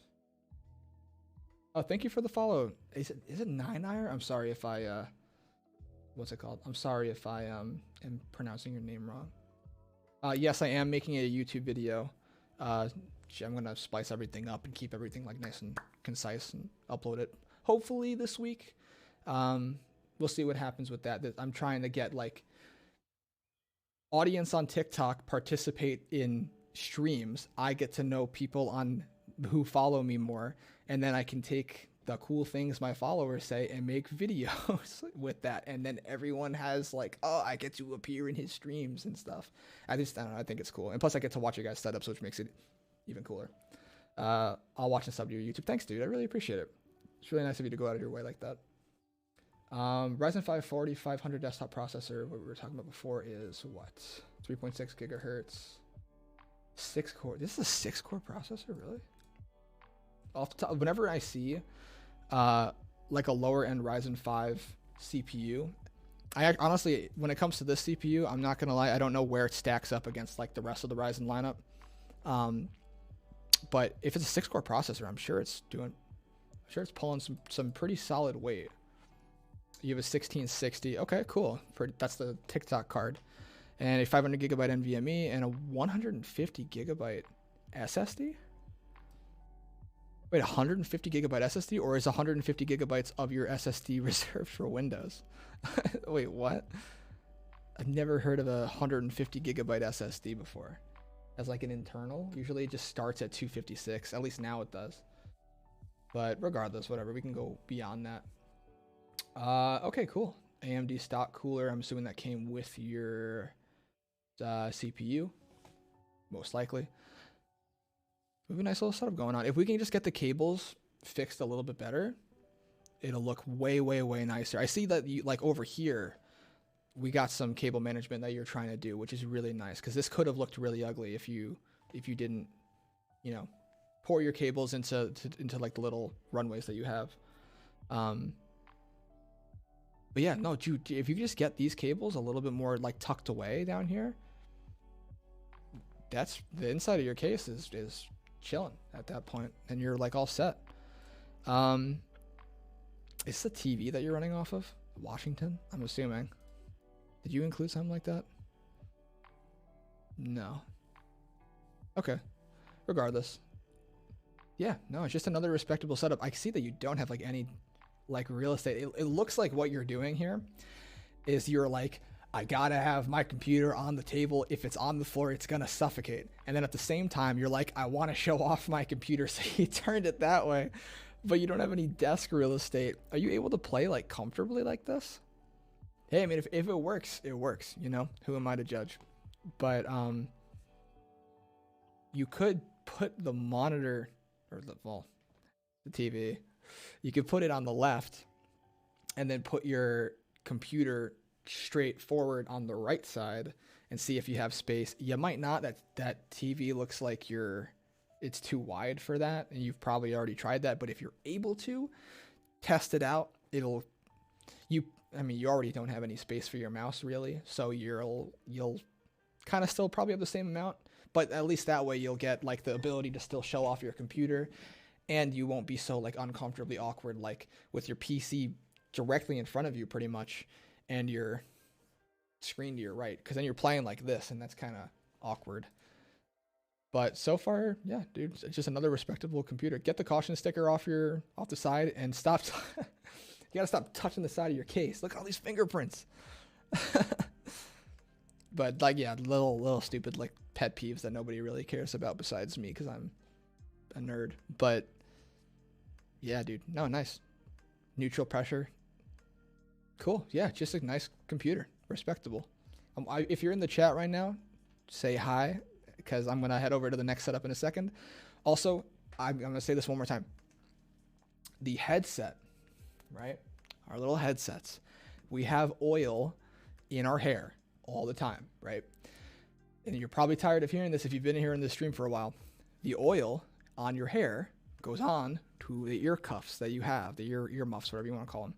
Speaker 1: Oh, thank you for the follow. Is it 9ire? I'm sorry if I... What's it called? I'm sorry if I am pronouncing your name wrong. Yes, I am making a YouTube video. I'm going to splice everything up and keep everything like nice and concise and upload it hopefully this week. We'll see what happens with that. I'm trying to get like audience on TikTok participate in streams. I get to know people who follow me more, and then I can take the cool things my followers say and make videos with that, and then everyone has like, oh, I get to appear in his streams and stuff. I don't know, I think it's cool, and plus I get to watch your guys' setups, which makes it even cooler. I'll watch and sub to your YouTube. Thanks, dude. I really appreciate it. It's really nice of you to go out of your way like that. Ryzen 5 4500 desktop processor. What we were talking about before is what? 3.6 gigahertz, 6 core. This is a 6-core processor, really? Off the top, whenever I see like a lower end Ryzen 5 CPU, I honestly, when it comes to this CPU, I'm not gonna lie, I don't know where it stacks up against like the rest of the Ryzen lineup. But if it's a 6-core processor, I'm sure it's pulling some pretty solid weight. You have a 1660. Okay, cool. That's the TikTok card, and a 500 gigabyte NVMe and a 150 gigabyte SSD. Wait, 150 gigabyte SSD, or is 150 gigabytes of your SSD reserved for Windows? Wait, what? I've never heard of a 150 gigabyte SSD before. As like an internal, usually it just starts at 256. At least now it does. But regardless, whatever, we can go beyond that. Okay, cool. AMD stock cooler. I'm assuming that came with your CPU, most likely. We have a nice little setup going on. If we can just get the cables fixed a little bit better, it'll look way, way, way nicer. I see that you, like over here, we got some cable management that you're trying to do, which is really nice, because this could have looked really ugly if you didn't, you know, pour your cables into like the little runways that you have. But yeah, no, dude, if you just get these cables a little bit more like tucked away down here, that's the inside of your case is chilling at that point, and you're like all set. Is the TV that you're running off of Washington? I'm assuming. Did you include something like that? No. Okay. Regardless. Yeah, no, it's just another respectable setup. I see that you don't have like any like real estate. It looks like what you're doing here is you're like, I gotta have my computer on the table. If it's on the floor, it's gonna suffocate. And then at the same time, you're like, I want to show off my computer, so you turned it that way, but you don't have any desk real estate. Are you able to play like comfortably like this? Hey, I mean, if it works, it works. You know, who am I to judge? But you could put the monitor or the TV. You could put it on the left, and then put your computer straight forward on the right side and see if you have space. You might not. That TV looks like it's too wide for that, and you've probably already tried that. But if you're able to test it out, I mean, you already don't have any space for your mouse really, so you'll kind of still probably have the same amount, but at least that way you'll get like the ability to still show off your computer, and you won't be so like uncomfortably awkward like with your PC directly in front of you pretty much, and your screen to your right, because then you're playing like this, and that's kind of awkward. But so far, yeah, dude, it's just another respectable computer. Get the caution sticker off the side and stop. You gotta stop touching the side of your case. Look at all these fingerprints. But like, yeah, little stupid like pet peeves that nobody really cares about besides me because I'm a nerd. But yeah, dude, no, nice. Neutral pressure. Cool. Yeah, just a nice computer. Respectable. If you're in the chat right now, say hi, because I'm gonna head over to the next setup in a second. Also, I'm gonna say this one more time. The headset, right? Our little headsets. We have oil in our hair all the time, right? And you're probably tired of hearing this if you've been here in this stream for a while. The oil on your hair goes on to the ear cuffs that you have, the ear muffs, whatever you want to call them.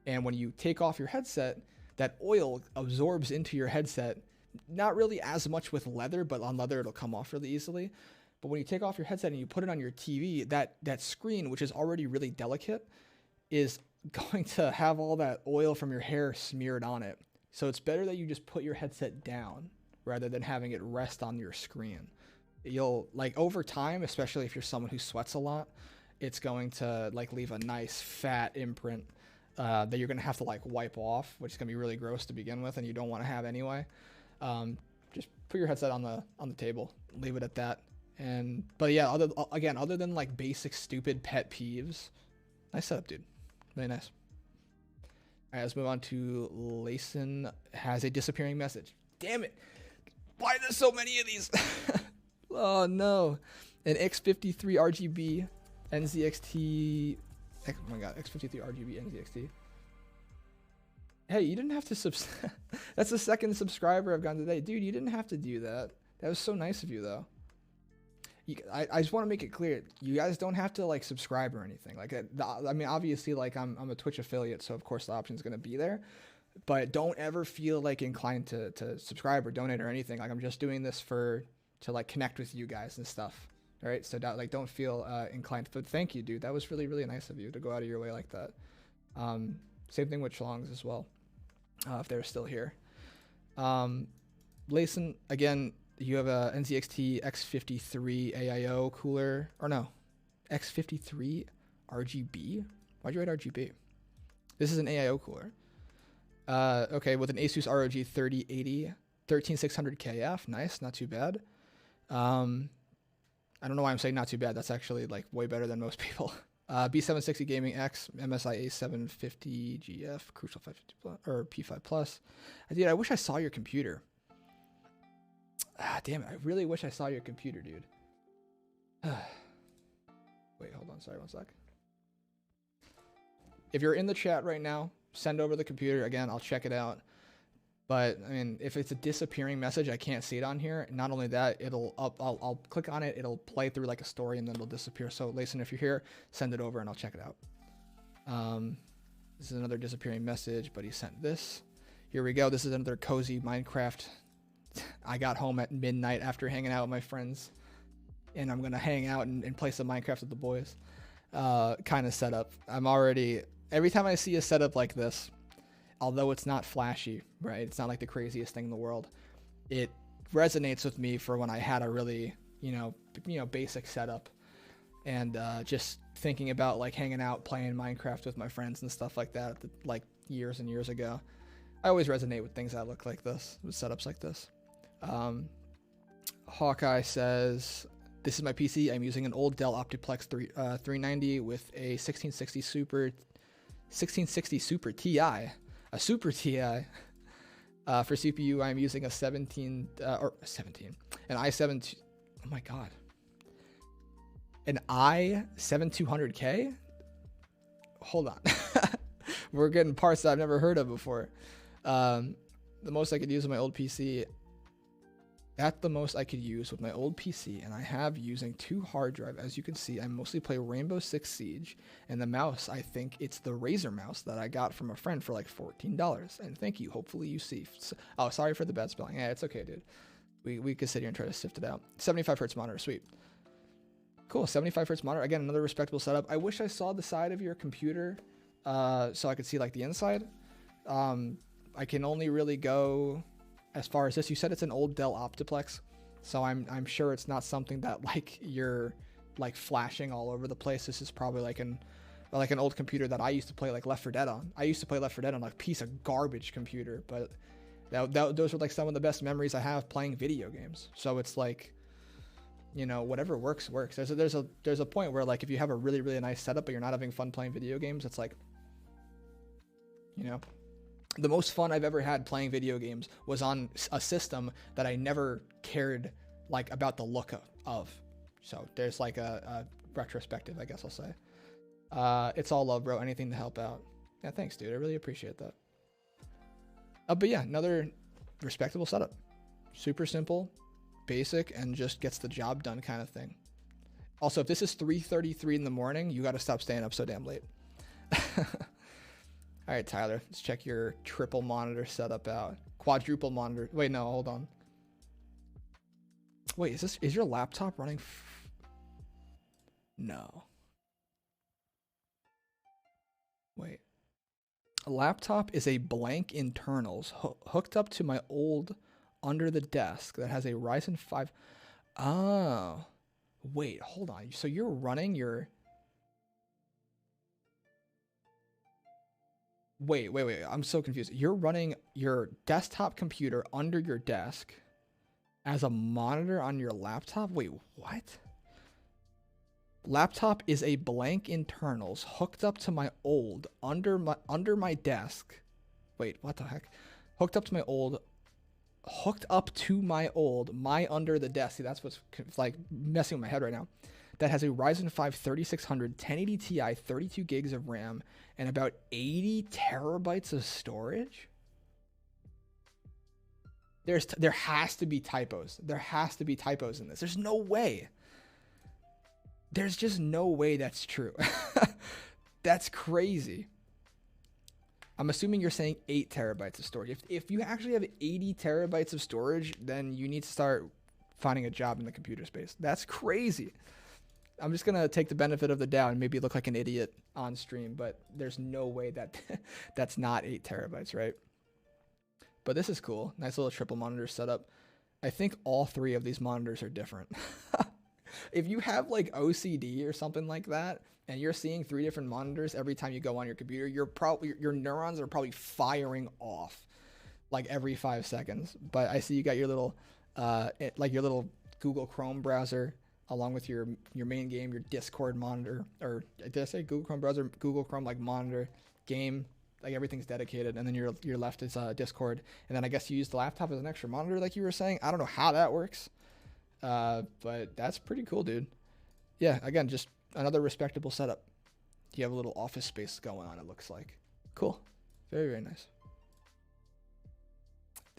Speaker 1: And when you take off your headset, that oil absorbs into your headset, not really as much with leather, but on leather it'll come off really easily. But when you take off your headset and you put it on your TV, that screen, which is already really delicate, is going to have all that oil from your hair smeared on it. So it's better that you just put your headset down rather than having it rest on your screen. You'll, like, over time, especially if you're someone who sweats a lot, it's going to like leave a nice fat imprint that you're going to have to like wipe off, which is going to be really gross to begin with, and you don't want to have anyway. Just put your headset on the table, leave it at that. But yeah, other than like basic stupid pet peeves, nice setup, dude. Really nice. All right, let's move on to Layson has a disappearing message. Damn it. Why are there so many of these? Oh no. An X53 RGB NZXT. Oh my god, X53 RGB NZXT. Hey, you didn't have to That's the second subscriber I've gotten today. Dude, you didn't have to do that. That was so nice of you, though. I just want to make it clear. You guys don't have to, like, subscribe or anything. Like, I mean, obviously, like, I'm a Twitch affiliate, so, of course, the option's going to be there. But don't ever feel, like, inclined to subscribe or donate or anything. Like, I'm just doing this to, like, connect with you guys and stuff. All right? So, don't feel inclined. But thank you, dude. That was really, really nice of you to go out of your way like that. Same thing with Shlongs as well. If they're still here. Layson, again, you have a NZXT X53 AIO cooler, or no, X53 RGB? Why'd you write RGB? This is an AIO cooler. Okay, with an Asus ROG 3080, 13600 KF, nice, not too bad. I don't know why I'm saying not too bad, that's actually like way better than most people. B760 Gaming X, MSI A750 GF, Crucial 550 plus, or P5 Plus. Dude, I wish I saw your computer. Damn it, I really wish I saw your computer, dude. Wait, hold on, sorry, one sec. If you're in the chat right now, send over the computer. Again, I'll check it out. But, I mean, if it's a disappearing message, I can't see it on here. Not only that, I'll click on it, it'll play through like a story, and then it'll disappear. So, Layson, if you're here, send it over and I'll check it out. This is another disappearing message, but he sent this. Here we go. This is another cozy Minecraft. I got home at midnight after hanging out with my friends, and I'm going to hang out and play some Minecraft with the boys. Kind of setup. Every time I see a setup like this, although it's not flashy, right? It's not like the craziest thing in the world. It resonates with me for when I had a really, basic setup. and just thinking about like hanging out, playing Minecraft with my friends and stuff like that, like years and years ago. I always resonate with things that look like this, with setups like this. Hawkeye says, this is my PC. I'm using an old Dell Optiplex 390 with a 1660 Super Ti, a Super Ti. For CPU, I'm using a an i7, oh my God. An i7-200K? Hold on. We're getting parts that I've never heard of before. The most I could use with my old PC, and I have using 2 hard drive. As you can see, I mostly play Rainbow Six Siege, and the mouse, I think it's the Razer mouse that I got from a friend for like $14. And thank you. Hopefully you see. Oh, sorry for the bad spelling. Yeah, it's okay, dude. We could sit here and try to sift it out. 75 hertz monitor, sweet. Cool, 75 hertz monitor. Again, another respectable setup. I wish I saw the side of your computer so I could see like the inside. I can only really go as far as this. You said it's an old Dell Optiplex, so I'm sure it's not something that like you're like flashing all over the place. This is probably like an old computer that I used to play like Left 4 Dead on. I used to play Left 4 Dead on like a piece of garbage computer, but those were like some of the best memories I have playing video games. So it's like, you know, whatever works. There's a point where like if you have a really, really nice setup but you're not having fun playing video games, it's like, you know, the most fun I've ever had playing video games was on a system that I never cared like about the look of. So there's like a retrospective, I guess I'll say. It's all love, bro. Anything to help out. Yeah, thanks, dude. I really appreciate that. But yeah, another respectable setup. Super simple, basic, and just gets the job done kind of thing. Also, if this is 3:33 in the morning, you got to stop staying up so damn late. All right, Tyler, let's check your triple monitor setup out. Quadruple monitor. Wait, no, hold on. Wait, is your laptop running? No. Wait. A laptop is a blank internals hooked up to my old under the desk that has a Ryzen 5. Oh, wait, hold on. So you're running your... Wait. I'm so confused. You're running your desktop computer under your desk as a monitor on your laptop? Wait, what? Laptop is a blank internals hooked up to my old under my desk. Wait, what the heck? Hooked up to my old my under the desk. See, that's what's like messing with my head right now. That has a Ryzen 5 3600 1080 Ti, 32 gigs of RAM, and about 80 terabytes of storage. There has to be typos. There has to be typos in this. There's no way. There's just no way that's true. That's crazy. I'm assuming you're saying 8 terabytes of storage. If you actually have 80 terabytes of storage, then you need to start finding a job in the computer space. That's crazy. I'm just going to take the benefit of the doubt and maybe look like an idiot on stream, but there's no way that that's not 8 terabytes, right? But this is cool. Nice little triple monitor setup. I think all 3 of these monitors are different. If you have like OCD or something like that, and you're seeing 3 different monitors every time you go on your computer, your neurons are probably firing off like every 5 seconds. But I see you got your little your little Google Chrome browser along with your main game, your Discord monitor, or did I say Google Chrome browser, Google Chrome like monitor, game, like everything's dedicated, and then your left is Discord, and then I guess you use the laptop as an extra monitor like you were saying. I don't know how that works, but that's pretty cool, dude. Yeah, again, just another respectable setup. You have a little office space going on, it looks like. Cool. Very, very nice.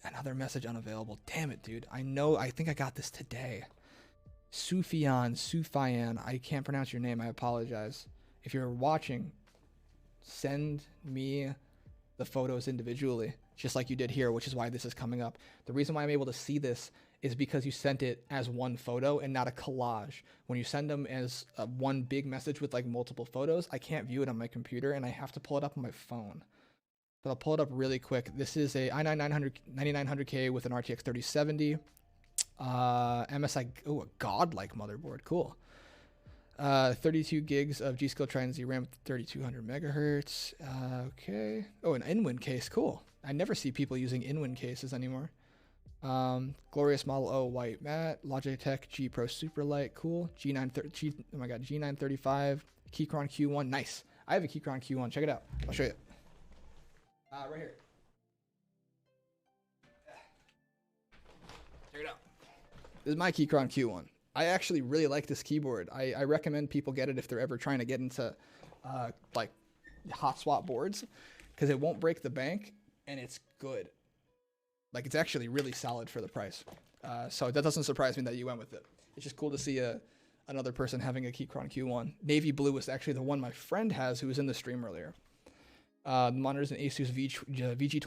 Speaker 1: Another message unavailable. Damn it, dude. I think I got this today. Sufian, I can't pronounce your name. I apologize. If you're watching, send me the photos individually, just like you did here, which is why this is coming up. The reason why I'm able to see this is because you sent it as one photo and not a collage. When you send them as one big message with like multiple photos, I can't view it on my computer and I have to pull it up on my phone. But I'll pull it up really quick. This is a i9-9900K with an RTX 3070. MSI, a godlike motherboard, cool. 32 gigs of G-Skill Trident Z RAM, 3200 megahertz. Okay. Oh, an in-win case. Cool. I never see people using in-win cases anymore. Glorious Model O white matte, Logitech G Pro Superlight. Cool. Oh my god, G935 Keychron Q1. Nice. I have a Keychron Q1. Check it out. I'll show you. Right here. Check it out. This is my Keychron Q1. I actually really like this keyboard. I recommend people get it if they're ever trying to get into like hot swap boards, because it won't break the bank and it's good. Like, it's actually really solid for the price. So that doesn't surprise me that you went with it. It's just cool to see another person having a Keychron Q1. Navy blue was actually the one my friend has who was in the stream earlier. The monitor is an Asus VG27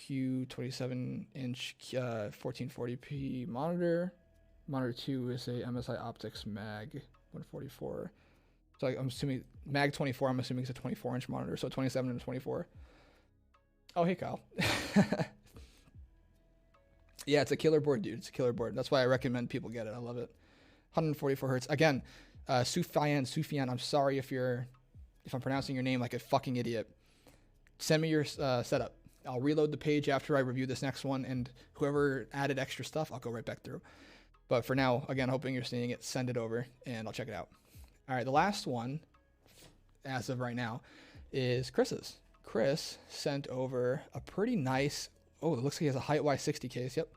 Speaker 1: AQ 27-inch 1440p monitor. Monitor 2 is a MSI Optics Mag 144. So I'm assuming Mag 24. I'm assuming it's a 24-inch monitor, so 27 and 24. Oh, hey Kyle. Yeah, it's a killer board, dude. It's a killer board. That's why I recommend people get it. I love it. 144 hertz. Again, Sufyan. I'm sorry if I'm pronouncing your name like a fucking idiot. Send me your setup. I'll reload the page after I review this next one, and whoever added extra stuff, I'll go right back through. But for now, again, hoping you're seeing it, send it over, and I'll check it out. All right, the last one, as of right now, is Chris's. Chris sent over a pretty nice, oh, it looks like he has a Height Y60 case, yep.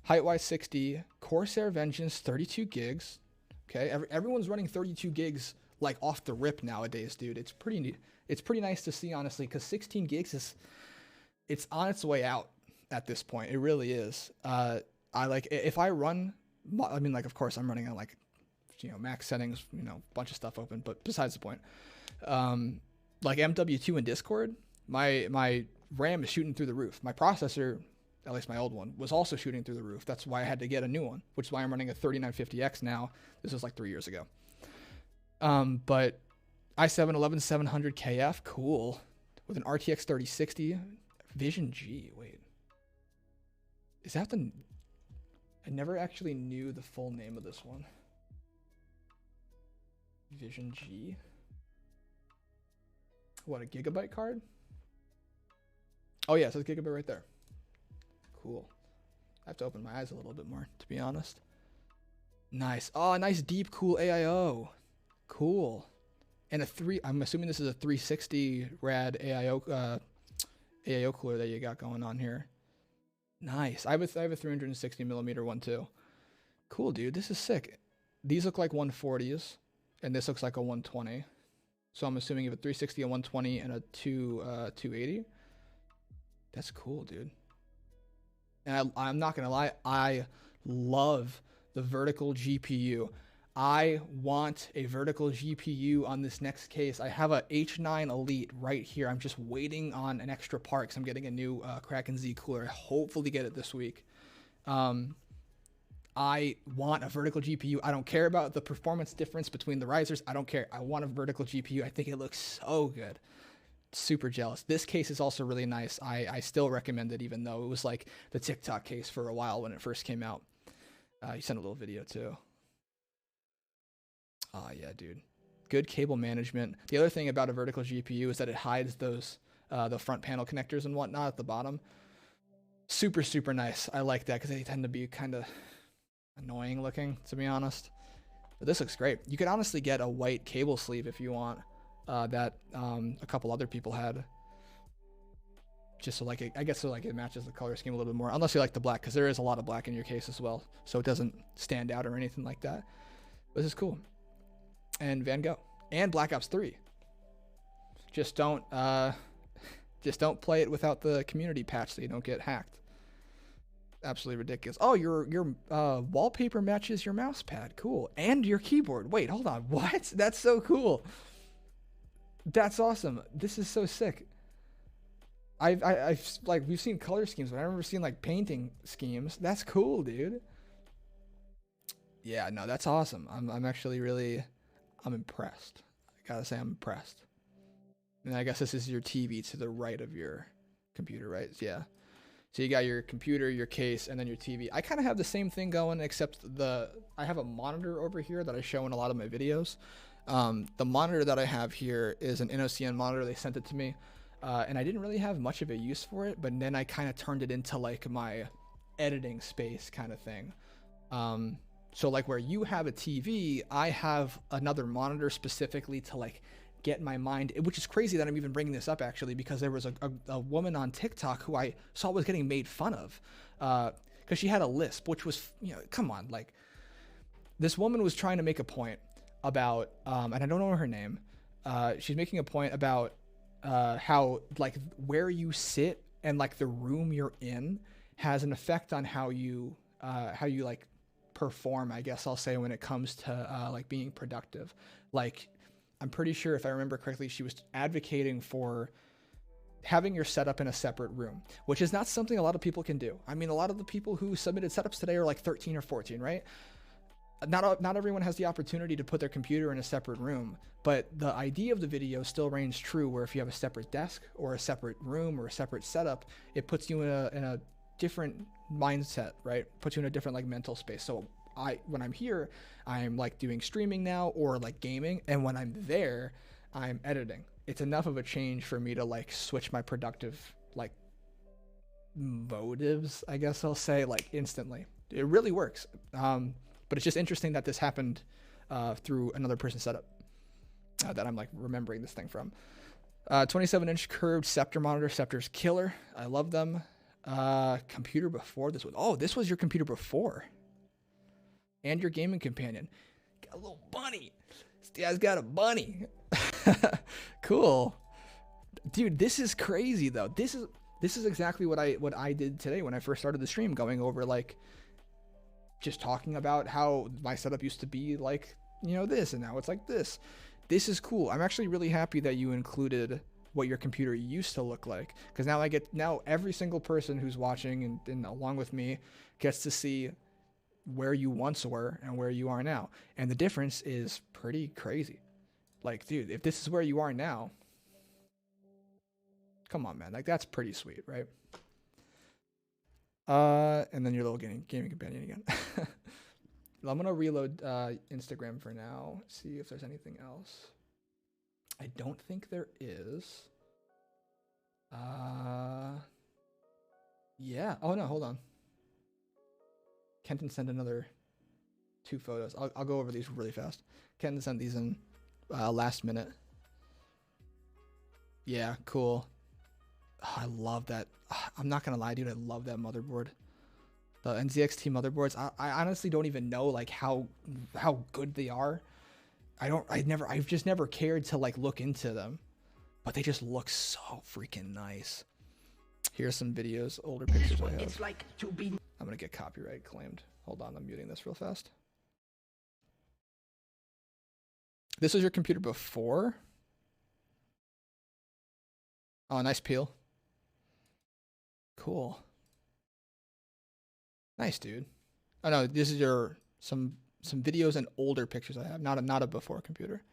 Speaker 1: Height Y60, Corsair Vengeance, 32 gigs. Okay, everyone's running 32 gigs like off the rip nowadays, dude. It's pretty nice to see, honestly, because 16 gigs it's on its way out at this point. It really is. I like, if I run, I mean, like, of course I'm running on like, max settings, bunch of stuff open, but besides the point, like MW2 in Discord, my RAM is shooting through the roof. My processor, at least my old one, was also shooting through the roof. That's why I had to get a new one, which is why I'm running a 3950X now. This was like 3 years ago. But i7 11700 KF, cool, with an RTX 3060 Vision G. Wait, is that I never actually knew the full name of this one. Vision G. What, a gigabyte card? Oh yeah, it says gigabyte right there. Cool. I have to open my eyes a little bit more, to be honest. Nice. Oh, a nice deep cool AIO. Cool. And I'm assuming this is a 360 rad AIO cooler that you got going on here. Nice. I have a 360 millimeter one too. Cool, dude. This is sick. These look like 140s, and this looks like a 120. So I'm assuming you have a 360, a 120, and a 280. That's cool, dude. And I'm not gonna lie, I love the vertical GPU. I want a vertical GPU on this next case. I have a H9 Elite right here. I'm just waiting on an extra part because I'm getting a new Kraken Z cooler. Hopefully get it this week. I want a vertical GPU. I don't care about the performance difference between the risers. I don't care. I want a vertical GPU. I think it looks so good. Super jealous. This case is also really nice. I still recommend it, even though it was like the TikTok case for a while when it first came out. You sent a little video too. Oh yeah, dude. Good cable management. The other thing about a vertical GPU is that it hides those the front panel connectors and whatnot at the bottom. Super, super nice. I like that because they tend to be kind of annoying looking, to be honest. But this looks great. You could honestly get a white cable sleeve if you want, that a couple other people had. Just so like I guess so like it matches the color scheme a little bit more, unless you like the black, because there is a lot of black in your case as well, so it doesn't stand out or anything like that. But this is cool. And Van Gogh and Black Ops 3. Just don't play it without the community patch so you don't get hacked. Absolutely ridiculous. Oh, your wallpaper matches your mouse pad. Cool. And your keyboard. Wait, hold on. What? That's so cool. That's awesome. This is so sick. I've like, we've seen color schemes, but I've never seen like painting schemes. That's cool, dude. Yeah, no, that's awesome. I'm actually really, I'm impressed. I gotta say, I'm impressed. And I guess this is your TV to the right of your computer, right? Yeah. So you got your computer, your case, and then your TV. I kind of have the same thing going, except I have a monitor over here that I show in a lot of my videos. The monitor that I have here is an NOCN monitor. They sent it to me, and I didn't really have much of a use for it, but then I kind of turned it into like my editing space kind of thing. So like where you have a TV, I have another monitor specifically to like get my mind, which is crazy that I'm even bringing this up actually, because there was a woman on TikTok who I saw was getting made fun of, because she had a lisp, which was, you know, come on, like this woman was trying to make a point about, and I don't know her name. She's making a point about how like where you sit and like the room you're in has an effect on how you like perform, I guess I'll say, when it comes to like being productive. Like I'm pretty sure, if I remember correctly, she was advocating for having your setup in a separate room, which is not something a lot of people can do. I mean, a lot of the people who submitted setups today are like 13 or 14, right? Not everyone has the opportunity to put their computer in a separate room, but the idea of the video still reigns true, where if you have a separate desk or a separate room or a separate setup, it puts you in a different mindset, right? Puts you in a different like mental space. So when I'm here, I'm like doing streaming now or like gaming, and when I'm there, I'm editing. It's enough of a change for me to like switch my productive like motives, I guess I'll say, like instantly. It really works. But it's just interesting that this happened through another person's setup that I'm like remembering this thing from. 27-inch curved Scepter monitor. Scepter's killer. I love them. Computer before this was. Oh, this was your computer before. And your gaming companion. Got a little bunny. This guy's got a bunny. Cool. Dude, this is crazy though. This is exactly what I did today when I first started the stream, going over like just talking about how my setup used to be like, you know, this, and now it's like this. This is cool. I'm actually really happy that you included what your computer used to look like, because now every single person who's watching and along with me gets to see where you once were and where you are now. And the difference is pretty crazy. Like, dude, if this is where you are now, come on, man. Like, that's pretty sweet, right? And then your little gaming companion again. I'm gonna reload Instagram for now, see if there's anything else. I don't think there is. Yeah. Oh no, hold on. Kenton sent another 2 photos. I'll go over these really fast. Kenton sent these in last minute. Yeah, cool. Oh, I love that. I'm not gonna lie, dude. I love that motherboard. The NZXT motherboards. I honestly don't even know like how good they are. I've just never cared to like look into them, but they just look so freaking nice. Here's some videos, older pictures I have. It's like to be. I'm gonna get copyright claimed. Hold on, I'm muting this real fast. This was your computer before? Oh, nice peel. Cool. Nice, dude. Oh no, this is your some videos and older pictures I have, not a before computer.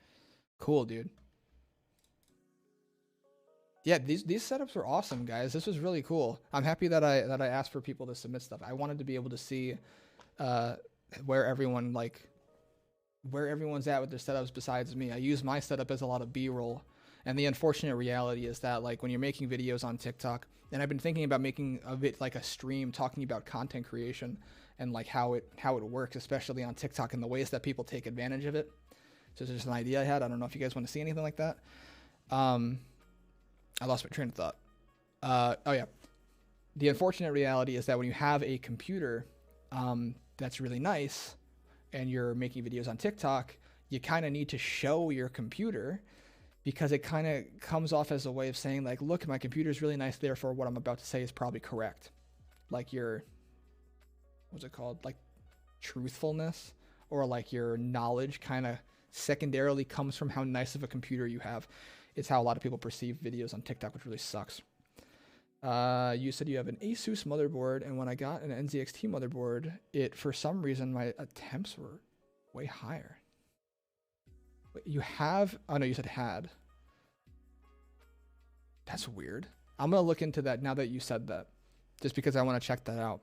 Speaker 1: Cool, dude. Yeah, these setups were awesome, guys. This was really cool. I'm happy that I asked for people to submit stuff. I wanted to be able to see where everyone's at with their setups besides me. I use my setup as a lot of B-roll. And the unfortunate reality is that like when you're making videos on TikTok, and I've been thinking about making a bit like a stream talking about content creation and like how it works, especially on TikTok, and the ways that people take advantage of it. So it's just an idea I had. I don't know if you guys want to see anything like that. I lost my train of thought. Oh yeah. The unfortunate reality is that when you have a computer that's really nice and you're making videos on TikTok, you kind of need to show your computer, because it kind of comes off as a way of saying like, look, my computer is really nice, therefore what I'm about to say is probably correct. Like your, what's it called? Like truthfulness, or like your knowledge kind of secondarily comes from how nice of a computer you have. It's how a lot of people perceive videos on TikTok, which really sucks. You said you have an Asus motherboard, and when I got an NZXT motherboard, for some reason, my attempts were way higher. Wait, you have? Oh no, you said had. That's weird. I'm gonna look into that now that you said that, just because I want to check that out.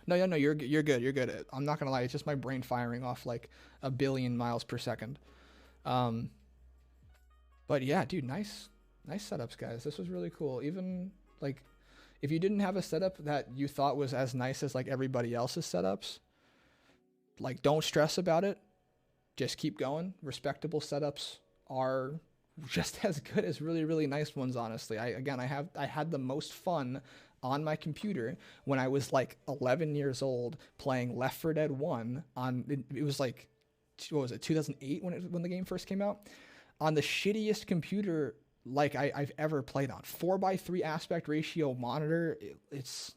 Speaker 1: No, you're good. You're good. I'm not gonna lie. It's just my brain firing off like 1 billion miles per second. Um, but yeah, dude, nice setups, guys. This was really cool. Even like if you didn't have a setup that you thought was as nice as like everybody else's setups, like don't stress about it. Just keep going. Respectable setups are just as good as really, really nice ones, honestly. I had the most fun on my computer when I was like 11 years old playing Left 4 Dead 1 on it was like, what was it, 2008 when the game first came out, on the shittiest computer like I've ever played on. 4:3 aspect ratio monitor. It's,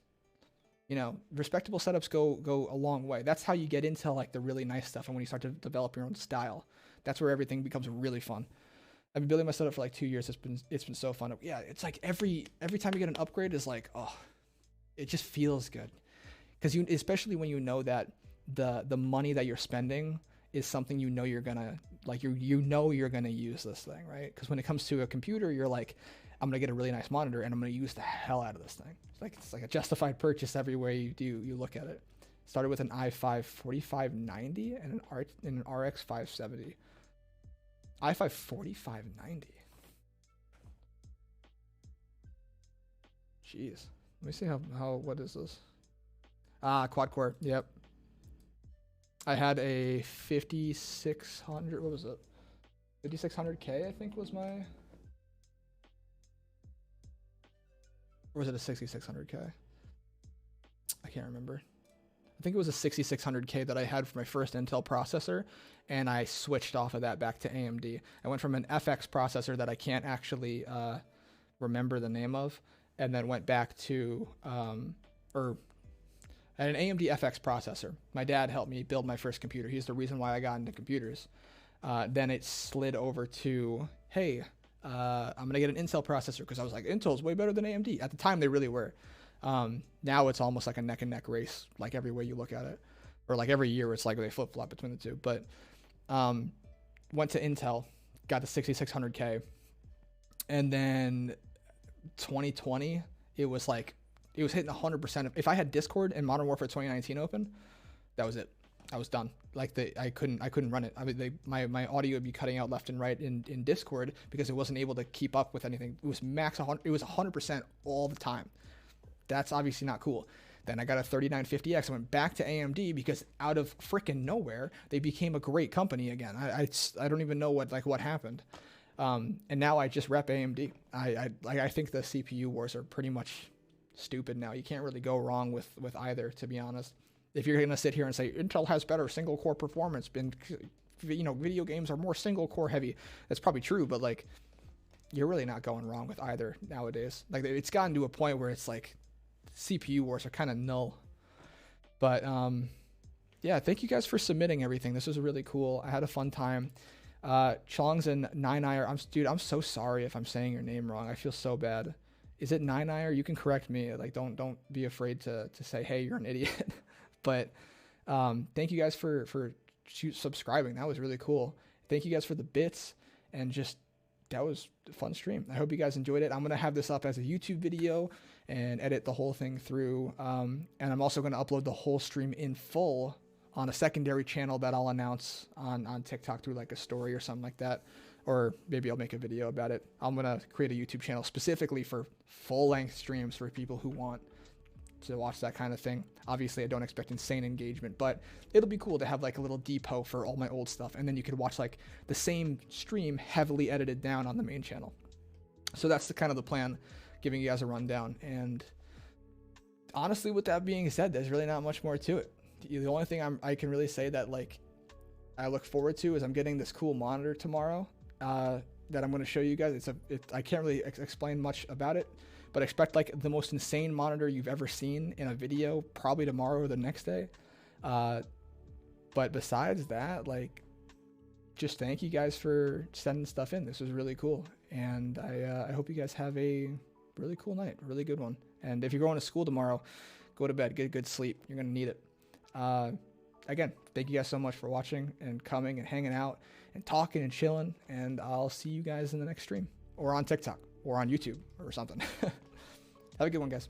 Speaker 1: you know, respectable setups go a long way. That's how you get into like the really nice stuff, and when you start to develop your own style, that's where everything becomes really fun. I've been building my setup for like 2 years. It's been so fun. Yeah, it's like every time you get an upgrade is like, oh, it just feels good, because you, especially when you know that the money that you're spending is something you know you're gonna like, you know you're gonna use this thing, right? Because when it comes to a computer, you're like, I'm gonna get a really nice monitor and I'm gonna use the hell out of this thing. It's like a justified purchase everywhere you look at it. Started with an i5 4590 and an RX 570. i5 4590. Jeez. Let me see how what is this? Quad core. Yep. I had a 5600. What was it? 5600K, I think was my. Or was it a 6600K? I can't remember. I think it was a 6600K that I had for my first Intel processor, and I switched off of that back to AMD. I went from an FX processor that I can't actually remember the name of, and then went back to an AMD FX processor. My dad helped me build my first computer. He's the reason why I got into computers. Then it slid over to, hey, I'm going to get an Intel processor, because I was like, Intel's way better than AMD. At the time, they really were. Now it's almost like a neck and neck race, like every way you look at it, or like every year it's like they flip flop between the two. But went to Intel, got the 6600K, and then 2020 it was hitting 100%. If I had Discord and Modern Warfare 2019 open, that was it. I was done. Like I couldn't run it. I mean, my audio would be cutting out left and right in Discord because it wasn't able to keep up with anything. It was max 100. It was 100% all the time. That's obviously not cool. Then I got a 3950X. I went back to AMD because out of freaking nowhere, they became a great company again. I don't even know what happened. And now I just rep AMD. I think the CPU wars are pretty much stupid now. You can't really go wrong with either, to be honest. If you're gonna sit here and say Intel has better single core performance, video games are more single core heavy, that's probably true, but like, you're really not going wrong with either nowadays. Like, it's gotten to a point where it's like CPU wars are kind of null. But yeah, thank you guys for submitting everything. This was really cool. I had a fun time. Chongs and Nine Eye, I'm so sorry if I'm saying your name wrong. I feel so bad. Is it Nine Eye? You can correct me. Like, don't be afraid to say, hey, you're an idiot. But thank you guys for subscribing. That was really cool. Thank you guys for the bits, and just, that was a fun stream. I hope you guys enjoyed it. I'm going to have this up as a YouTube video and edit the whole thing through. And I'm also going to upload the whole stream in full on a secondary channel that I'll announce on TikTok through like a story or something like that. Or maybe I'll make a video about it. I'm going to create a YouTube channel specifically for full-length streams for people who want to watch that kind of thing. Obviously, I don't expect insane engagement, but it'll be cool to have like a little depot for all my old stuff, and then you could watch like the same stream heavily edited down on the main channel. So that's the kind of the plan, giving you guys a rundown. And honestly, with that being said, there's really not much more to it. The only thing I can really say that like I look forward to is I'm getting this cool monitor tomorrow that I'm going to show you guys. I can't really explain much about it, but expect like the most insane monitor you've ever seen in a video, probably tomorrow or the next day. But besides that, like, just thank you guys for sending stuff in. This was really cool. And I hope you guys have a really cool night, a really good one. And if you're going to school tomorrow, go to bed, get a good sleep. You're going to need it. Again, thank you guys so much for watching and coming and hanging out and talking and chilling. And I'll see you guys in the next stream, or on TikTok, or on YouTube or something. Have a good one, guys.